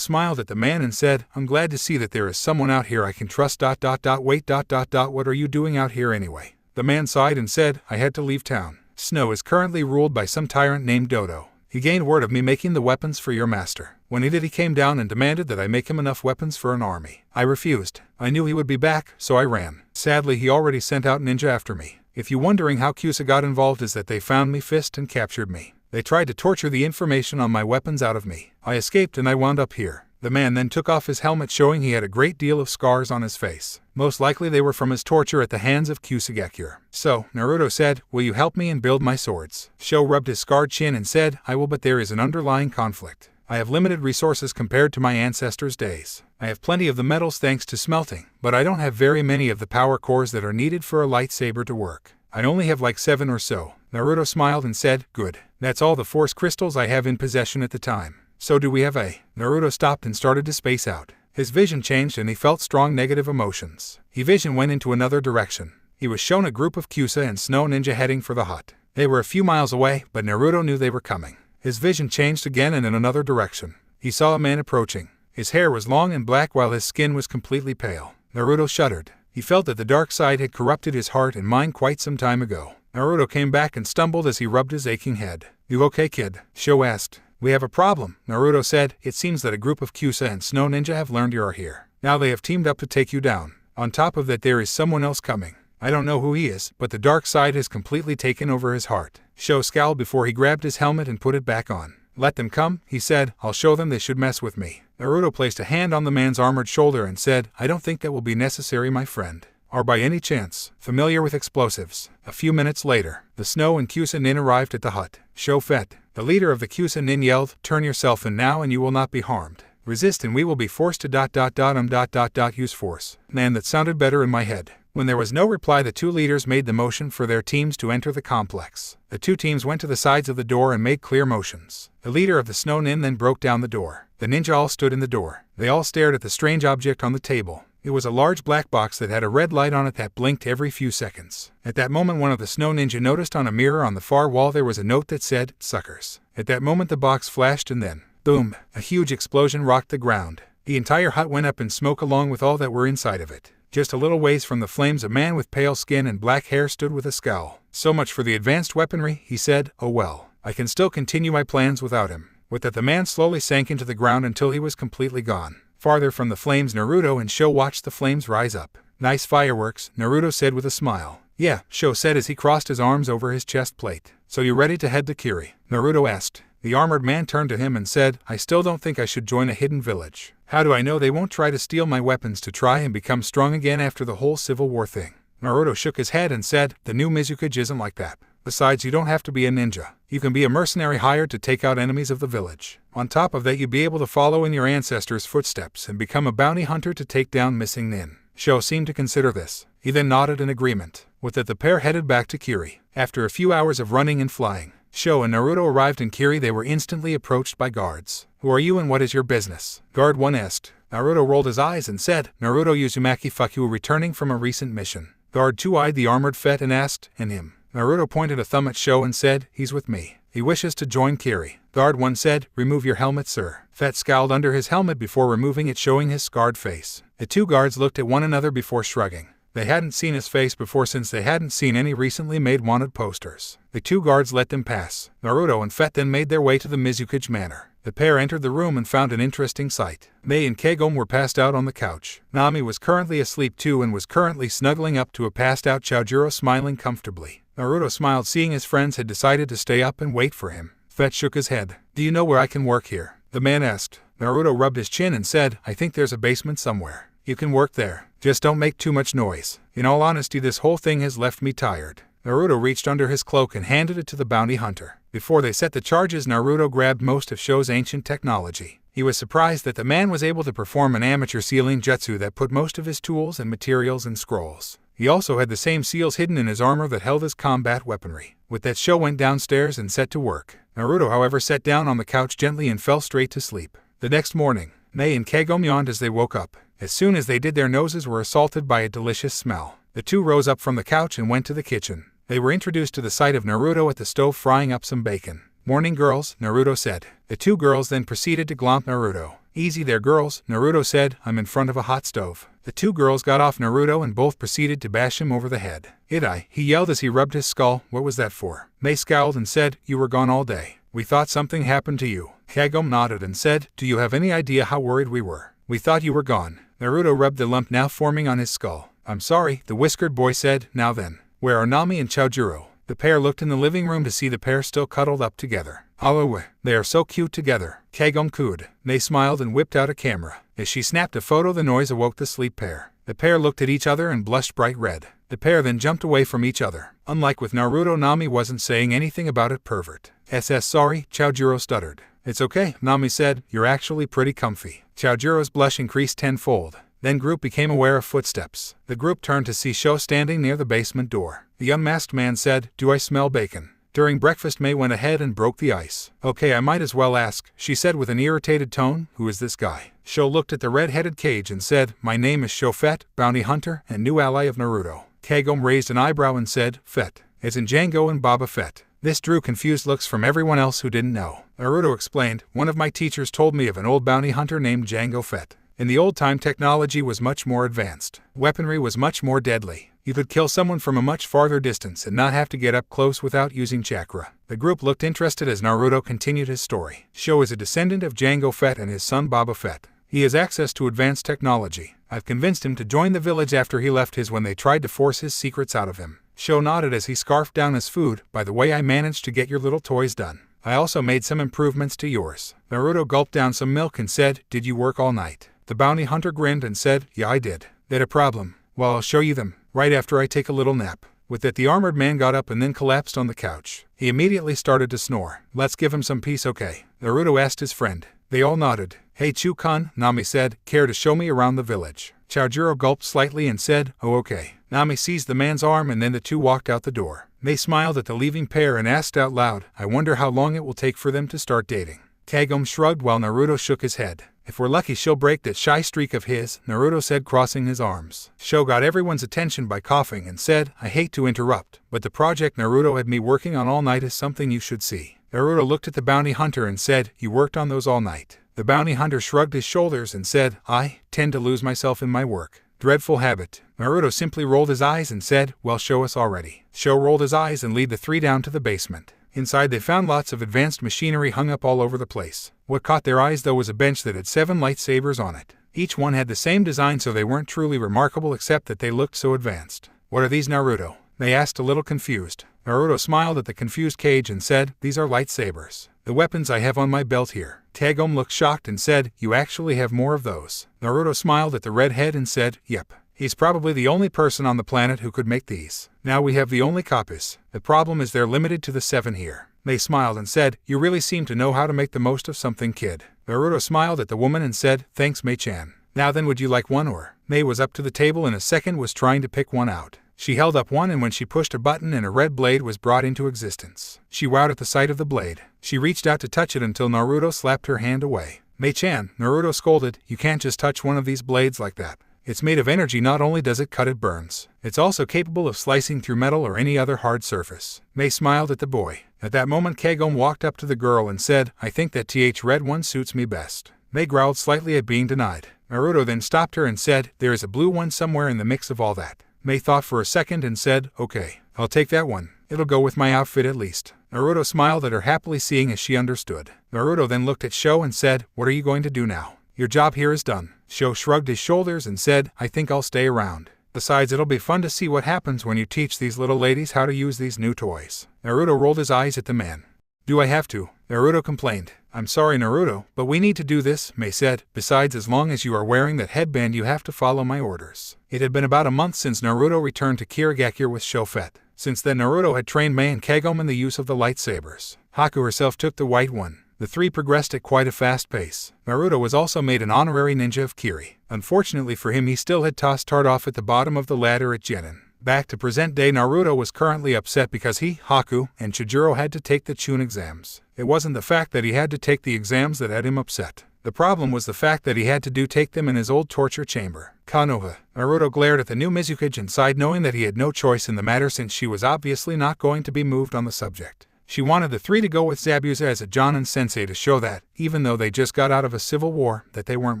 smiled at the man and said, I'm glad to see that there is someone out here I can trust. Wait, what are you doing out here anyway? The man sighed and said, I had to leave town. Snow is currently ruled by some tyrant named Dodo. He gained word of me making the weapons for your master. When he did, he came down and demanded that I make him enough weapons for an army. I refused. I knew he would be back, so I ran. Sadly, he already sent out ninja after me. If you're wondering how Kyusa got involved, is that they found me fist and captured me. They tried to torture the information on my weapons out of me. I escaped and I wound up here. The man then took off his helmet, showing he had a great deal of scars on his face. Most likely they were from his torture at the hands of Kyusugekure. So, Naruto said, will you help me and build my swords? Sho rubbed his scarred chin and said, I will, but there is an underlying conflict. I have limited resources compared to my ancestors' days. I have plenty of the metals thanks to smelting, but I don't have very many of the power cores that are needed for a lightsaber to work. I only have like 7 or so. Naruto smiled and said, good. That's all the force crystals I have in possession at the time. So do we have a? Naruto stopped and started to space out. His vision changed and he felt strong negative emotions. His vision went into another direction. He was shown a group of Kyusa and Snow Ninja heading for the hut. They were a few miles away, but Naruto knew they were coming. His vision changed again and in another direction. He saw a man approaching. His hair was long and black while his skin was completely pale. Naruto shuddered. He felt that the dark side had corrupted his heart and mind quite some time ago. Naruto came back and stumbled as he rubbed his aching head. You okay, kid? Sho asked. We have a problem, Naruto said. It seems that a group of Kyusa and Snow Ninja have learned you are here. Now they have teamed up to take you down. On top of that, there is someone else coming. I don't know who he is, but the dark side has completely taken over his heart. Sho scowled before he grabbed his helmet and put it back on. Let them come, he said. I'll show them they should mess with me. Naruto placed a hand on the man's armored shoulder and said, I don't think that will be necessary, my friend. Are by any chance familiar with explosives? A few minutes later, the Snow and Kyusa Nin arrived at the hut. Sho Fett, the leader of the Kyusa Nin, yelled, turn yourself in now and you will not be harmed. Resist and we will be forced to use force. Man, that sounded better in my head. When there was no reply, the two leaders made the motion for their teams to enter the complex. The two teams went to the sides of the door and made clear motions. The leader of the Snow Nin then broke down the door. The ninja all stood in the door. They all stared at the strange object on the table. It was a large black box that had a red light on it that blinked every few seconds. At that moment, one of the Snow Ninja noticed on a mirror on the far wall there was a note that said, suckers. At that moment the box flashed and then, boom, a huge explosion rocked the ground. The entire hut went up in smoke along with all that were inside of it. Just a little ways from the flames, a man with pale skin and black hair stood with a scowl. So much for the advanced weaponry, he said. Oh well, I can still continue my plans without him. With that, the man slowly sank into the ground until he was completely gone. Farther from the flames, Naruto and Sho watched the flames rise up. Nice fireworks, Naruto said with a smile. Yeah, Sho said as he crossed his arms over his chest plate. So you ready to head to Kiri? Naruto asked. The armored man turned to him and said, I still don't think I should join a hidden village. How do I know they won't try to steal my weapons to try and become strong again after the whole Civil War thing? Naruto shook his head and said, the new Mizukage isn't like that. Besides, you don't have to be a ninja. You can be a mercenary hired to take out enemies of the village. On top of that, you'd be able to follow in your ancestors' footsteps and become a bounty hunter to take down missing nin. Sho seemed to consider this. He then nodded in agreement. With that, the pair headed back to Kiri. After a few hours of running and flying, Sho and Naruto arrived in Kiri. They were instantly approached by guards. Who are you and what is your business? Guard 1 asked. Naruto rolled his eyes and said, Naruto Uzumaki Fuku, returning from a recent mission. Guard 2 eyed the armored Fett and asked, and him? Naruto pointed a thumb at Sho and said, he's with me. He wishes to join Kiri. Guard 1 said, remove your helmet, sir. Fett scowled under his helmet before removing it, showing his scarred face. The two guards looked at one another before shrugging. They hadn't seen his face before since they hadn't seen any recently made wanted posters. The two guards let them pass. Naruto and Fett then made their way to the Mizukage Manor. The pair entered the room and found an interesting sight. Mei and Kagome were passed out on the couch. Nami was currently asleep too and was currently snuggling up to a passed out Chojuro, smiling comfortably. Naruto smiled seeing his friends had decided to stay up and wait for him. Fett shook his head. Do you know where I can work here? The man asked. Naruto rubbed his chin and said, I think there's a basement somewhere. You can work there. Just don't make too much noise. In all honesty, this whole thing has left me tired. Naruto reached under his cloak and handed it to the bounty hunter. Before they set the charges, Naruto grabbed most of Sho's ancient technology. He was surprised that the man was able to perform an amateur sealing jutsu that put most of his tools and materials in scrolls. He also had the same seals hidden in his armor that held his combat weaponry. With that, Sho went downstairs and set to work. Naruto, however, sat down on the couch gently and fell straight to sleep. The next morning, Mei and Kagome yawned as they woke up. As soon as they did, their noses were assaulted by a delicious smell. The two rose up from the couch and went to the kitchen. They were introduced to the sight of Naruto at the stove frying up some bacon. Morning, girls, Naruto said. The two girls then proceeded to glomp Naruto. Easy there, girls, Naruto said. I'm in front of a hot stove. The two girls got off Naruto and both proceeded to bash him over the head. Idai, he yelled as he rubbed his skull. What was that for? Mei scowled and said, you were gone all day. We thought something happened to you. Kagome nodded and said, do you have any idea how worried we were? We thought you were gone. Naruto rubbed the lump now forming on his skull. I'm sorry, the whiskered boy said. Now then, where are Nami and Chojuro? The pair looked in the living room to see the pair still cuddled up together. Aloe, they are so cute together. Kagome cooed. Mei smiled and whipped out a camera. As she snapped a photo, the noise awoke the sleep pair. The pair looked at each other and blushed bright red. The pair then jumped away from each other. Unlike with Naruto, Nami wasn't saying anything about it. Pervert. Sorry, Chojuro stuttered. It's okay, Nami said. You're actually pretty comfy. Chojuro's blush increased tenfold. Then group became aware of footsteps. The group turned to see Sho standing near the basement door. The unmasked man said, do I smell bacon? During breakfast, Mei went ahead and broke the ice. Okay, I might as well ask, she said with an irritated tone. Who is this guy? Sho looked at the red-headed cage and said, my name is Sho Fett, bounty hunter and new ally of Naruto. Kagome raised an eyebrow and said, Fett, as in Django and Boba Fett. This drew confused looks from everyone else who didn't know. Naruto explained, one of my teachers told me of an old bounty hunter named Django Fett. In the old time, technology was much more advanced. Weaponry was much more deadly. You could kill someone from a much farther distance and not have to get up close without using chakra. The group looked interested as Naruto continued his story. Sho is a descendant of Django Fett and his son Boba Fett. He has access to advanced technology. I've convinced him to join the village after he left his when they tried to force his secrets out of him. Sho nodded as he scarfed down his food. By the way, I managed to get your little toys done. I also made some improvements to yours. Naruto gulped down some milk and said, did you work all night? The bounty hunter grinned and said, yeah, I did. That a problem? Well, I'll show you them, right after I take a little nap. With that, the armored man got up and then collapsed on the couch. He immediately started to snore. Let's give him some peace, okay? Naruto asked his friend. They all nodded. Hey Chu-kun, Nami said, care to show me around the village? Chojuro gulped slightly and said, oh okay. Nami seized the man's arm and then the two walked out the door. Mei smiled at the leaving pair and asked out loud, I wonder how long it will take for them to start dating. Kagome shrugged while Naruto shook his head. If we're lucky, she'll break that shy streak of his, Naruto said, crossing his arms. Sho got everyone's attention by coughing and said, I hate to interrupt, but the project Naruto had me working on all night is something you should see. Naruto looked at the bounty hunter and said, you worked on those all night? The bounty hunter shrugged his shoulders and said, I tend to lose myself in my work. Dreadful habit. Naruto simply rolled his eyes and said, well, show us already. Sho rolled his eyes and led the three down to the basement. Inside they found lots of advanced machinery hung up all over the place. What caught their eyes though was a bench that had 7 lightsabers on it. Each one had the same design, so they weren't truly remarkable except that they looked so advanced. "What are these, Naruto?" they asked, a little confused. Naruto smiled at the confused Cage and said, "These are lightsabers. The weapons I have on my belt here." Kagome looked shocked and said, "You actually have more of those?" Naruto smiled at the redhead and said, "Yep. He's probably the only person on the planet who could make these. Now we have the only copies. The problem is they're limited to the 7 here." Mei smiled and said, "You really seem to know how to make the most of something, kid." Naruto smiled at the woman and said, "Thanks, Mei-chan. Now then, would you like one or?" Mei was up to the table in a second, was trying to pick one out. She held up one, and when she pushed a button and a red blade was brought into existence. She wowed at the sight of the blade. She reached out to touch it until Naruto slapped her hand away. "Mei-chan," Naruto scolded, "you can't just touch one of these blades like that. It's made of energy. Not only does it cut, it burns. It's also capable of slicing through metal or any other hard surface." Mei smiled at the boy. At that moment, Kagome walked up to the girl and said, "I think that red one suits me best." Mei growled slightly at being denied. Naruto then stopped her and said, "There is a blue one somewhere in the mix of all that." Mei thought for a second and said, "Okay, I'll take that one. It'll go with my outfit at least." Naruto smiled at her happily, seeing as she understood. Naruto then looked at Sho and said, "What are you going to do now? Your job here is done." Sho shrugged his shoulders and said, "I think I'll stay around. Besides, it'll be fun to see what happens when you teach these little ladies how to use these new toys." Naruto rolled his eyes at the man. "Do I have to?" Naruto complained. "I'm sorry, Naruto, but we need to do this," Mei said. "Besides, as long as you are wearing that headband, you have to follow my orders." It had been about a month since Naruto returned to Kirigakure with Shofet. Since then, Naruto had trained Mei and Kagome in the use of the lightsabers. Haku herself took the white one. The three progressed at quite a fast pace. Naruto was also made an honorary ninja of Kiri. Unfortunately for him, he still had tossed Tart off at the bottom of the ladder at Genin. Back to present day, Naruto was currently upset because he, Haku, and Chijiro had to take the Chunin exams. It wasn't the fact that he had to take the exams that had him upset. The problem was the fact that he had to take them in his old torture chamber, Konoha. Naruto glared at the new Mizukage and sighed, knowing that he had no choice in the matter since she was obviously not going to be moved on the subject. She wanted the three to go with Zabuza as a Jonin sensei to show that, even though they just got out of a civil war, that they weren't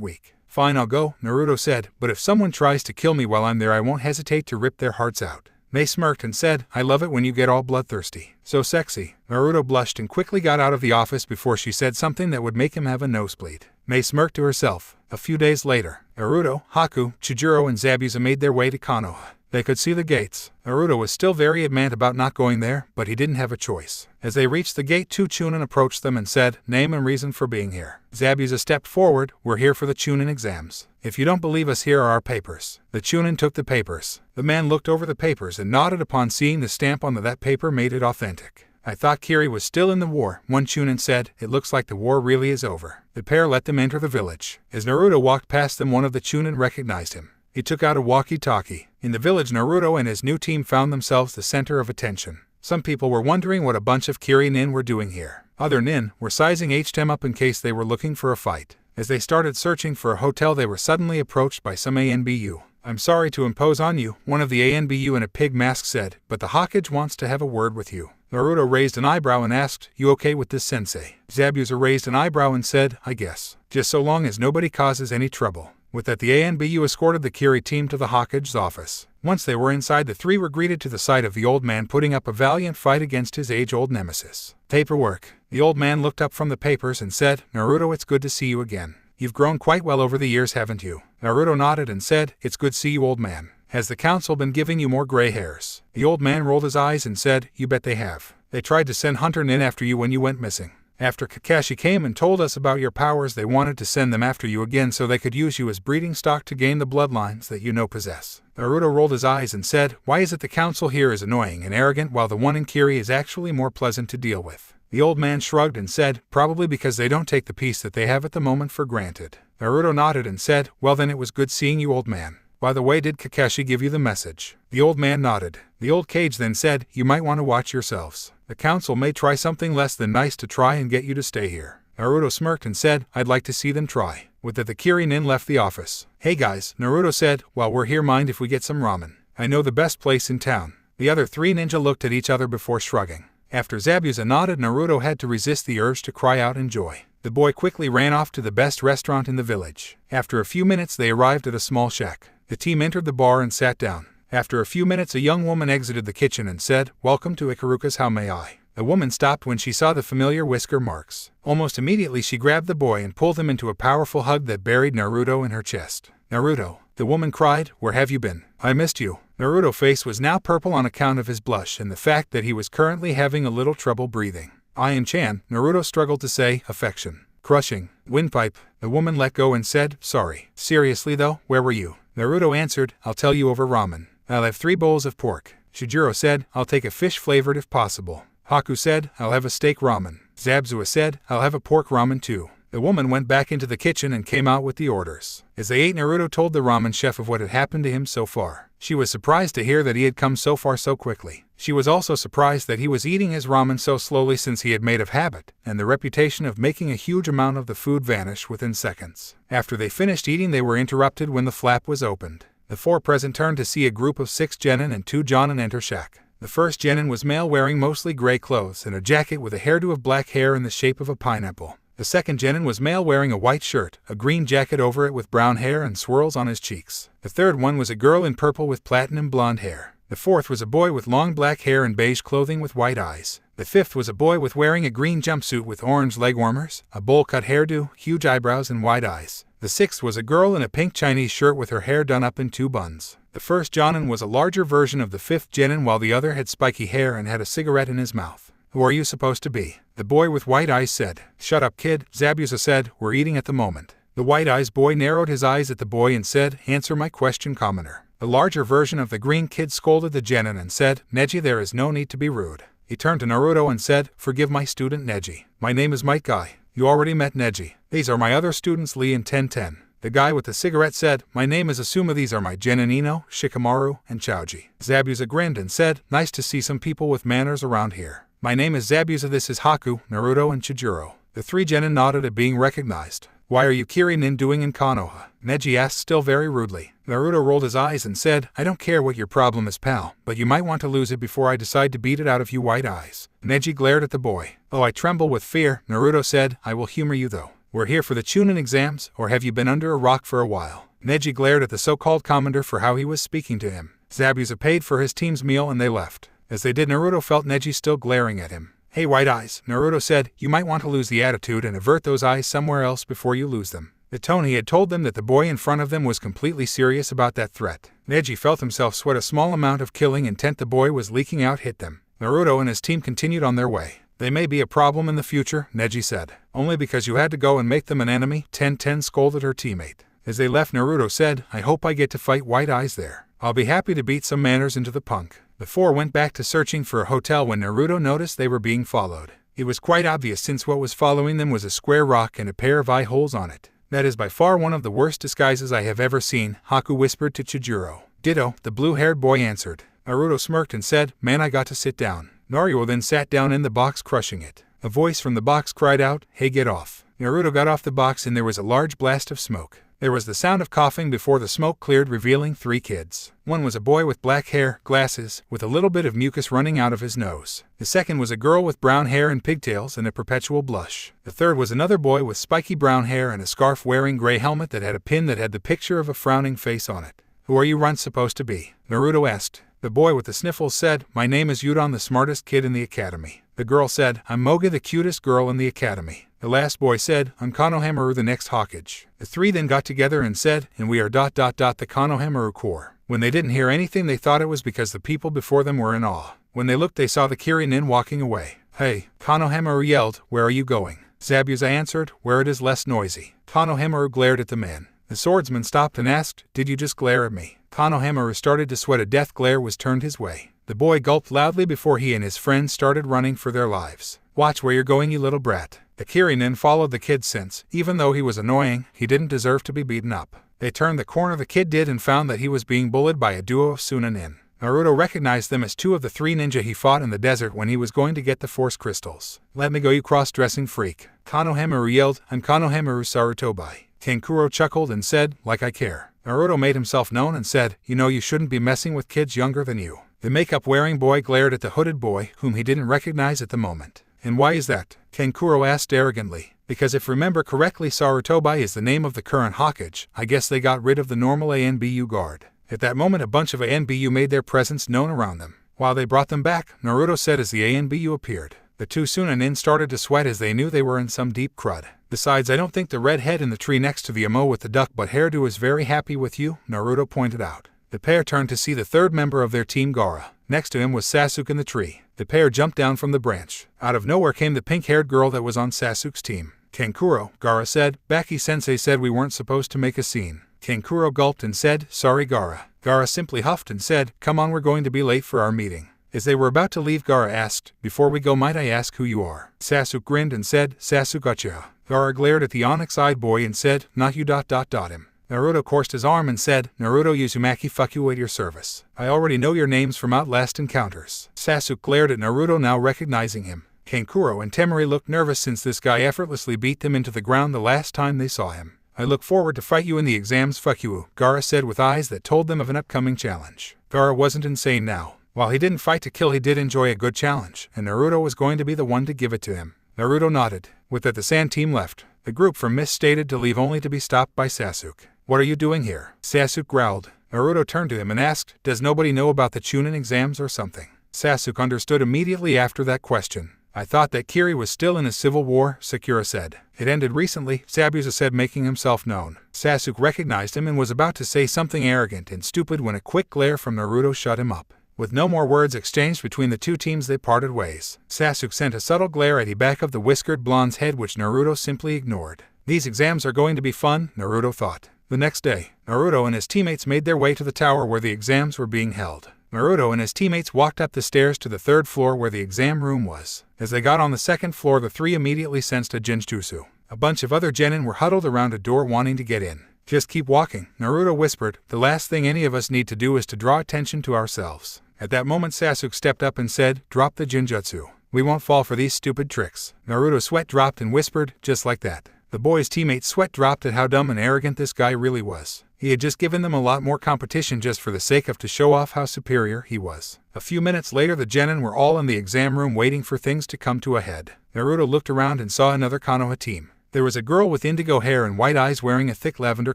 weak. "Fine, I'll go," Naruto said, "but if someone tries to kill me while I'm there, I won't hesitate to rip their hearts out." Mei smirked and said, "I love it when you get all bloodthirsty. So sexy." Naruto blushed and quickly got out of the office before she said something that would make him have a nosebleed. Mei smirked to herself. A few days later, Naruto, Haku, Chijiro, and Zabuza made their way to Konoha. They could see the gates. Naruto was still very adamant about not going there, but he didn't have a choice. As they reached the gate, two Chunin approached them and said, "Name and reason for being here." Zabuza stepped forward. "We're here for the Chunin exams. If you don't believe us, here are our papers." The Chunin took the papers. The man looked over the papers and nodded upon seeing the stamp on that paper made it authentic. "I thought Kiri was still in the war," one Chunin said. "It looks like the war really is over." The pair let them enter the village. As Naruto walked past them, one of the Chunin recognized him. He took out a walkie-talkie. In the village, Naruto and his new team found themselves the center of attention. Some people were wondering what a bunch of Kiri nin were doing here. Other nin were sizing them up in case they were looking for a fight. As they started searching for a hotel, they were suddenly approached by some ANBU. "I'm sorry to impose on you," one of the ANBU in a pig mask said, "but the Hokage wants to have a word with you." Naruto raised an eyebrow and asked, "You okay with this, sensei?" Zabuza raised an eyebrow and said, "I guess. Just so long as nobody causes any trouble." With that, the ANBU escorted the Kiri team to the Hokage's office. Once they were inside, the three were greeted to the sight of the old man putting up a valiant fight against his age-old nemesis. "Paperwork." The old man looked up from the papers and said, "Naruto, it's good to see you again. You've grown quite well over the years, haven't you?" Naruto nodded and said, "It's good to see you, old man. Has the council been giving you more gray hairs?" The old man rolled his eyes and said, "You bet they have. They tried to send Hunter Nin after you when you went missing. After Kakashi came and told us about your powers, they wanted to send them after you again so they could use you as breeding stock to gain the bloodlines that you possess." Naruto rolled his eyes and said, "Why is it the council here is annoying and arrogant while the one in Kiri is actually more pleasant to deal with?" The old man shrugged and said, "Probably because they don't take the peace that they have at the moment for granted." Naruto nodded and said, "Well then, it was good seeing you, old man. By the way, did Kakashi give you the message?" The old man nodded. The old Cage then said, "You might want to watch yourselves. The council may try something less than nice to try and get you to stay here." Naruto smirked and said, "I'd like to see them try." With that, the Kiri nin left the office. "Hey guys," Naruto said, "while we're here, mind if we get some ramen? I know the best place in town." The other three ninja looked at each other before shrugging. After Zabuza nodded, Naruto had to resist the urge to cry out in joy. The boy quickly ran off to the best restaurant in the village. After a few minutes, they arrived at a small shack. The team entered the bar and sat down. After a few minutes, a young woman exited the kitchen and said, "Welcome to Ikaruka's, how may I?" The woman stopped when she saw the familiar whisker marks. Almost immediately she grabbed the boy and pulled him into a powerful hug that buried Naruto in her chest. "Naruto," the woman cried, "where have you been? I missed you." Naruto's face was now purple on account of his blush and the fact that he was currently having a little trouble breathing. "I am Chan," Naruto struggled to say, affection. Crushing windpipe. The woman let go and said, "Sorry." "Seriously though, where were you?" Naruto answered, "I'll tell you over ramen. I'll have 3 bowls of pork." Shijiro said, "I'll take a fish flavored if possible." Haku said, "I'll have a steak ramen." Zabuza said, "I'll have a pork ramen too." The woman went back into the kitchen and came out with the orders. As they ate, Naruto told the ramen chef of what had happened to him so far. She was surprised to hear that he had come so far so quickly. She was also surprised that he was eating his ramen so slowly since he had made of habit, and the reputation of making a huge amount of the food vanish within seconds. After they finished eating, they were interrupted when the flap was opened. The 4 present turned to see a group of 6 genin and 2 jonin enter shack. The first genin was male wearing mostly gray clothes and a jacket with a hairdo of black hair in the shape of a pineapple. The second genin was male wearing a white shirt, a green jacket over it with brown hair and swirls on his cheeks. The third one was a girl in purple with platinum blonde hair. The fourth was a boy with long black hair and beige clothing with white eyes. The fifth was a boy with wearing a green jumpsuit with orange leg warmers, a bowl-cut hairdo, huge eyebrows and white eyes. The sixth was a girl in a pink Chinese shirt with her hair done up in 2 buns. The first jonin was a larger version of the 5th genin, while the other had spiky hair and had a cigarette in his mouth. "Who are you supposed to be?" the boy with white eyes said. "Shut up, kid," Zabuza said, "we're eating at the moment." The white eyes boy narrowed his eyes at the boy and said, "Answer my question, commoner." The larger version of the green kid scolded the genin and said, "Neji, there is no need to be rude." He turned to Naruto and said, "Forgive my student Neji. My name is Might Guy. You already met Neji. These are my other students Lee and Ten. The guy with the cigarette said, "My name is Asuma. These are my genin Ino, Shikamaru, and Chaoji." Zabuza grinned and said, "Nice to see some people with manners around here. My name is Zabuza. This is Haku, Naruto, and Chijiro." The 3 genin nodded at being recognized. "Why are you Kirin doing in Konoha?" Neji asked, still very rudely. Naruto rolled his eyes and said, "I don't care what your problem is, pal, but you might want to lose it before I decide to beat it out of you white eyes." Neji glared at the boy. "Oh, I tremble with fear," Naruto said. "I will humor you though. We're here for the Chunin exams, or have you been under a rock for a while?" Neji glared at the so-called commander for how he was speaking to him. Zabuza paid for his team's meal and they left. As they did, Naruto felt Neji still glaring at him. "Hey, white eyes," Naruto said, "you might want to lose the attitude and avert those eyes somewhere else before you lose them." The tone he had told them that the boy in front of them was completely serious about that threat. Neji felt himself sweat. A small amount of killing intent the boy was leaking out hit them. Naruto and his team continued on their way. "They may be a problem in the future," Neji said. "Only because you had to go and make them an enemy," Ten scolded her teammate. As they left, Naruto said, "I hope I get to fight white eyes there. I'll be happy to beat some manners into the punk." The 4 went back to searching for a hotel when Naruto noticed they were being followed. It was quite obvious since what was following them was a square rock and a pair of eye holes on it. "That is by far one of the worst disguises I have ever seen," Haku whispered to Chijiro. "Ditto," the blue-haired boy answered. Naruto smirked and said, "Man, I got to sit down." Naruto then sat down in the box, crushing it. A voice from the box cried out, "Hey, get off." Naruto got off the box and there was a large blast of smoke. There was the sound of coughing before the smoke cleared, revealing 3 kids. One was a boy with black hair, glasses, with a little bit of mucus running out of his nose. The second was a girl with brown hair and pigtails and a perpetual blush. The third was another boy with spiky brown hair and a scarf, wearing gray helmet that had a pin that had the picture of a frowning face on it. "Who are you runt supposed to be?" Naruto asked. The boy with the sniffles said, "My name is Udon, the smartest kid in the academy." The girl said, "I'm Moga, the cutest girl in the academy." The last boy said, "I'm Konohamaru, the next Hawkage." The 3 then got together and said, "And we are ... the Konohamaru Corps." When they didn't hear anything, they thought it was because the people before them were in awe. When they looked, they saw the Kirin walking away. "Hey," Konohamaru yelled, "where are you going?" Zabuza answered, "Where it is less noisy." Konohamaru glared at the man. The swordsman stopped and asked, "Did you just glare at me?" Konohamaru started to sweat. A death glare was turned his way. The boy gulped loudly before he and his friends started running for their lives. "Watch where you're going, you little brat." The Kirin followed the kid since, even though he was annoying, he didn't deserve to be beaten up. They turned the corner the kid did and found that he was being bullied by a duo of Sunanin. Naruto recognized them as 2 of the 3 ninja he fought in the desert when he was going to get the force crystals. "Let me go, you cross-dressing freak." Konohamaru yelled, "I'm Konohamaru Sarutobi." Kankuro chuckled and said, "Like I care." Naruto made himself known and said, "You know, you shouldn't be messing with kids younger than you." The makeup-wearing boy glared at the hooded boy, whom he didn't recognize at the moment. "And why is that?" Kankuro asked arrogantly. "Because if remember correctly, Sarutobi is the name of the current Hawkage. I guess they got rid of the normal ANBU guard." At that moment, a bunch of ANBU made their presence known around them. "While they brought them back," Naruto said as the ANBU appeared. The two Sunanin started to sweat as they knew they were in some deep crud. Besides, I don't think the redhead in the tree next to the emo with the duck-butt hairdo is very happy with you, Naruto pointed out. The pair turned to see the third member of their team, Gaara. Next to him was Sasuke in the tree. The pair jumped down from the branch. Out of nowhere came the pink-haired girl that was on Sasuke's team. Kankuro, Gaara said. Baki-sensei said we weren't supposed to make a scene. Kankuro gulped and said, sorry Gaara. Gaara simply huffed and said, come on, we're going to be late for our meeting. As they were about to leave, Gaara asked, before we go, might I ask who you are? Sasuke grinned and said, Sasuke. Gaara glared at the onyx-eyed boy and said, not you ... him. Naruto coursed his arm and said, Naruto Uzumaki, fuck you at your service. I already know your names from out last encounters. Sasuke glared at Naruto, now recognizing him. Kankuro and Temari looked nervous since this guy effortlessly beat them into the ground the last time they saw him. I look forward to fight you in the exams, fuck you, Gaara said with eyes that told them of an upcoming challenge. Gaara wasn't insane now. While he didn't fight to kill, he did enjoy a good challenge, and Naruto was going to be the one to give it to him. Naruto nodded. With that, the sand team left. The group from Mist stated to leave only to be stopped by Sasuke. What are you doing here? Sasuke growled. Naruto turned to him and asked, does nobody know about the Chunin exams or something? Sasuke understood immediately after that question. I thought that Kiri was still in a civil war, Sakura said. It ended recently, Sabusa said, making himself known. Sasuke recognized him and was about to say something arrogant and stupid when a quick glare from Naruto shut him up. With no more words exchanged between the two teams, they parted ways. Sasuke sent a subtle glare at the back of the whiskered blonde's head, which Naruto simply ignored. These exams are going to be fun, Naruto thought. The next day, Naruto and his teammates made their way to the tower where the exams were being held. Naruto and his teammates walked up the stairs to the third floor where the exam room was. As they got on the second floor, the three immediately sensed a genjutsu. A bunch of other genin were huddled around a door wanting to get in. Just keep walking, Naruto whispered. The last thing any of us need to do is to draw attention to ourselves. At that moment, Sasuke stepped up and said, drop the genjutsu. We won't fall for these stupid tricks. Naruto's sweat dropped and whispered, just like that. The boys' teammates' sweat dropped at how dumb and arrogant this guy really was. He had just given them a lot more competition just for the sake of to show off how superior he was. A few minutes later, the genin were all in the exam room waiting for things to come to a head. Naruto looked around and saw another Konoha team. There was a girl with indigo hair and white eyes wearing a thick lavender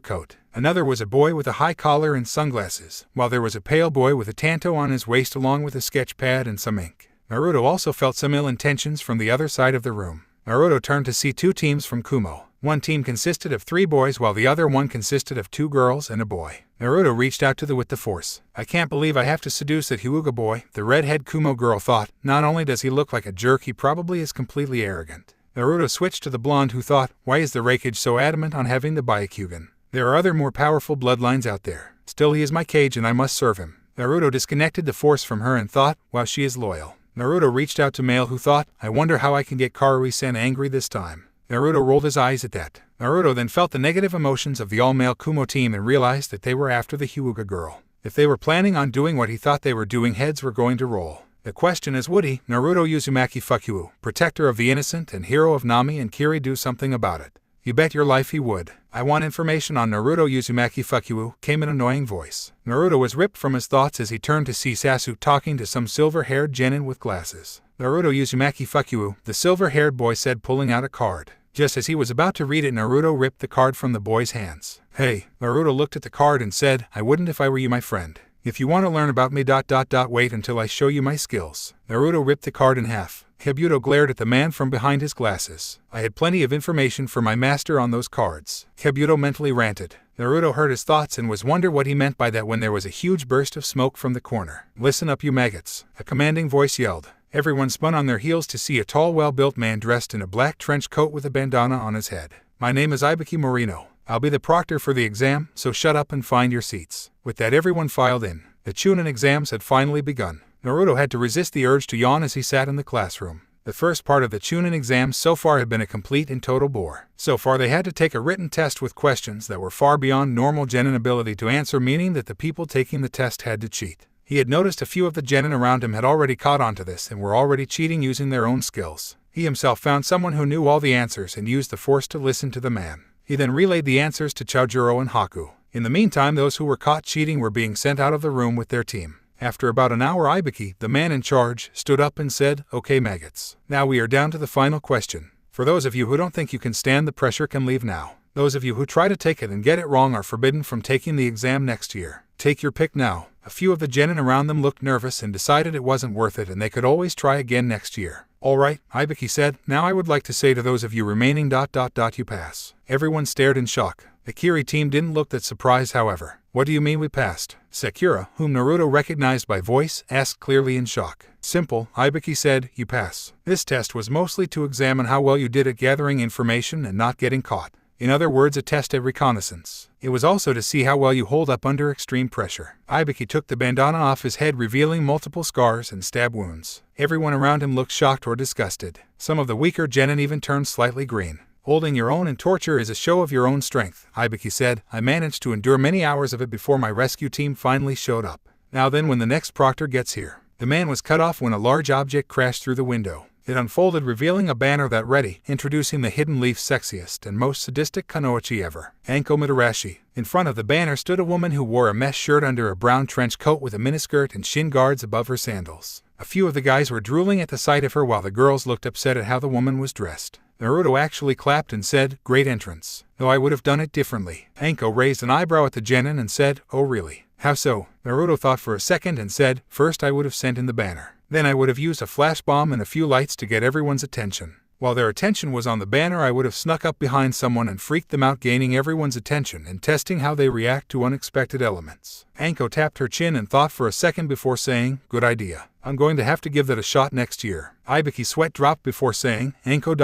coat. Another was a boy with a high collar and sunglasses, while there was a pale boy with a tanto on his waist along with a sketch pad and some ink. Naruto also felt some ill intentions from the other side of the room. Naruto turned to see two teams from Kumo. One team consisted of 3 boys while the other one consisted of 2 girls and a boy. Naruto reached out to the with the force. I can't believe I have to seduce that Hyuga boy, the redhead Kumo girl thought. Not only does he look like a jerk, he probably is completely arrogant. Naruto switched to the blonde, who thought, why is the Raikage so adamant on having the Byakugan? There are other more powerful bloodlines out there. Still, he is my cage and I must serve him. Naruto disconnected the force from her and thought, wow, she is loyal. Naruto reached out to male, who thought, I wonder how I can get Karui-sen angry this time. Naruto rolled his eyes at that. Naruto then felt the negative emotions of the all-male Kumo team and realized that they were after the Hyuga girl. If they were planning on doing what he thought they were doing, heads were going to roll. The question is, would he, Naruto Uzumaki Fukyuu, protector of the innocent and hero of Nami and Kiri, do something about it? You bet your life he would. I want information on Naruto Uzumaki Fukyuu, came an annoying voice. Naruto was ripped from his thoughts as he turned to see Sasuke talking to some silver-haired genin with glasses. Naruto Uzumaki Fukyuu, the silver-haired boy said, pulling out a card. Just as he was about to read it, Naruto ripped the card from the boy's hands. Hey, Naruto looked at the card and said, I wouldn't if I were you, my friend. If you want to learn about me ... wait until I show you my skills. Naruto ripped the card in half. Kabuto glared at the man from behind his glasses. I had plenty of information for my master on those cards. Kabuto mentally ranted. Naruto heard his thoughts and was wondering what he meant by that when there was a huge burst of smoke from the corner. Listen up, you maggots, a commanding voice yelled. Everyone spun on their heels to see a tall, well-built man dressed in a black trench coat with a bandana on his head. My name is Ibiki Morino. I'll be the proctor for the exam, so shut up and find your seats. With that, everyone filed in. The Chunin exams had finally begun. Naruto had to resist the urge to yawn as he sat in the classroom. The first part of the Chunin exams so far had been a complete and total bore. So far, they had to take a written test with questions that were far beyond normal genin ability to answer, meaning that the people taking the test had to cheat. He had noticed a few of the genin around him had already caught on to this and were already cheating using their own skills. He himself found someone who knew all the answers and used the force to listen to the man. He then relayed the answers to Chojuro and Haku. In the meantime, those who were caught cheating were being sent out of the room with their team. After about an hour, Ibiki, the man in charge, stood up and said, Okay, maggots. Now we are down to the final question. For those of you who don't think you can stand the pressure can leave now. Those of you who try to take it and get it wrong are forbidden from taking the exam next year. Take your pick now. A few of the genin around them looked nervous and decided it wasn't worth it and they could always try again next year. Alright, Ibiki said, now I would like to say to those of you remaining ... you pass. Everyone stared in shock. The Kiri team didn't look that surprised however. What do you mean we passed? Sakura, whom Naruto recognized by voice, asked clearly in shock. Simple, Ibiki said, you pass. This test was mostly to examine how well you did at gathering information and not getting caught. In other words, a test at reconnaissance. It was also to see how well you hold up under extreme pressure. Ibiki took the bandana off his head, revealing multiple scars and stab wounds. Everyone around him looked shocked or disgusted. Some of the weaker genin even turned slightly green. Holding your own in torture is a show of your own strength, Ibiki said. I managed to endure many hours of it before my rescue team finally showed up. Now then, when the next proctor gets here. The man was cut off when a large object crashed through the window. It unfolded, revealing a banner that read, introducing the Hidden Leaf's sexiest and most sadistic kunoichi ever, Anko Mitarashi. In front of the banner stood a woman who wore a mesh shirt under a brown trench coat with a miniskirt and shin guards above her sandals. A few of the guys were drooling at the sight of her while the girls looked upset at how the woman was dressed. Naruto actually clapped and said, great entrance. Though I would have done it differently. Anko raised an eyebrow at the genin and said, oh really? How so? Naruto thought for a second and said, first I would have sent in the banner. Then I would have used a flash bomb and a few lights to get everyone's attention. While their attention was on the banner, I would have snuck up behind someone and freaked them out, gaining everyone's attention and testing how they react to unexpected elements. Anko tapped her chin and thought for a second before saying, good idea. I'm going to have to give that a shot next year. Ibiki's sweat dropped before saying, Anko ...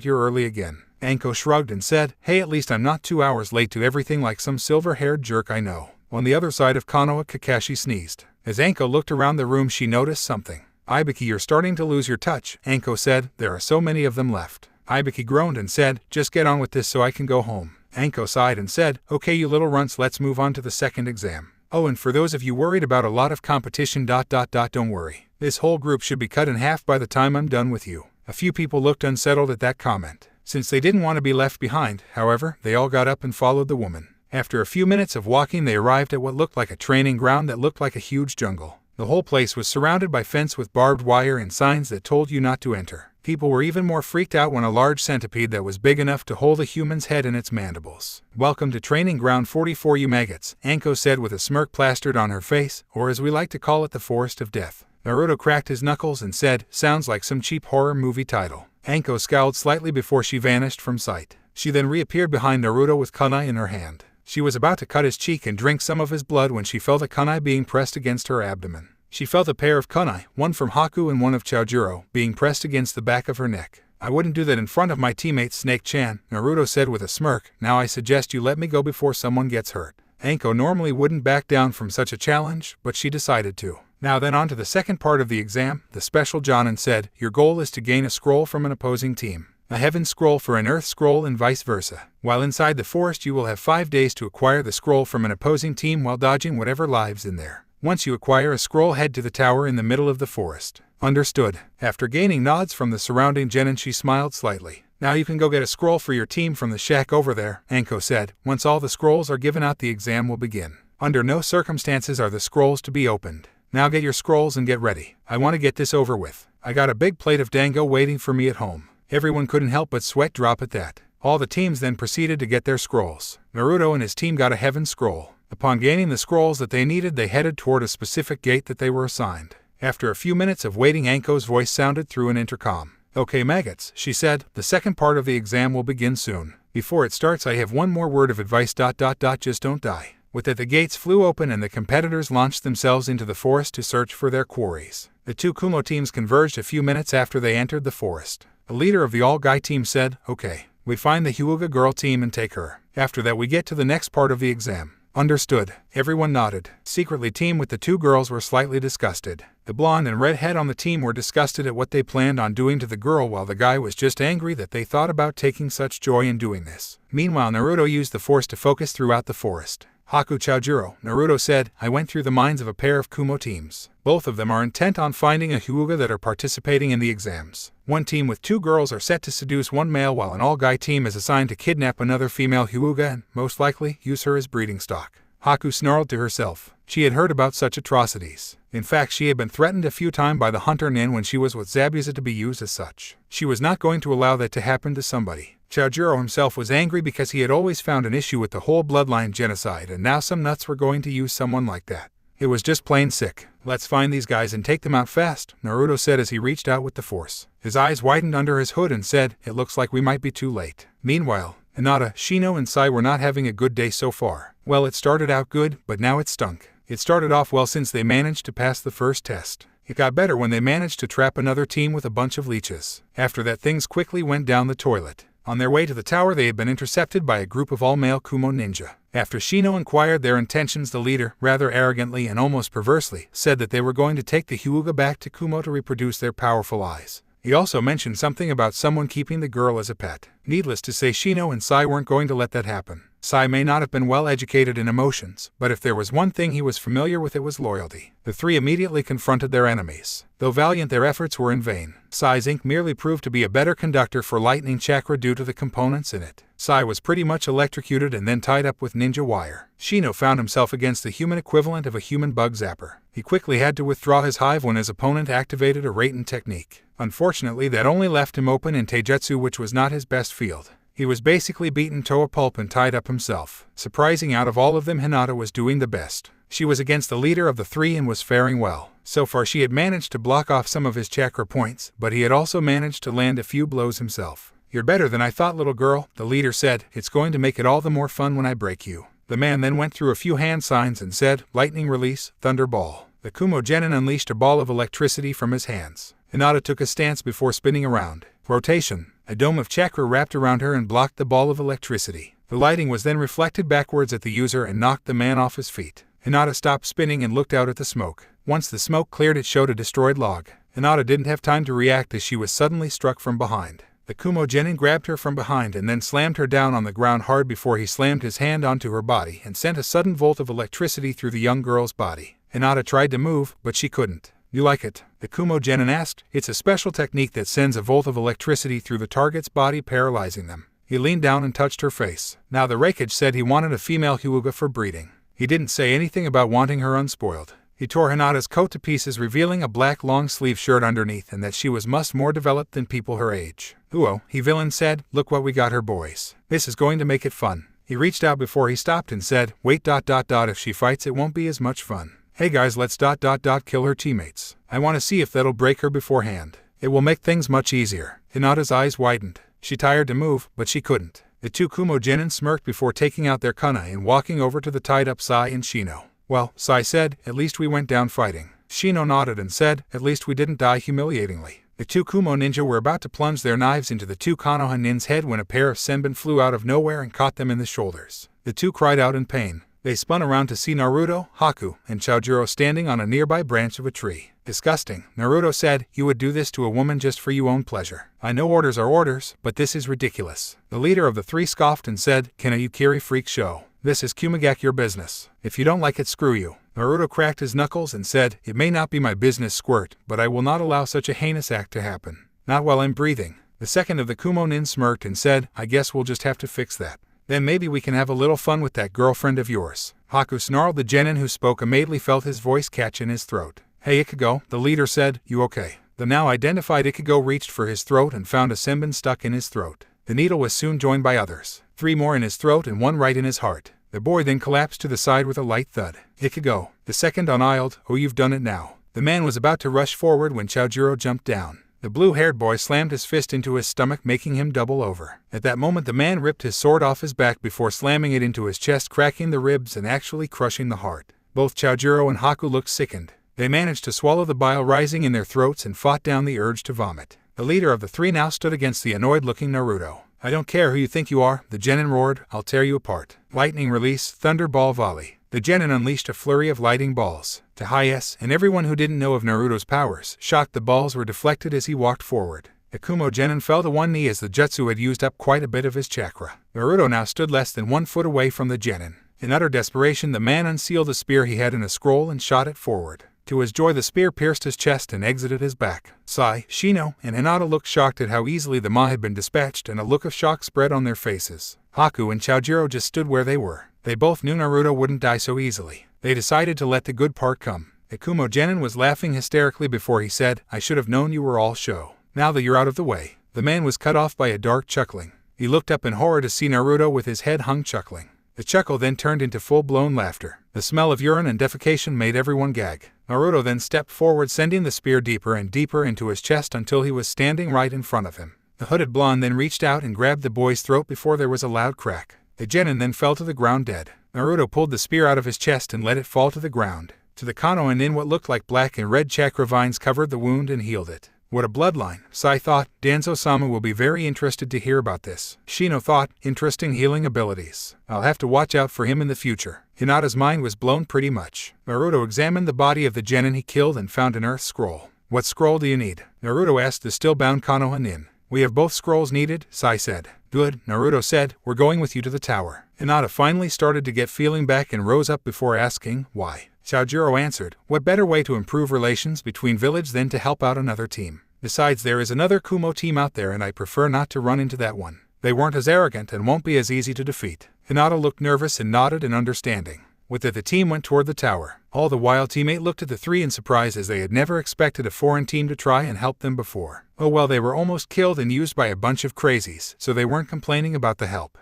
you're early again. Anko shrugged and said, hey, at least I'm not 2 hours late to everything like some silver-haired jerk I know. On the other side of Konoha, Kakashi sneezed. As Anko looked around the room, she noticed something. Ibiki, you're starting to lose your touch, Anko said. There are so many of them left. Ibiki groaned and said, just get on with this so I can go home. Anko sighed and said, okay you little runts, let's move on to the second exam. Oh, and for those of you worried about a lot of competition ... don't worry. This whole group should be cut in half by the time I'm done with you. A few people looked unsettled at that comment. Since they didn't want to be left behind, however, they all got up and followed the woman. After a few minutes of walking, they arrived at what looked like a training ground that looked like a huge jungle. The whole place was surrounded by fence with barbed wire and signs that told you not to enter. People were even more freaked out when a large centipede that was big enough to hold a human's head in its mandibles. Welcome to Training Ground 44, you maggots, Anko said with a smirk plastered on her face, or as we like to call it, the Forest of Death. Naruto cracked his knuckles and said, sounds like some cheap horror movie title. Anko scowled slightly before she vanished from sight. She then reappeared behind Naruto with kunai in her hand. She was about to cut his cheek and drink some of his blood when she felt a kunai being pressed against her abdomen. She felt a pair of kunai, one from Haku and one of Chojuro, being pressed against the back of her neck. I wouldn't do that in front of my teammate Snake-chan, Naruto said with a smirk. Now I suggest you let me go before someone gets hurt. Anko normally wouldn't back down from such a challenge, but she decided to. Now then, on to the second part of the exam. The special Jonin said, your goal is to gain a scroll from an opposing team. A heaven scroll for an earth scroll and vice versa. While inside the forest, you will have 5 days to acquire the scroll from an opposing team while dodging whatever lives in there. Once you acquire a scroll, head to the tower in the middle of the forest. Understood. After gaining nods from the surrounding genin, she smiled slightly. Now you can go get a scroll for your team from the shack over there, Anko said. Once all the scrolls are given out, the exam will begin. Under no circumstances are the scrolls to be opened. Now get your scrolls and get ready. I want to get this over with. I got a big plate of dango waiting for me at home. Everyone couldn't help but sweat drop at that. All the teams then proceeded to get their scrolls. Naruto and his team got a heaven scroll. Upon gaining the scrolls that they needed, they headed toward a specific gate that they were assigned. After a few minutes of waiting, Anko's voice sounded through an intercom. Okay maggots, she said, the second part of the exam will begin soon. Before it starts, I have one more word of advice ... just don't die. With that, the gates flew open and the competitors launched themselves into the forest to search for their quarries. The two Kumo teams converged a few minutes after they entered the forest. The leader of the all-guy team said, okay, we find the Hyuga girl team and take her. After that we get to the next part of the exam. Understood. Everyone nodded. Secretly, team with the two girls were slightly disgusted. The blonde and redhead on the team were disgusted at what they planned on doing to the girl, while the guy was just angry that they thought about taking such joy in doing this. Meanwhile, Naruto used the force to focus throughout the forest. Haku Chojuro, Naruto said, I went through the minds of a pair of Kumo teams. Both of them are intent on finding a Hyuga that are participating in the exams. One team with 2 girls are set to seduce one male, while an all-guy team is assigned to kidnap another female Hyuga and, most likely, use her as breeding stock. Haku snarled to herself. She had heard about such atrocities. In fact, she had been threatened a few times by the hunter Nin when she was with Zabuza to be used as such. She was not going to allow that to happen to somebody. Chojuro himself was angry because he had always found an issue with the whole bloodline genocide, and now some nuts were going to use someone like that. It was just plain sick. Let's find these guys and take them out fast, Naruto said as he reached out with the force. His eyes widened under his hood and said, it looks like we might be too late. Meanwhile, Hinata, Shino and Sai were not having a good day so far. Well, it started out good, but now it stunk. It started off well since they managed to pass the first test. It got better when they managed to trap another team with a bunch of leeches. After that, things quickly went down the toilet. On their way to the tower, they had been intercepted by a group of all-male Kumo ninja. After Shino inquired their intentions, the leader, rather arrogantly and almost perversely, said that they were going to take the Hyuga back to Kumo to reproduce their powerful eyes. He also mentioned something about someone keeping the girl as a pet. Needless to say, Shino and Sai weren't going to let that happen. Sai may not have been well educated in emotions, but if there was one thing he was familiar with, it was loyalty. The three immediately confronted their enemies. Though valiant, their efforts were in vain. Sai's ink merely proved to be a better conductor for lightning chakra due to the components in it. Sai was pretty much electrocuted and then tied up with ninja wire. Shino found himself against the human equivalent of a human bug zapper. He quickly had to withdraw his hive when his opponent activated a Raiten technique. Unfortunately, that only left him open in Taijutsu, which was not his best field. He was basically beaten to a pulp and tied up himself. Surprising, out of all of them, Hinata was doing the best. She was against the leader of the three and was faring well. So far she had managed to block off some of his chakra points, but he had also managed to land a few blows himself. You're better than I thought, little girl, the leader said. It's going to make it all the more fun when I break you. The man then went through a few hand signs and said, lightning release, thunder ball. The Kumo Genin unleashed a ball of electricity from his hands. Hinata took a stance before spinning around. Rotation. A dome of chakra wrapped around her and blocked the ball of electricity. The lighting was then reflected backwards at the user and knocked the man off his feet. Hinata stopped spinning and looked out at the smoke. Once the smoke cleared, it showed a destroyed log. Hinata didn't have time to react as she was suddenly struck from behind. The Kumo Genin grabbed her from behind and then slammed her down on the ground hard before he slammed his hand onto her body and sent a sudden volt of electricity through the young girl's body. Hinata tried to move, but she couldn't. You like it? The Kumo Genin asked. It's a special technique that sends a volt of electricity through the target's body, paralyzing them. He leaned down and touched her face. Now the Raikage said he wanted a female Hyuga for breeding. He didn't say anything about wanting her unspoiled. He tore Hinata's coat to pieces, revealing a black long-sleeve shirt underneath and that she was much more developed than people her age. Uo, he villain said, look what we got her, boys. This is going to make it fun. He reached out before he stopped and said, wait, if she fights it won't be as much fun. Hey guys, let's kill her teammates. I want to see if that'll break her beforehand. It will make things much easier. Hinata's eyes widened. She tried to move, but she couldn't. The two Kumo Genin smirked before taking out their kunai and walking over to the tied-up Sai and Shino. Well, Sai said, at least we went down fighting. Shino nodded and said, at least we didn't die humiliatingly. The two Kumo ninja were about to plunge their knives into the two Konoha nin's head when a pair of senbon flew out of nowhere and caught them in the shoulders. The two cried out in pain. They spun around to see Naruto, Haku, and Chojuro standing on a nearby branch of a tree. Disgusting, Naruto said, you would do this to a woman just for your own pleasure. I know orders are orders, but this is ridiculous. The leader of the three scoffed and said, can a Yukiri freak show? This is Kumagaki, your business. If you don't like it, screw you. Naruto cracked his knuckles and said, it may not be my business, Squirt, but I will not allow such a heinous act to happen. Not while I'm breathing. The second of the Kumo nin smirked and said, I guess we'll just have to fix that. Then maybe we can have a little fun with that girlfriend of yours. Haku snarled. The genin who spoke immediately felt his voice catch in his throat. Hey Ichigo, the leader said, you okay? The now identified Ichigo reached for his throat and found a senbon stuck in his throat. The needle was soon joined by others. 3 more in his throat and 1 right in his heart. The boy then collapsed to the side with a light thud. Ichigo, the second unaisled, oh you've done it now. The man was about to rush forward when Chojuro jumped down. The blue-haired boy slammed his fist into his stomach, making him double over. At that moment the man ripped his sword off his back before slamming it into his chest, cracking the ribs and actually crushing the heart. Both Chojuro and Haku looked sickened. They managed to swallow the bile rising in their throats and fought down the urge to vomit. The leader of the three now stood against the annoyed-looking Naruto. I don't care who you think you are, the genin roared, I'll tear you apart. Lightning release, thunder ball volley. The genin unleashed a flurry of lighting balls. To Hayes and everyone who didn't know of Naruto's powers, shocked, the balls were deflected as he walked forward. The Kumo genin fell to one knee as the jutsu had used up quite a bit of his chakra. Naruto now stood less than 1 foot away from the genin. In utter desperation, the man unsealed a spear he had in a scroll and shot it forward. To his joy, the spear pierced his chest and exited his back. Sai, Shino, and Hinata looked shocked at how easily the ma had been dispatched, and a look of shock spread on their faces. Haku and Chojuro just stood where they were. They both knew Naruto wouldn't die so easily. They decided to let the good part come. The Kumo genin was laughing hysterically before he said, I should have known you were all show. Now that you're out of the way. The man was cut off by a dark chuckling. He looked up in horror to see Naruto with his head hung chuckling. The chuckle then turned into full-blown laughter. The smell of urine and defecation made everyone gag. Naruto then stepped forward, sending the spear deeper and deeper into his chest until he was standing right in front of him. The hooded blonde then reached out and grabbed the boy's throat before there was a loud crack. The genin then fell to the ground dead. Naruto pulled the spear out of his chest and let it fall to the ground. To the Kano, and in what looked like black and red chakra vines covered the wound and healed it. What a bloodline, Sai thought. Danzo-sama will be very interested to hear about this. Shino thought, interesting healing abilities. I'll have to watch out for him in the future. Hinata's mind was blown pretty much. Naruto examined the body of the genin he killed and found an earth scroll. What scroll do you need? Naruto asked the still-bound Kano Hanin. We have both scrolls needed, Sai said. Good, Naruto said, we're going with you to the tower. Hinata finally started to get feeling back and rose up before asking, why? Xiaojiro answered, what better way to improve relations between villages than to help out another team? Besides, there is another Kumo team out there and I prefer not to run into that one. They weren't as arrogant and won't be as easy to defeat. Hinata looked nervous and nodded in understanding. With it, the team went toward the tower. All the while, teammate looked at the three in surprise, as they had never expected a foreign team to try and help them before. Oh well, they were almost killed and used by a bunch of crazies, so they weren't complaining about the help.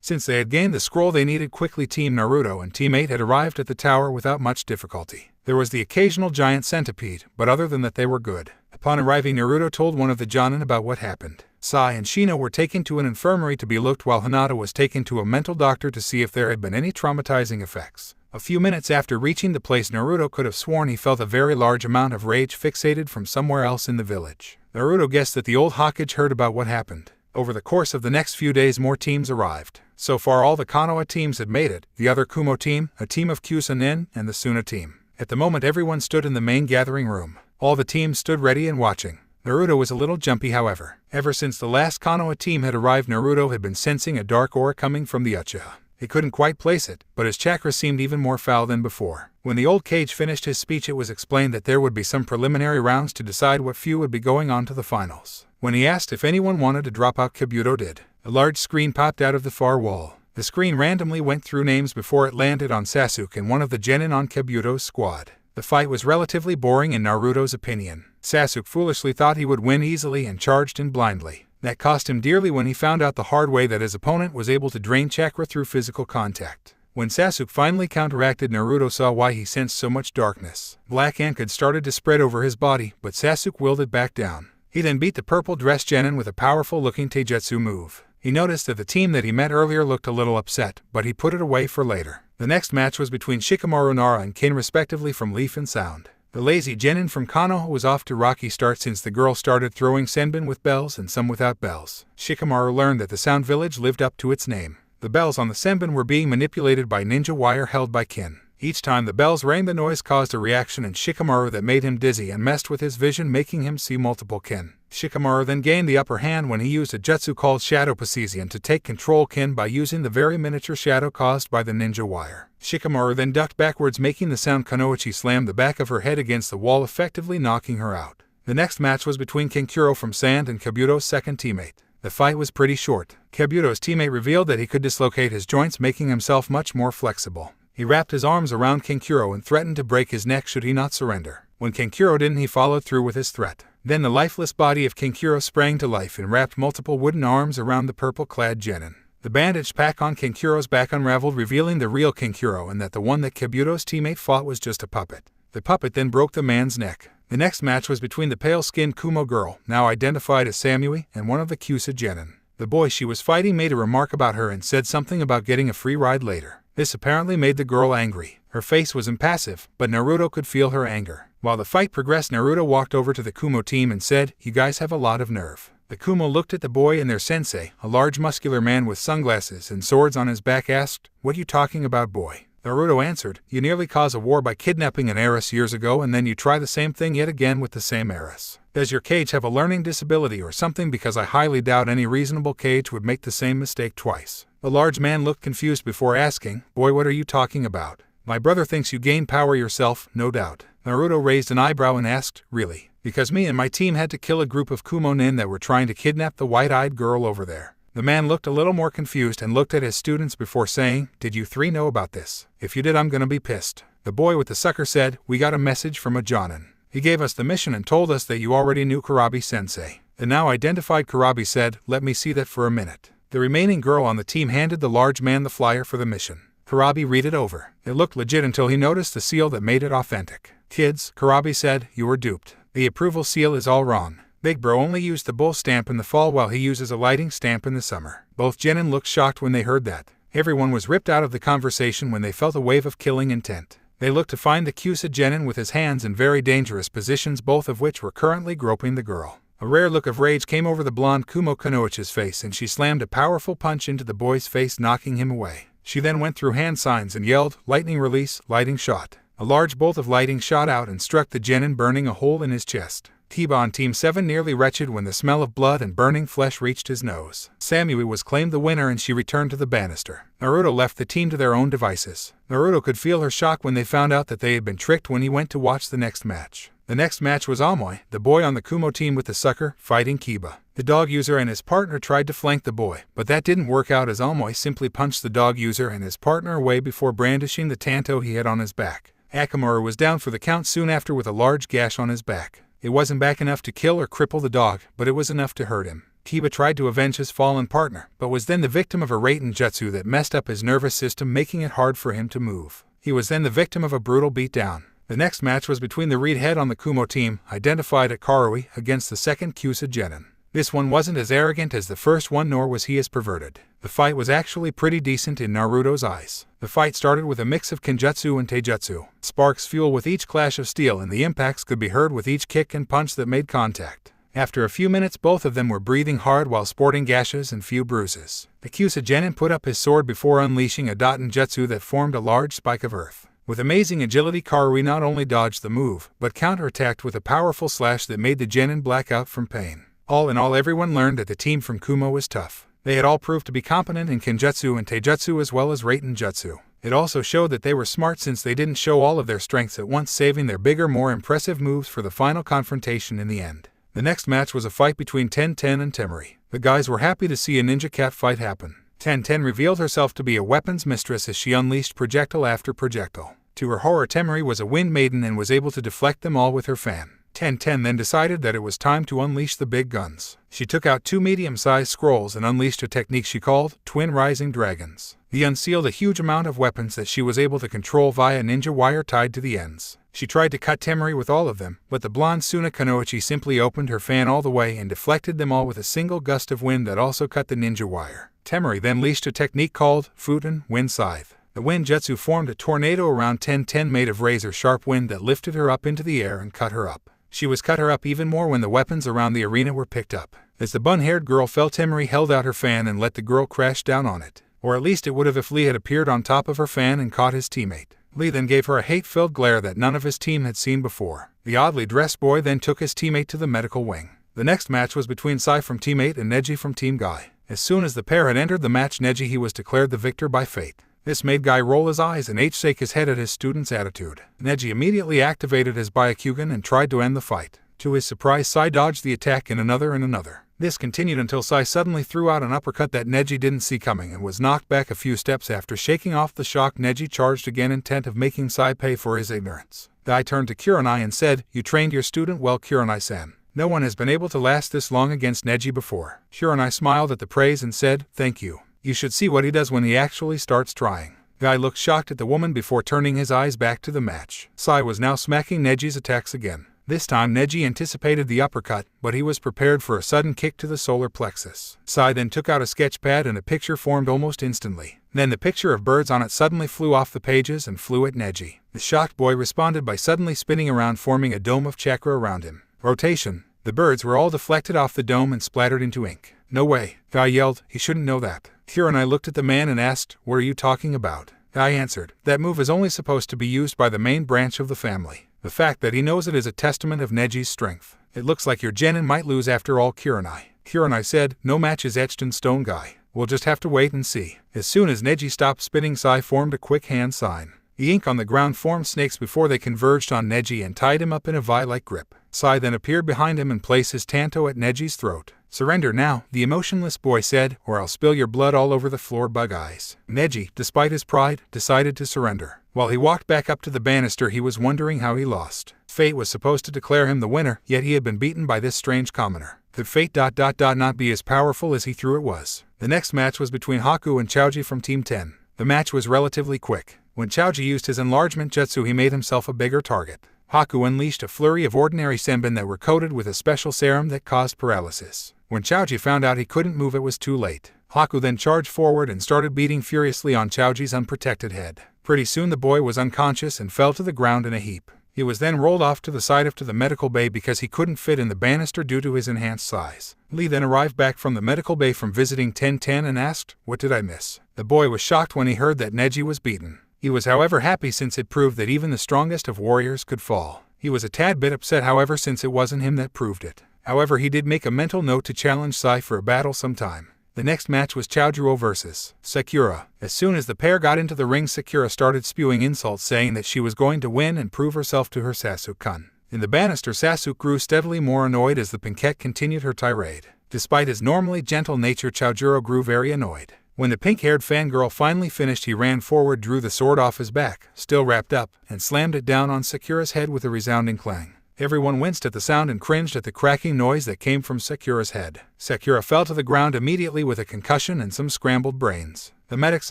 Since they had gained the scroll they needed quickly, Team Naruto and teammate had arrived at the tower without much difficulty. There was the occasional giant centipede, but other than that they were good. Upon arriving, Naruto told one of the Jonin about what happened. Sai and Shino were taken to an infirmary to be looked, while Hinata was taken to a mental doctor to see if there had been any traumatizing effects. A few minutes after reaching the place, Naruto could have sworn he felt a very large amount of rage fixated from somewhere else in the village. Naruto guessed that the old Hokage heard about what happened. Over the course of the next few days, more teams arrived. So far, all the Konoha teams had made it, the other Kumo team, a team of Kusanin, and the Suna team. At the moment, everyone stood in the main gathering room. All the teams stood ready and watching. Naruto was a little jumpy, however. Ever since the last Konoha team had arrived, Naruto had been sensing a dark aura coming from the Uchiha. He couldn't quite place it, but his chakra seemed even more foul than before. When the old Kage finished his speech, it was explained that there would be some preliminary rounds to decide what few would be going on to the finals. When he asked if anyone wanted to drop out, Kabuto did. A large screen popped out of the far wall. The screen randomly went through names before it landed on Sasuke and one of the genin on Kabuto's squad. The fight was relatively boring in Naruto's opinion. Sasuke foolishly thought he would win easily and charged in blindly. That cost him dearly when he found out the hard way that his opponent was able to drain chakra through physical contact. When Sasuke finally counteracted, Naruto saw why he sensed so much darkness. Black ink had started to spread over his body, but Sasuke willed it back down. He then beat the purple dress genin with a powerful-looking taijutsu move. He noticed that the team that he met earlier looked a little upset, but he put it away for later. The next match was between Shikamaru Nara and Kin, respectively, from Leaf and Sound. The lazy genin from Konoha was off to a rocky start since the girl started throwing senbon with bells and some without bells. Shikamaru learned that the Sound Village lived up to its name. The bells on the senbon were being manipulated by ninja wire held by Kin. Each time the bells rang, the noise caused a reaction in Shikamaru that made him dizzy and messed with his vision, making him see multiple Kin. Shikamaru then gained the upper hand when he used a jutsu called Shadow Possession to take control Kin by using the very miniature shadow caused by the ninja wire. Shikamaru then ducked backwards, making the Sound Kunoichi slam the back of her head against the wall, effectively knocking her out. The next match was between Kankuro from Sand and Kabuto's second teammate. The fight was pretty short. Kabuto's teammate revealed that he could dislocate his joints, making himself much more flexible. He wrapped his arms around Kankuro and threatened to break his neck should he not surrender. When Kankuro didn't, he followed through with his threat. Then the lifeless body of Kankuro sprang to life and wrapped multiple wooden arms around the purple-clad genin. The bandage pack on Kankuro's back unraveled, revealing the real Kankuro, and that the one that Kabuto's teammate fought was just a puppet. The puppet then broke the man's neck. The next match was between the pale-skinned Kumo girl, now identified as Samui, and one of the Kusa genin. The boy she was fighting made a remark about her and said something about getting a free ride later. This apparently made the girl angry. Her face was impassive, but Naruto could feel her anger. While the fight progressed, Naruto walked over to the Kumo team and said, "You guys have a lot of nerve." The Kumo looked at the boy, and their sensei, a large muscular man with sunglasses and swords on his back, asked, "What are you talking about, boy?" Naruto answered, "You nearly caused a war by kidnapping an heiress years ago, and then you try the same thing yet again with the same heiress. Does your Kage have a learning disability or something? Because I highly doubt any reasonable Kage would make the same mistake twice." The large man looked confused before asking, "Boy, what are you talking about?" "My brother thinks you gain power yourself, no doubt." Naruto raised an eyebrow and asked, "Really?" "Because me and my team had to kill a group of Kumo nin that were trying to kidnap the white-eyed girl over there." The man looked a little more confused and looked at his students before saying, "Did you three know about this? If you did, I'm gonna be pissed." The boy with the sucker said, "We got a message from a Jonin. He gave us the mission and told us that you already knew Kurabi-sensei." The now identified Kurabi said, "Let me see that for a minute." The remaining girl on the team handed the large man the flyer for the mission. Karabi read it over. It looked legit until he noticed the seal that made it authentic. "Kids," Karabi said, "you were duped. The approval seal is all wrong. Big Bro only used the bull stamp in the fall while he uses a lighting stamp in the summer." Both Genin looked shocked when they heard that. Everyone was ripped out of the conversation when they felt a wave of killing intent. They looked to find the Kyusa Genin with his hands in very dangerous positions, both of which were currently groping the girl. A rare look of rage came over the blonde Kumo Kunoichi's face, and she slammed a powerful punch into the boy's face, knocking him away. She then went through hand signs and yelled, "Lightning release, lighting shot." A large bolt of lighting shot out and struck the Genin, burning a hole in his chest. Tiba on Team 7 nearly wretched when the smell of blood and burning flesh reached his nose. Samui was claimed the winner and she returned to the banister. Naruto left the team to their own devices. Naruto could feel her shock when they found out that they had been tricked when he went to watch the next match. The next match was Amoy, the boy on the Kumo team with the sucker, fighting Kiba. The dog user and his partner tried to flank the boy, but that didn't work out as Amoy simply punched the dog user and his partner away before brandishing the tanto he had on his back. Akamura was down for the count soon after with a large gash on his back. It wasn't back enough to kill or cripple the dog, but it was enough to hurt him. Kiba tried to avenge his fallen partner, but was then the victim of a Raiten jutsu that messed up his nervous system, making it hard for him to move. He was then the victim of a brutal beatdown. The next match was between the Reed head on the Kumo team, identified at Karui, against the second Kyusa Genin. This one wasn't as arrogant as the first one, nor was he as perverted. The fight was actually pretty decent in Naruto's eyes. The fight started with a mix of Kenjutsu and Taijutsu. Sparks fuel with each clash of steel, and the impacts could be heard with each kick and punch that made contact. After a few minutes, both of them were breathing hard while sporting gashes and few bruises. The Kyusa Genin put up his sword before unleashing a Daten Jutsu that formed a large spike of earth. With amazing agility, Karui not only dodged the move, but counterattacked with a powerful slash that made the Genin black out from pain. All in all, everyone learned that the team from Kumo was tough. They had all proved to be competent in Kenjutsu and Taijutsu as well as Raiten Jutsu. It also showed that they were smart since they didn't show all of their strengths at once, saving their bigger, more impressive moves for the final confrontation in the end. The next match was a fight between Ten and Temari. The guys were happy to see a ninja cat fight happen. Ten revealed herself to be a weapons mistress as she unleashed projectile after projectile. To her horror, Temari was a wind maiden and was able to deflect them all with her fan. Ten then decided that it was time to unleash the big guns. She took out 2 medium-sized scrolls and unleashed a technique she called Twin Rising Dragons. He unsealed a huge amount of weapons that she was able to control via ninja wire tied to the ends. She tried to cut Temari with all of them, but the blonde Suna Kunoichi simply opened her fan all the way and deflected them all with a single gust of wind that also cut the ninja wire. Temari then unleashed a technique called Futen Wind Scythe. The wind jutsu formed a tornado around Ten made of razor-sharp wind that lifted her up into the air and cut her up. She was cut her up even more when the weapons around the arena were picked up. As the bun-haired girl fell, Temari held out her fan and let the girl crash down on it. Or at least it would have if Lee had appeared on top of her fan and caught his teammate. Lee then gave her a hate-filled glare that none of his team had seen before. The oddly dressed boy then took his teammate to the medical wing. The next match was between Sai from Team 8 and Neji from Team Guy. As soon as the pair had entered the match, Neji was declared the victor by fate. This made Guy roll his eyes and shake his head at his student's attitude. Neji immediately activated his Byakugan and tried to end the fight. To his surprise, Sai dodged the attack in another. This continued until Sai suddenly threw out an uppercut that Neji didn't see coming and was knocked back a few steps. After shaking off the shock, Neji charged again, intent of making Sai pay for his ignorance. Guy turned to Kurenai and said, "You trained your student well, Kurenai-san. No one has been able to last this long against Neji before." Kurenai smiled at the praise and said, "Thank you. You should see what he does when he actually starts trying." Guy looked shocked at the woman before turning his eyes back to the match. Sai was now smacking Neji's attacks again. This time Neji anticipated the uppercut, but he was prepared for a sudden kick to the solar plexus. Sai then took out a sketch pad and a picture formed almost instantly. Then the picture of birds on it suddenly flew off the pages and flew at Neji. The shocked boy responded by suddenly spinning around, forming a dome of chakra around him. Rotation. The birds were all deflected off the dome and splattered into ink. "No way," Guy yelled. "He shouldn't know that." Kurenai looked at the man and asked, "What are you talking about?" Guy answered, "That move is only supposed to be used by the main branch of the family. The fact that he knows it is a testament of Neji's strength. It looks like your genin might lose after all, Kurenai." Kurenai said, "No match is etched in stone, Guy. We'll just have to wait and see." As soon as Neji stopped spitting, Sai formed a quick hand sign. The ink on the ground formed snakes before they converged on Neji and tied him up in a vi-like grip. Sai then appeared behind him and placed his tanto at Neji's throat. "Surrender now," the emotionless boy said, "or I'll spill your blood all over the floor, bug eyes." Neji, despite his pride, decided to surrender. While he walked back up to the banister, he was wondering how he lost. Fate was supposed to declare him the winner, yet he had been beaten by this strange commoner. Could fate not be as powerful as he thought it was? The next match was between Haku and Chaoji from Team 10. The match was relatively quick. When Chaoji used his enlargement jutsu, he made himself a bigger target. Haku unleashed a flurry of ordinary senbon that were coated with a special serum that caused paralysis. When Chaoji found out he couldn't move, it was too late. Haku then charged forward and started beating furiously on Chaoji's unprotected head. Pretty soon the boy was unconscious and fell to the ground in a heap. He was then rolled off to the side of the medical bay because he couldn't fit in the banister due to his enhanced size. Lee then arrived back from the medical bay from visiting 1010 and asked, "What did I miss?" The boy was shocked when he heard that Neji was beaten. He was however happy since it proved that even the strongest of warriors could fall. He was a tad bit upset however since it wasn't him that proved it. However, he did make a mental note to challenge Sai for a battle sometime. The next match was Chaojuro vs. Sakura. As soon as the pair got into the ring, Sakura started spewing insults saying that she was going to win and prove herself to her Sasuke-kun. In the banister, Sasuke grew steadily more annoyed as the Pinkette continued her tirade. Despite his normally gentle nature, Chaojuro grew very annoyed. When the pink-haired fangirl finally finished, he ran forward, drew the sword off his back, still wrapped up, and slammed it down on Sakura's head with a resounding clang. Everyone winced at the sound and cringed at the cracking noise that came from Sakura's head. Sakura fell to the ground immediately with a concussion and some scrambled brains. The medics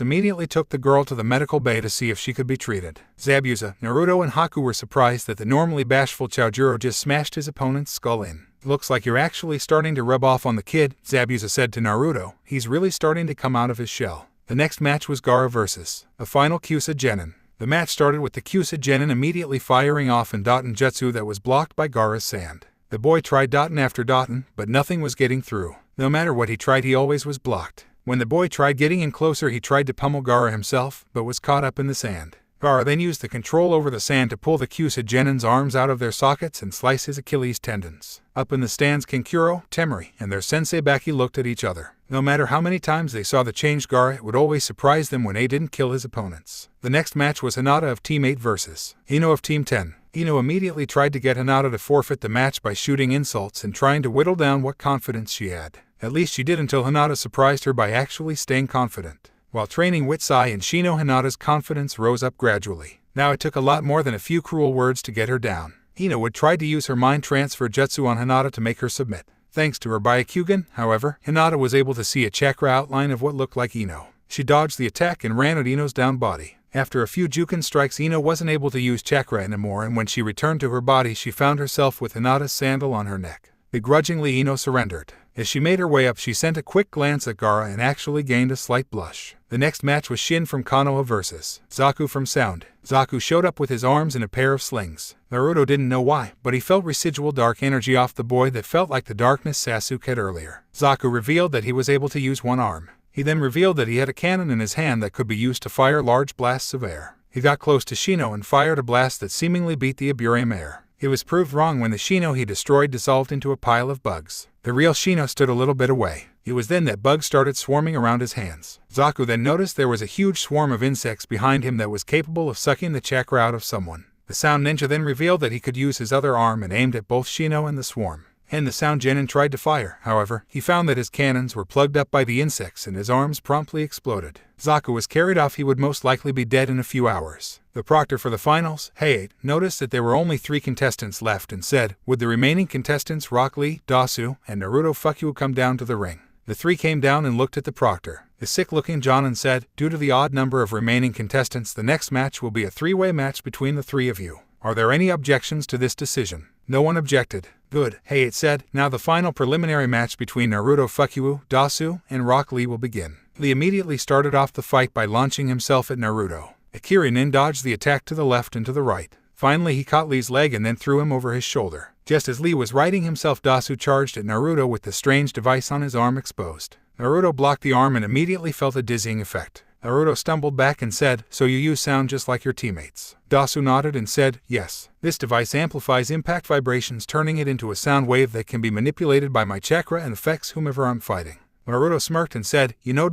immediately took the girl to the medical bay to see if she could be treated. Zabuza, Naruto, and Haku were surprised that the normally bashful Chaojuro just smashed his opponent's skull in. "Looks like you're actually starting to rub off on the kid," Zabuza said to Naruto. "He's really starting to come out of his shell." The next match was Gaara vs. a final Kyusa Genin. The match started with the Kyusa Genin immediately firing off in Daten Jutsu that was blocked by Gaara's sand. The boy tried Daten after Daten, but nothing was getting through. No matter what he tried, he always was blocked. When the boy tried getting in closer, he tried to pummel Gaara himself, but was caught up in the sand. Gaara then used the control over the sand to pull the Kyusa Genin's arms out of their sockets and slice his Achilles tendons. Up in the stands, Kankuro, Temari, and their sensei Baki looked at each other. No matter how many times they saw the changed Gaara, it would always surprise them when he didn't kill his opponents. The next match was Hinata of Team 8 vs. Ino of Team 10. Ino immediately tried to get Hinata to forfeit the match by shooting insults and trying to whittle down what confidence she had. At least she did, until Hinata surprised her by actually staying confident. While training with Sai and Shino, Hinata's confidence rose up gradually. Now it took a lot more than a few cruel words to get her down. Ino would try to use her mind transfer jutsu on Hinata to make her submit. Thanks to her Byakugan, however, Hinata was able to see a chakra outline of what looked like Ino. She dodged the attack and ran at Ino's down body. After a few Juken strikes, Ino wasn't able to use chakra anymore, and when she returned to her body, she found herself with Hinata's sandal on her neck. Begrudgingly, Ino surrendered. As she made her way up, she sent a quick glance at Gaara and actually gained a slight blush. The next match was Shin from Konoha vs. Zaku from Sound. Zaku showed up with his arms in a pair of slings. Naruto didn't know why, but he felt residual dark energy off the boy that felt like the darkness Sasuke had earlier. Zaku revealed that he was able to use one arm. He then revealed that he had a cannon in his hand that could be used to fire large blasts of air. He got close to Shino and fired a blast that seemingly beat the Aburium air. It was proved wrong when the Shino he destroyed dissolved into a pile of bugs. The real Shino stood a little bit away. It was then that bugs started swarming around his hands. Zaku then noticed there was a huge swarm of insects behind him that was capable of sucking the chakra out of someone. The Sound Ninja then revealed that he could use his other arm and aimed at both Shino and the swarm. And the Sound Genin tried to fire. However, he found that his cannons were plugged up by the insects and his arms promptly exploded. Zaku was carried off. He would most likely be dead in a few hours. The proctor for the finals, Hayate, noticed that there were only 3 contestants left and said, "Would the remaining contestants Rock Lee, Dasu, and Naruto Fuckyu come down to the ring?" The 3 came down and looked at the proctor. The sick-looking Jonin said, "Due to the odd number of remaining contestants, the next match will be a 3-way match between the 3 of you. Are there any objections to this decision?" No one objected. "Good," Hayate said. "Now the final preliminary match between Naruto Fuckyu, Dasu, and Rock Lee will begin." Lee immediately started off the fight by launching himself at Naruto. Akira then dodged the attack to the left and to the right. Finally, he caught Lee's leg and then threw him over his shoulder. Just as Lee was righting himself, Dasu charged at Naruto with the strange device on his arm exposed. Naruto blocked the arm and immediately felt a dizzying effect. Naruto stumbled back and said, "So you use sound just like your teammates?" Dasu nodded and said, "Yes. This device amplifies impact vibrations, turning it into a sound wave that can be manipulated by my chakra and affects whomever I'm fighting." Naruto smirked and said, "You know,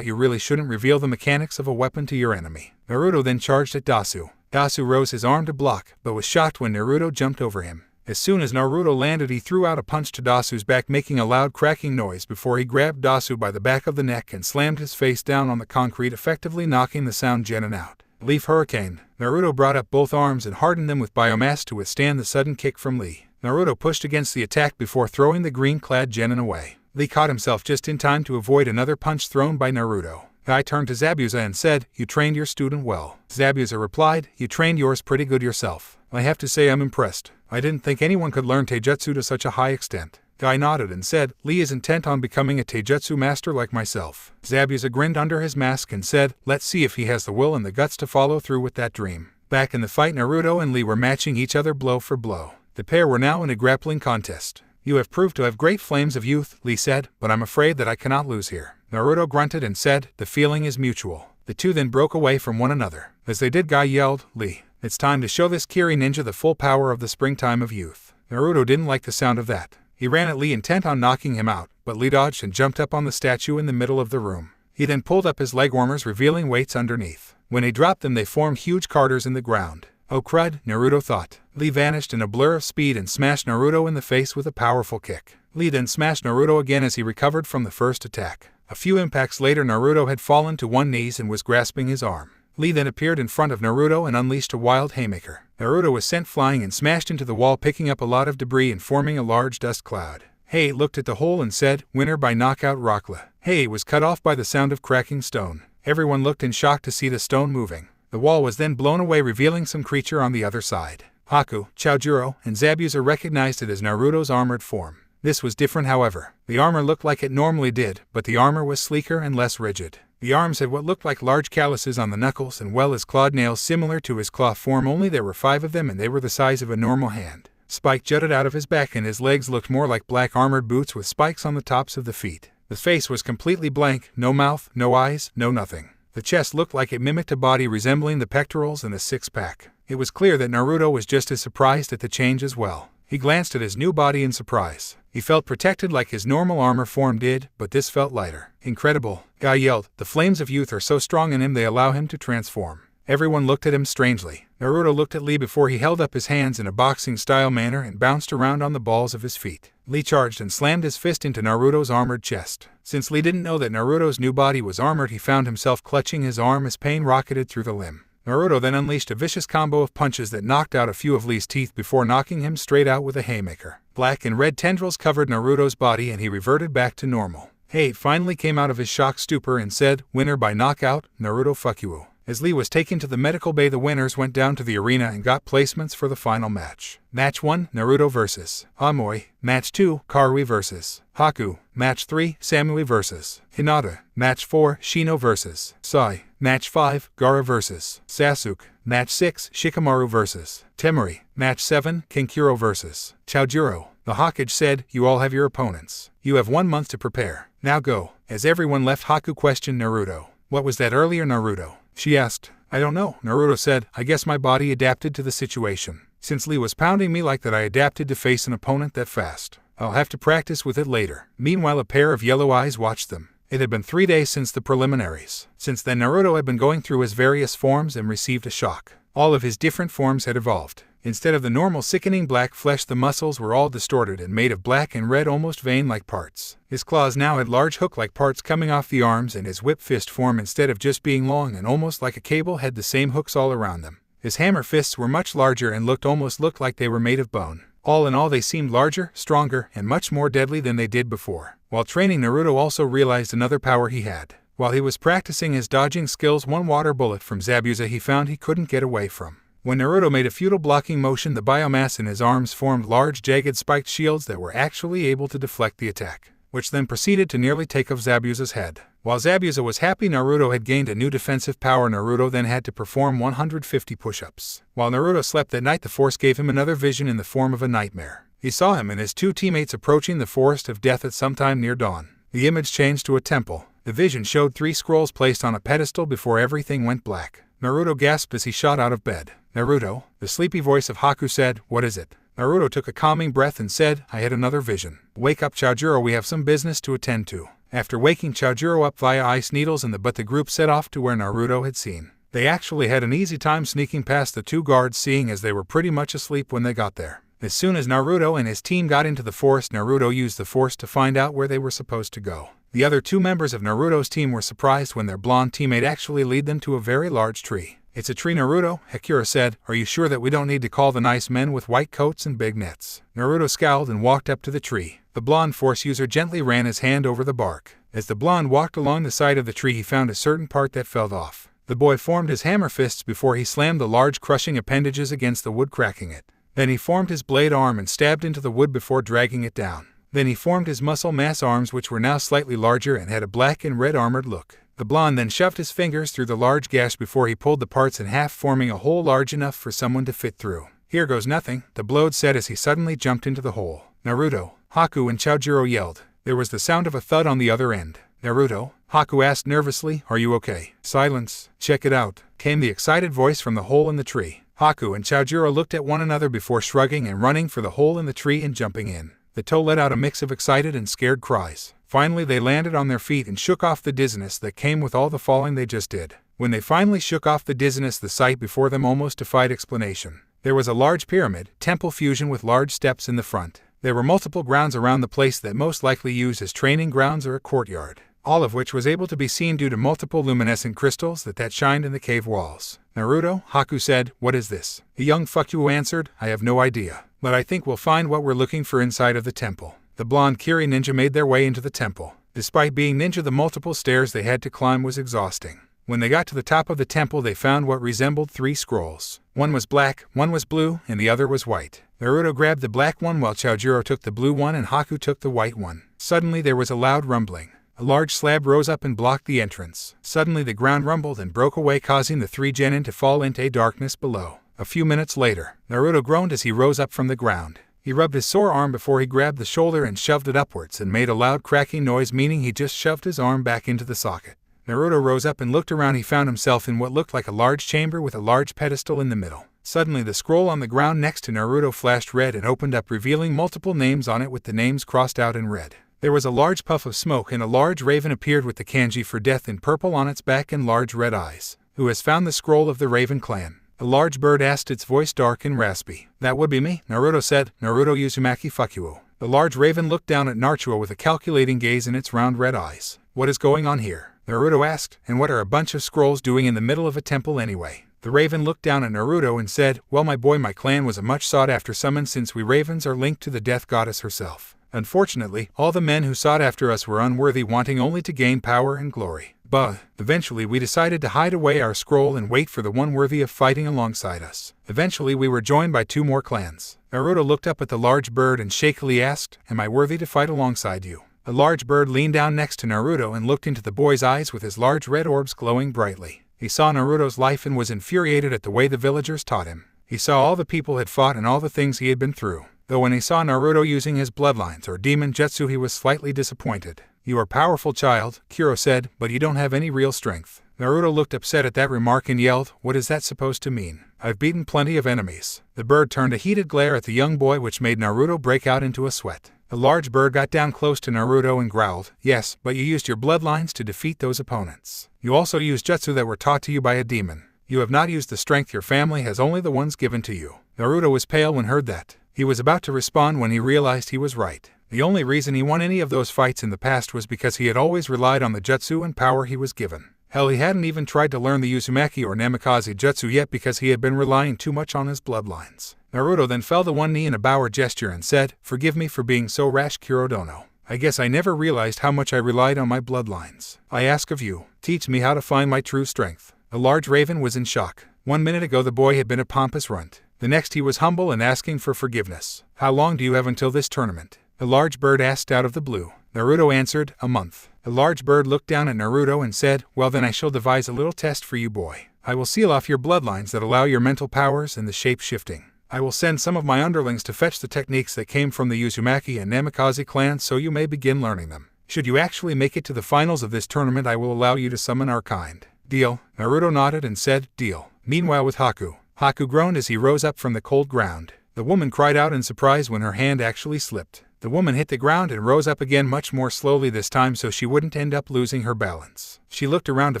you really shouldn't reveal the mechanics of a weapon to your enemy." Naruto then charged at Dasu. Dasu rose his arm to block, but was shocked when Naruto jumped over him. As soon as Naruto landed, he threw out a punch to Dasu's back, making a loud cracking noise before he grabbed Dasu by the back of the neck and slammed his face down on the concrete, effectively knocking the Sound Genin out. Leaf Hurricane. Naruto brought up both arms and hardened them with biomass to withstand the sudden kick from Lee. Naruto pushed against the attack before throwing the green-clad Genin away. Lee caught himself just in time to avoid another punch thrown by Naruto. Guy turned to Zabuza and said, "You trained your student well." Zabuza replied, "You trained yours pretty good yourself. I have to say I'm impressed. I didn't think anyone could learn taijutsu to such a high extent." Guy nodded and said, "Lee is intent on becoming a taijutsu master like myself." Zabuza grinned under his mask and said, "Let's see if he has the will and the guts to follow through with that dream." Back in the fight, Naruto and Lee were matching each other blow for blow. The pair were now in a grappling contest. "You have proved to have great flames of youth," Lee said, "but I'm afraid that I cannot lose here." Naruto grunted and said, "The feeling is mutual." The two then broke away from one another. As they did, Guy yelled, "Lee, it's time to show this Kiri ninja the full power of the springtime of youth." Naruto didn't like the sound of that. He ran at Lee intent on knocking him out, but Lee dodged and jumped up on the statue in the middle of the room. He then pulled up his leg warmers, revealing weights underneath. When he dropped them, they formed huge craters in the ground. "Oh crud," Naruto thought. Lee vanished in a blur of speed and smashed Naruto in the face with a powerful kick. Lee then smashed Naruto again as he recovered from the first attack. A few impacts later, Naruto had fallen to one knee and was grasping his arm. Lee then appeared in front of Naruto and unleashed a wild haymaker. Naruto was sent flying and smashed into the wall, picking up a lot of debris and forming a large dust cloud. Hay looked at the hole and said, "Winner by knockout, Rockla." Hay was cut off by the sound of cracking stone. Everyone looked in shock to see the stone moving. The wall was then blown away, revealing some creature on the other side. Haku, Chojuro, and Zabuza recognized it as Naruto's armored form. This was different, however. The armor looked like it normally did, but the armor was sleeker and less rigid. The arms had what looked like large calluses on the knuckles and well as clawed nails similar to his claw form, only there were 5 of them and they were the size of a normal hand. Spike jutted out of his back and his legs looked more like black armored boots with spikes on the tops of the feet. The face was completely blank, no mouth, no eyes, no nothing. The chest looked like it mimicked a body resembling the pectorals and a six-pack. It was clear that Naruto was just as surprised at the change as well. He glanced at his new body in surprise. He felt protected like his normal armor form did, but this felt lighter. "Incredible," Guy yelled. "The flames of youth are so strong in him they allow him to transform." Everyone looked at him strangely. Naruto looked at Lee before he held up his hands in a boxing-style manner and bounced around on the balls of his feet. Lee charged and slammed his fist into Naruto's armored chest. Since Lee didn't know that Naruto's new body was armored, he found himself clutching his arm as pain rocketed through the limb. Naruto then unleashed a vicious combo of punches that knocked out a few of Lee's teeth before knocking him straight out with a haymaker. Black and red tendrils covered Naruto's body and he reverted back to normal. Hay finally came out of his shock stupor and said, "Winner by knockout, Naruto fuck you." As Lee was taken to the medical bay, the winners went down to the arena and got placements for the final match. Match 1, Naruto vs. Amoy. Match 2, Karui vs. Haku. Match 3, Samui vs. Hinata. Match 4, Shino vs. Sai. Match 5, Gaara vs. Sasuke. Match 6, Shikamaru vs. Temari. Match 7, Kankuro vs. Chojuro. The Hokage said, "You all have your opponents. You have 1 month to prepare. Now go." As everyone left, Haku questioned Naruto. "What was that earlier, Naruto?" She asked. "I don't know," Naruto said. "I guess my body adapted to the situation. Since Lee was pounding me like that, I adapted to face an opponent that fast. I'll have to practice with it later." Meanwhile, a pair of yellow eyes watched them. It had been 3 days since the preliminaries. Since then, Naruto had been going through his various forms and received a shock. All of his different forms had evolved. Instead of the normal sickening black flesh, the muscles were all distorted and made of black and red, almost vein-like parts. His claws now had large hook-like parts coming off the arms, and his whip fist form, instead of just being long and almost like a cable, had the same hooks all around them. His hammer fists were much larger and almost looked like they were made of bone. All in all, they seemed larger, stronger, and much more deadly than they did before. While training, Naruto also realized another power he had. While he was practicing his dodging skills, one water bullet from Zabuza he found he couldn't get away from. When Naruto made a futile blocking motion, the biomass in his arms formed large, jagged, spiked shields that were actually able to deflect the attack, which then proceeded to nearly take off Zabuza's head. While Zabuza was happy Naruto had gained a new defensive power, Naruto then had to perform 150 push-ups. While Naruto slept that night, the Force gave him another vision in the form of a nightmare. He saw him and his 2 teammates approaching the Forest of Death at some time near dawn. The image changed to a temple. The vision showed 3 scrolls placed on a pedestal before everything went black. Naruto gasped as he shot out of bed. "Naruto," the sleepy voice of Haku said, "What is it?" Naruto took a calming breath and said, "I had another vision. Wake up, Chojuro, we have some business to attend to." After waking Chojuro up via ice needles in the group set off to where Naruto had seen. They actually had an easy time sneaking past the 2 guards, seeing as they were pretty much asleep when they got there. As soon as Naruto and his team got into the forest, Naruto used the Force to find out where they were supposed to go. The other 2 members of Naruto's team were surprised when their blonde teammate actually led them to a very large tree. "It's a tree, Naruto," Hakura said. "Are you sure that we don't need to call the nice men with white coats and big nets?" Naruto scowled and walked up to the tree. The blonde Force user gently ran his hand over the bark. As the blonde walked along the side of the tree, he found a certain part that fell off. The boy formed his hammer fists before he slammed the large crushing appendages against the wood, cracking it. Then he formed his blade arm and stabbed into the wood before dragging it down. Then he formed his muscle mass arms, which were now slightly larger and had a black and red armored look. The blonde then shoved his fingers through the large gash before he pulled the parts in half, forming a hole large enough for someone to fit through. "Here goes nothing," the blonde said as he suddenly jumped into the hole. "Naruto!" Haku and Chojuro yelled. There was the sound of a thud on the other end. "Naruto?" Haku asked nervously. "Are you okay?" "Silence. Check it out," came the excited voice from the hole in the tree. Haku and Chojuro looked at one another before shrugging and running for the hole in the tree and jumping in. The toe let out a mix of excited and scared cries. Finally they landed on their feet and shook off the dizziness that came with all the falling they just did. When they finally shook off the dizziness, the sight before them almost defied explanation. There was a large pyramid, temple fusion with large steps in the front. There were multiple grounds around the place that most likely used as training grounds or a courtyard, all of which was able to be seen due to multiple luminescent crystals that shined in the cave walls. "Naruto," Haku said, "what is this?" The young fuckyu answered, "I have no idea, but I think we'll find what we're looking for inside of the temple." The blonde Kiri ninja made their way into the temple. Despite being ninja, the multiple stairs they had to climb was exhausting. When they got to the top of the temple, they found what resembled 3 scrolls. One was black, one was blue, and the other was white. Naruto grabbed the black one while Chojuro took the blue one and Haku took the white one. Suddenly there was a loud rumbling. A large slab rose up and blocked the entrance. Suddenly the ground rumbled and broke away, causing the 3 genin to fall into a darkness below. A few minutes later, Naruto groaned as he rose up from the ground. He rubbed his sore arm before he grabbed the shoulder and shoved it upwards and made a loud cracking noise, meaning he just shoved his arm back into the socket. Naruto rose up and looked around. He found himself in what looked like a large chamber with a large pedestal in the middle. Suddenly the scroll on the ground next to Naruto flashed red and opened up, revealing multiple names on it with the names crossed out in red. There was a large puff of smoke and a large raven appeared with the kanji for death in purple on its back and large red eyes. "Who has found the scroll of the Raven clan?" A large bird asked, its voice dark and raspy. "That would be me," Naruto said. "Naruto Uzumaki Fukuo." The large raven looked down at Naruto with a calculating gaze in its round red eyes. "What is going on here?" Naruto asked. "And what are a bunch of scrolls doing in the middle of a temple anyway?" The raven looked down at Naruto and said, "Well, my boy, my clan was a much sought after summon, since we ravens are linked to the death goddess herself. Unfortunately, all the men who sought after us were unworthy, wanting only to gain power and glory. But eventually we decided to hide away our scroll and wait for the one worthy of fighting alongside us. Eventually we were joined by 2 more clans." Naruto looked up at the large bird and shakily asked, "Am I worthy to fight alongside you?" The large bird leaned down next to Naruto and looked into the boy's eyes with his large red orbs glowing brightly. He saw Naruto's life and was infuriated at the way the villagers taught him. He saw all the people had fought and all the things he had been through. Though when he saw Naruto using his bloodlines or demon jutsu, he was slightly disappointed. "You are powerful, child," Kuro said, "but you don't have any real strength." Naruto looked upset at that remark and yelled, "What is that supposed to mean? I've beaten plenty of enemies." The bird turned a heated glare at the young boy, which made Naruto break out into a sweat. The large bird got down close to Naruto and growled, "Yes, but you used your bloodlines to defeat those opponents. You also used jutsu that were taught to you by a demon. You have not used the strength your family has, only the ones given to you." Naruto was pale when heard that. He was about to respond when he realized he was right. The only reason he won any of those fights in the past was because he had always relied on the jutsu and power he was given. Hell, he hadn't even tried to learn the Uzumaki or Namikaze jutsu yet because he had been relying too much on his bloodlines. Naruto then fell to one knee in a bower gesture and said, "Forgive me for being so rash, Kurodono. I guess I never realized how much I relied on my bloodlines. I ask of you, teach me how to find my true strength." The large raven was in shock. 1 minute ago the boy had been a pompous runt. The next he was humble and asking for forgiveness. "How long do you have until this tournament?" The large bird asked out of the blue. Naruto answered, "A month." The large bird looked down at Naruto and said, "Well then I shall devise a little test for you, boy. I will seal off your bloodlines that allow your mental powers and the shape-shifting. I will send some of my underlings to fetch the techniques that came from the Uzumaki and Namikaze clans so you may begin learning them. Should you actually make it to the finals of this tournament, I will allow you to summon our kind. Deal?" Naruto nodded and said, "Deal." Meanwhile with Haku. Haku groaned as he rose up from the cold ground. The woman cried out in surprise when her hand actually slipped. The woman hit the ground and rose up again much more slowly this time so she wouldn't end up losing her balance. She looked around to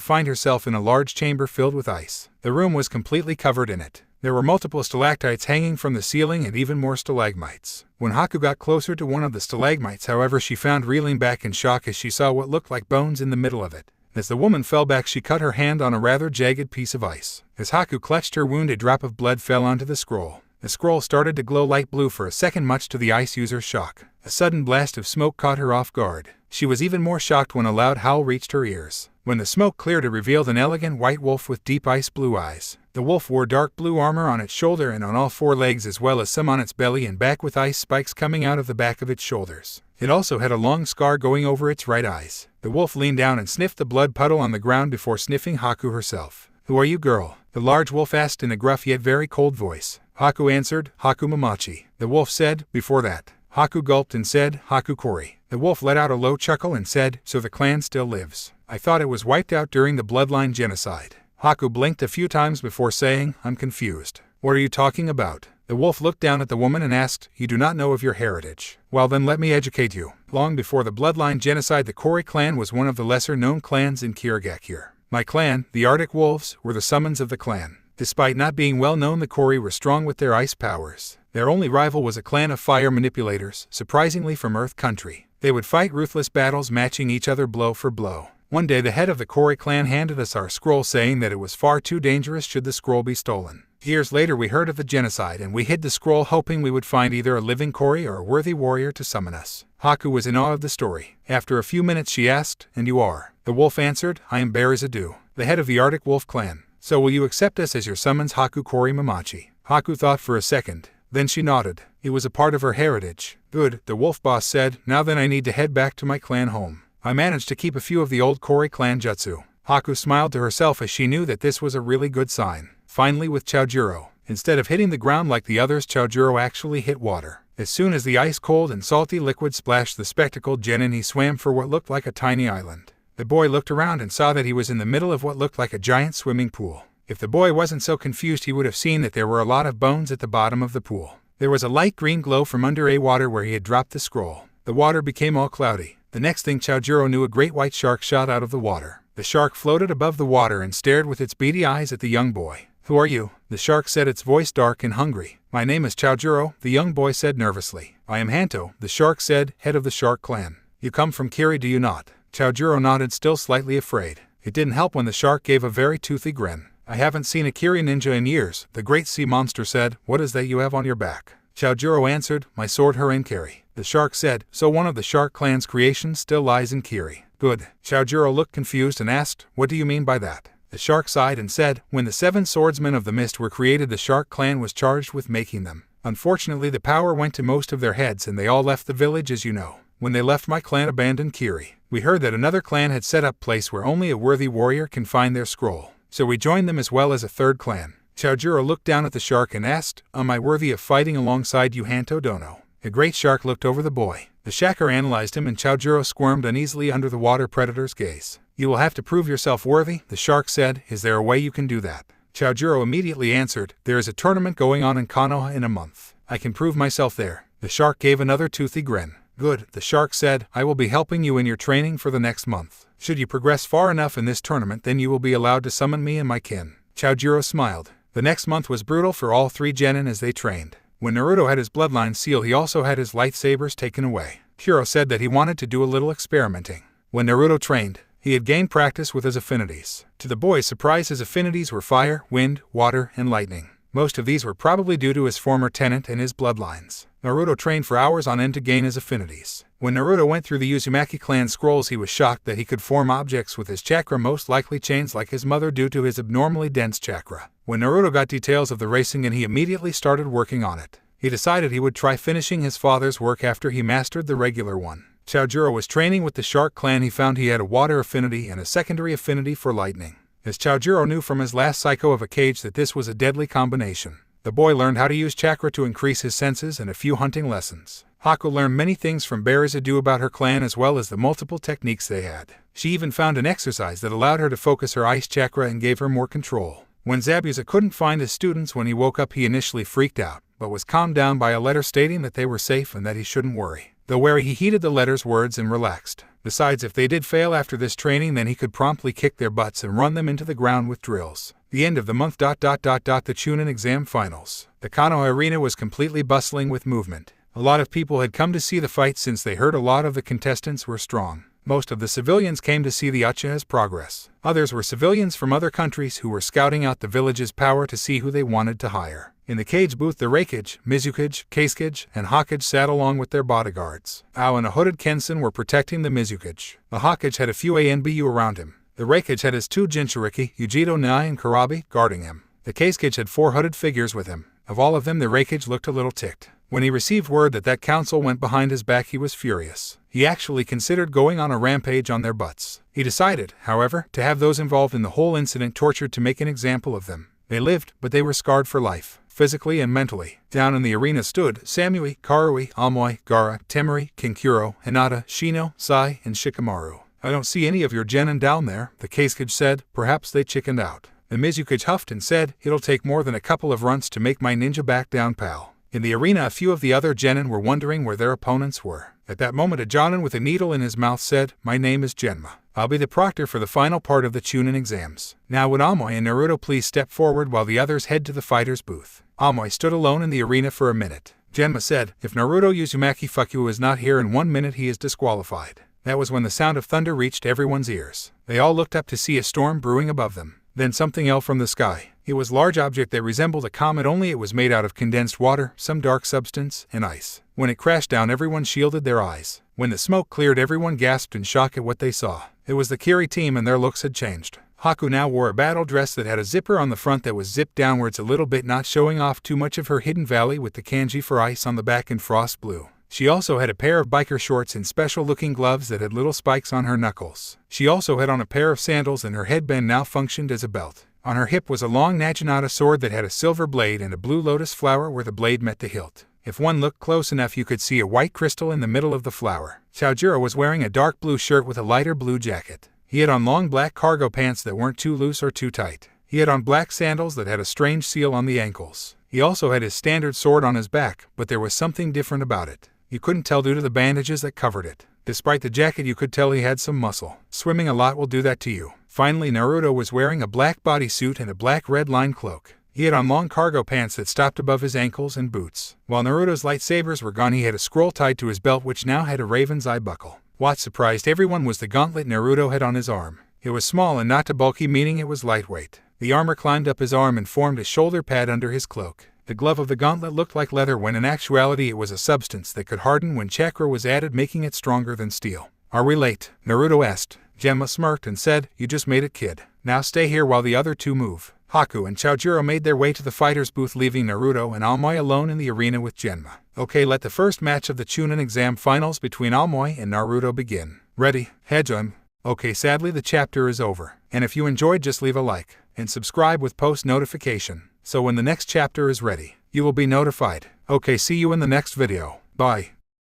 find herself in a large chamber filled with ice. The room was completely covered in it. There were multiple stalactites hanging from the ceiling and even more stalagmites. When Haku got closer to one of the stalagmites, however, she found reeling back in shock as she saw what looked like bones in the middle of it. As the woman fell back, she cut her hand on a rather jagged piece of ice. As Haku clutched her wound, a drop of blood fell onto the scroll. The scroll started to glow light blue for a second, much to the ice user's shock. A sudden blast of smoke caught her off guard. She was even more shocked when a loud howl reached her ears. When the smoke cleared, it revealed an elegant white wolf with deep ice blue eyes. The wolf wore dark blue armor on its shoulder and on all four legs, as well as some on its belly and back, with ice spikes coming out of the back of its shoulders. It also had a long scar going over its right eyes. The wolf leaned down and sniffed the blood puddle on the ground before sniffing Haku herself. "Who are you, girl?" the large wolf asked in a gruff yet very cold voice. Haku answered, "Haku Mamachi." The wolf said, "Before that." Haku gulped and said, "Haku Kori." The wolf let out a low chuckle and said, "So the clan still lives. I thought it was wiped out during the bloodline genocide." Haku blinked a few times before saying, "I'm confused. What are you talking about?" The wolf looked down at the woman and asked, "You do not know of your heritage? Well then, let me educate you. Long before the bloodline genocide, the Kori clan was one of the lesser-known clans in Kirigakure. My clan, the Arctic Wolves, were the summons of the clan. Despite not being well known, the Kori were strong with their ice powers. Their only rival was a clan of fire manipulators, surprisingly from Earth Country. They would fight ruthless battles, matching each other blow for blow. One day the head of the Kori clan handed us our scroll, saying that it was far too dangerous should the scroll be stolen. Years later we heard of the genocide and we hid the scroll, hoping we would find either a living Kori or a worthy warrior to summon us." Haku was in awe of the story. After a few minutes she asked, "And you are?" The wolf answered, "I am Berizadu, the head of the Arctic Wolf clan. So will you accept us as your summons, Haku Kori Mamachi?" Haku thought for a second. Then she nodded. It was a part of her heritage. "Good," the wolf boss said. "Now then, I need to head back to my clan home. I managed to keep a few of the old Kori clan jutsu." Haku smiled to herself as she knew that this was a really good sign. Finally, with Chojuro, instead of hitting the ground like the others, Chojuro actually hit water. As soon as the ice-cold and salty liquid splashed the spectacled genin, he swam for what looked like a tiny island. The boy looked around and saw that he was in the middle of what looked like a giant swimming pool. If the boy wasn't so confused, he would have seen that there were a lot of bones at the bottom of the pool. There was a light green glow from under a water where he had dropped the scroll. The water became all cloudy. The next thing Chojuro knew, a great white shark shot out of the water. The shark floated above the water and stared with its beady eyes at the young boy. "Who are you?" the shark said, its voice dark and hungry. "My name is Chojuro," the young boy said nervously. "I am Hanto," the shark said, head of the shark clan. "You come from Kiri, do you not?" Chojuro nodded, still slightly afraid. It didn't help when the shark gave a very toothy grin. "I haven't seen a Kiri ninja in years," the great sea monster said. "What is that you have on your back?" Chojuro answered, "My sword Harem Kiri." The shark said, "So one of the shark clan's creations still lies in Kiri." "Good." Chojuro looked confused and asked, "What do you mean by that?" The shark sighed and said, "When the 7 swordsmen of the mist were created, the shark clan was charged with making them. Unfortunately, the power went to most of their heads and they all left the village, as you know. When they left, my clan abandoned Kiri. We heard that another clan had set up a place where only a worthy warrior can find their scroll. So we joined them, as well as a third clan." Chojuro looked down at the shark and asked, "Am I worthy of fighting alongside you, Hanto Dono?" The great shark looked over the boy. The shaker analyzed him and Chojuro squirmed uneasily under the water predator's gaze. "You will have to prove yourself worthy," the shark said. "Is there a way you can do that?" Chojuro immediately answered, "There is a tournament going on in Konoha in a month. I can prove myself there." The shark gave another toothy grin. "Good," the shark said. "I will be helping you in your training for the next month. Should you progress far enough in this tournament, then you will be allowed to summon me and my kin." Chojuro smiled. The next month was brutal for all 3 genin as they trained. When Naruto had his bloodline seal, he also had his lightsabers taken away. Kuro said that he wanted to do a little experimenting. When Naruto trained, he had gained practice with his affinities. To the boy's surprise, his affinities were fire, wind, water, and lightning. Most of these were probably due to his former tenant and his bloodlines. Naruto trained for hours on end to gain his affinities. When Naruto went through the Uzumaki clan scrolls, he was shocked that he could form objects with his chakra, most likely chains like his mother, due to his abnormally dense chakra. When Naruto got details of the racing, and he immediately started working on it. He decided he would try finishing his father's work after he mastered the regular one. Chojuro was training with the Shark clan. He found he had a water affinity and a secondary affinity for lightning. As Chojuro knew from his last Psycho of a Cage that this was a deadly combination. The boy learned how to use chakra to increase his senses and a few hunting lessons. Haku learned many things from Berizadu about her clan, as well as the multiple techniques they had. She even found an exercise that allowed her to focus her ice chakra and gave her more control. When Zabuza couldn't find his students when he woke up, he initially freaked out, but was calmed down by a letter stating that they were safe and that he shouldn't worry. Though wary, he heeded the letter's words and relaxed. Besides, if they did fail after this training, then he could promptly kick their butts and run them into the ground with drills. The end of the month. The Chunin exam finals. The Konoha arena was completely bustling with movement. A lot of people had come to see the fight since they heard a lot of the contestants were strong. Most of the civilians came to see the Uchiha's progress. Others were civilians from other countries who were scouting out the village's power to see who they wanted to hire. In the cage booth, the Reikage, Mizukage, Keisukage, and Hokage sat along with their bodyguards. Ao and a hooded Kensen were protecting the Mizukage. The Hokage had a few ANBU around him. The Reikage had his 2 Jinchuriki, Yujito Nai and Karabi, guarding him. The Keisukage had 4 hooded figures with him. Of all of them, the Reikage looked a little ticked. When he received word that that council went behind his back, he was furious. He actually considered going on a rampage on their butts. He decided, however, to have those involved in the whole incident tortured to make an example of them. They lived, but they were scarred for life, physically and mentally. Down in the arena stood Samui, Karui, Amoy, Gaara, Temari, Kinkuro, Hinata, Shino, Sai, and Shikamaru. I don't see any of your genin down there, the Keisukage said. Perhaps they chickened out. The Mizukage huffed and said, it'll take more than a couple of runts to make my ninja back down, pal. In the arena, a few of the other genin were wondering where their opponents were. At that moment, a jonin with a needle in his mouth said, my name is Genma. I'll be the proctor for the final part of the Chunin exams. Now would Amoy and Naruto please step forward while the others head to the fighter's booth. Amoy stood alone in the arena for a minute. Genma said, if Naruto Uzumaki Fuku is not here in 1 minute, he is disqualified. That was when the sound of thunder reached everyone's ears. They all looked up to see a storm brewing above them. Then something fell from the sky. It was a large object that resembled a comet, only it was made out of condensed water, some dark substance, and ice. When it crashed down, everyone shielded their eyes. When the smoke cleared, everyone gasped in shock at what they saw. It was the Kiri team, and their looks had changed. Haku now wore a battle dress that had a zipper on the front that was zipped downwards a little bit, not showing off too much of her hidden valley, with the kanji for ice on the back in frost blue. She also had a pair of biker shorts and special-looking gloves that had little spikes on her knuckles. She also had on a pair of sandals, and her headband now functioned as a belt. On her hip was a long Naginata sword that had a silver blade and a blue lotus flower where the blade met the hilt. If one looked close enough, you could see a white crystal in the middle of the flower. Chaojiro was wearing a dark blue shirt with a lighter blue jacket. He had on long black cargo pants that weren't too loose or too tight. He had on black sandals that had a strange seal on the ankles. He also had his standard sword on his back, but there was something different about it. You couldn't tell due to the bandages that covered it. Despite the jacket, you could tell he had some muscle. Swimming a lot will do that to you. Finally, Naruto was wearing a black bodysuit and a black red-lined cloak. He had on long cargo pants that stopped above his ankles and boots. While Naruto's lightsabers were gone, he had a scroll tied to his belt which now had a raven's eye buckle. What surprised everyone was the gauntlet Naruto had on his arm. It was small and not too bulky, meaning it was lightweight. The armor climbed up his arm and formed a shoulder pad under his cloak. The glove of the gauntlet looked like leather when in actuality it was a substance that could harden when chakra was added, making it stronger than steel. Are we late? Naruto asked. Genma smirked and said, you just made it, kid. Now stay here while the other two move. Haku and Chaojiro made their way to the fighter's booth, leaving Naruto and Aomoy alone in the arena with Genma. Okay, let the first match of the Chunin exam finals between Aomoy and Naruto begin. Ready? Hejim. Okay, sadly the chapter is over. And if you enjoyed, just leave a like and subscribe with post notification, so when the next chapter is ready, you will be notified. Okay, see you in the next video. Bye.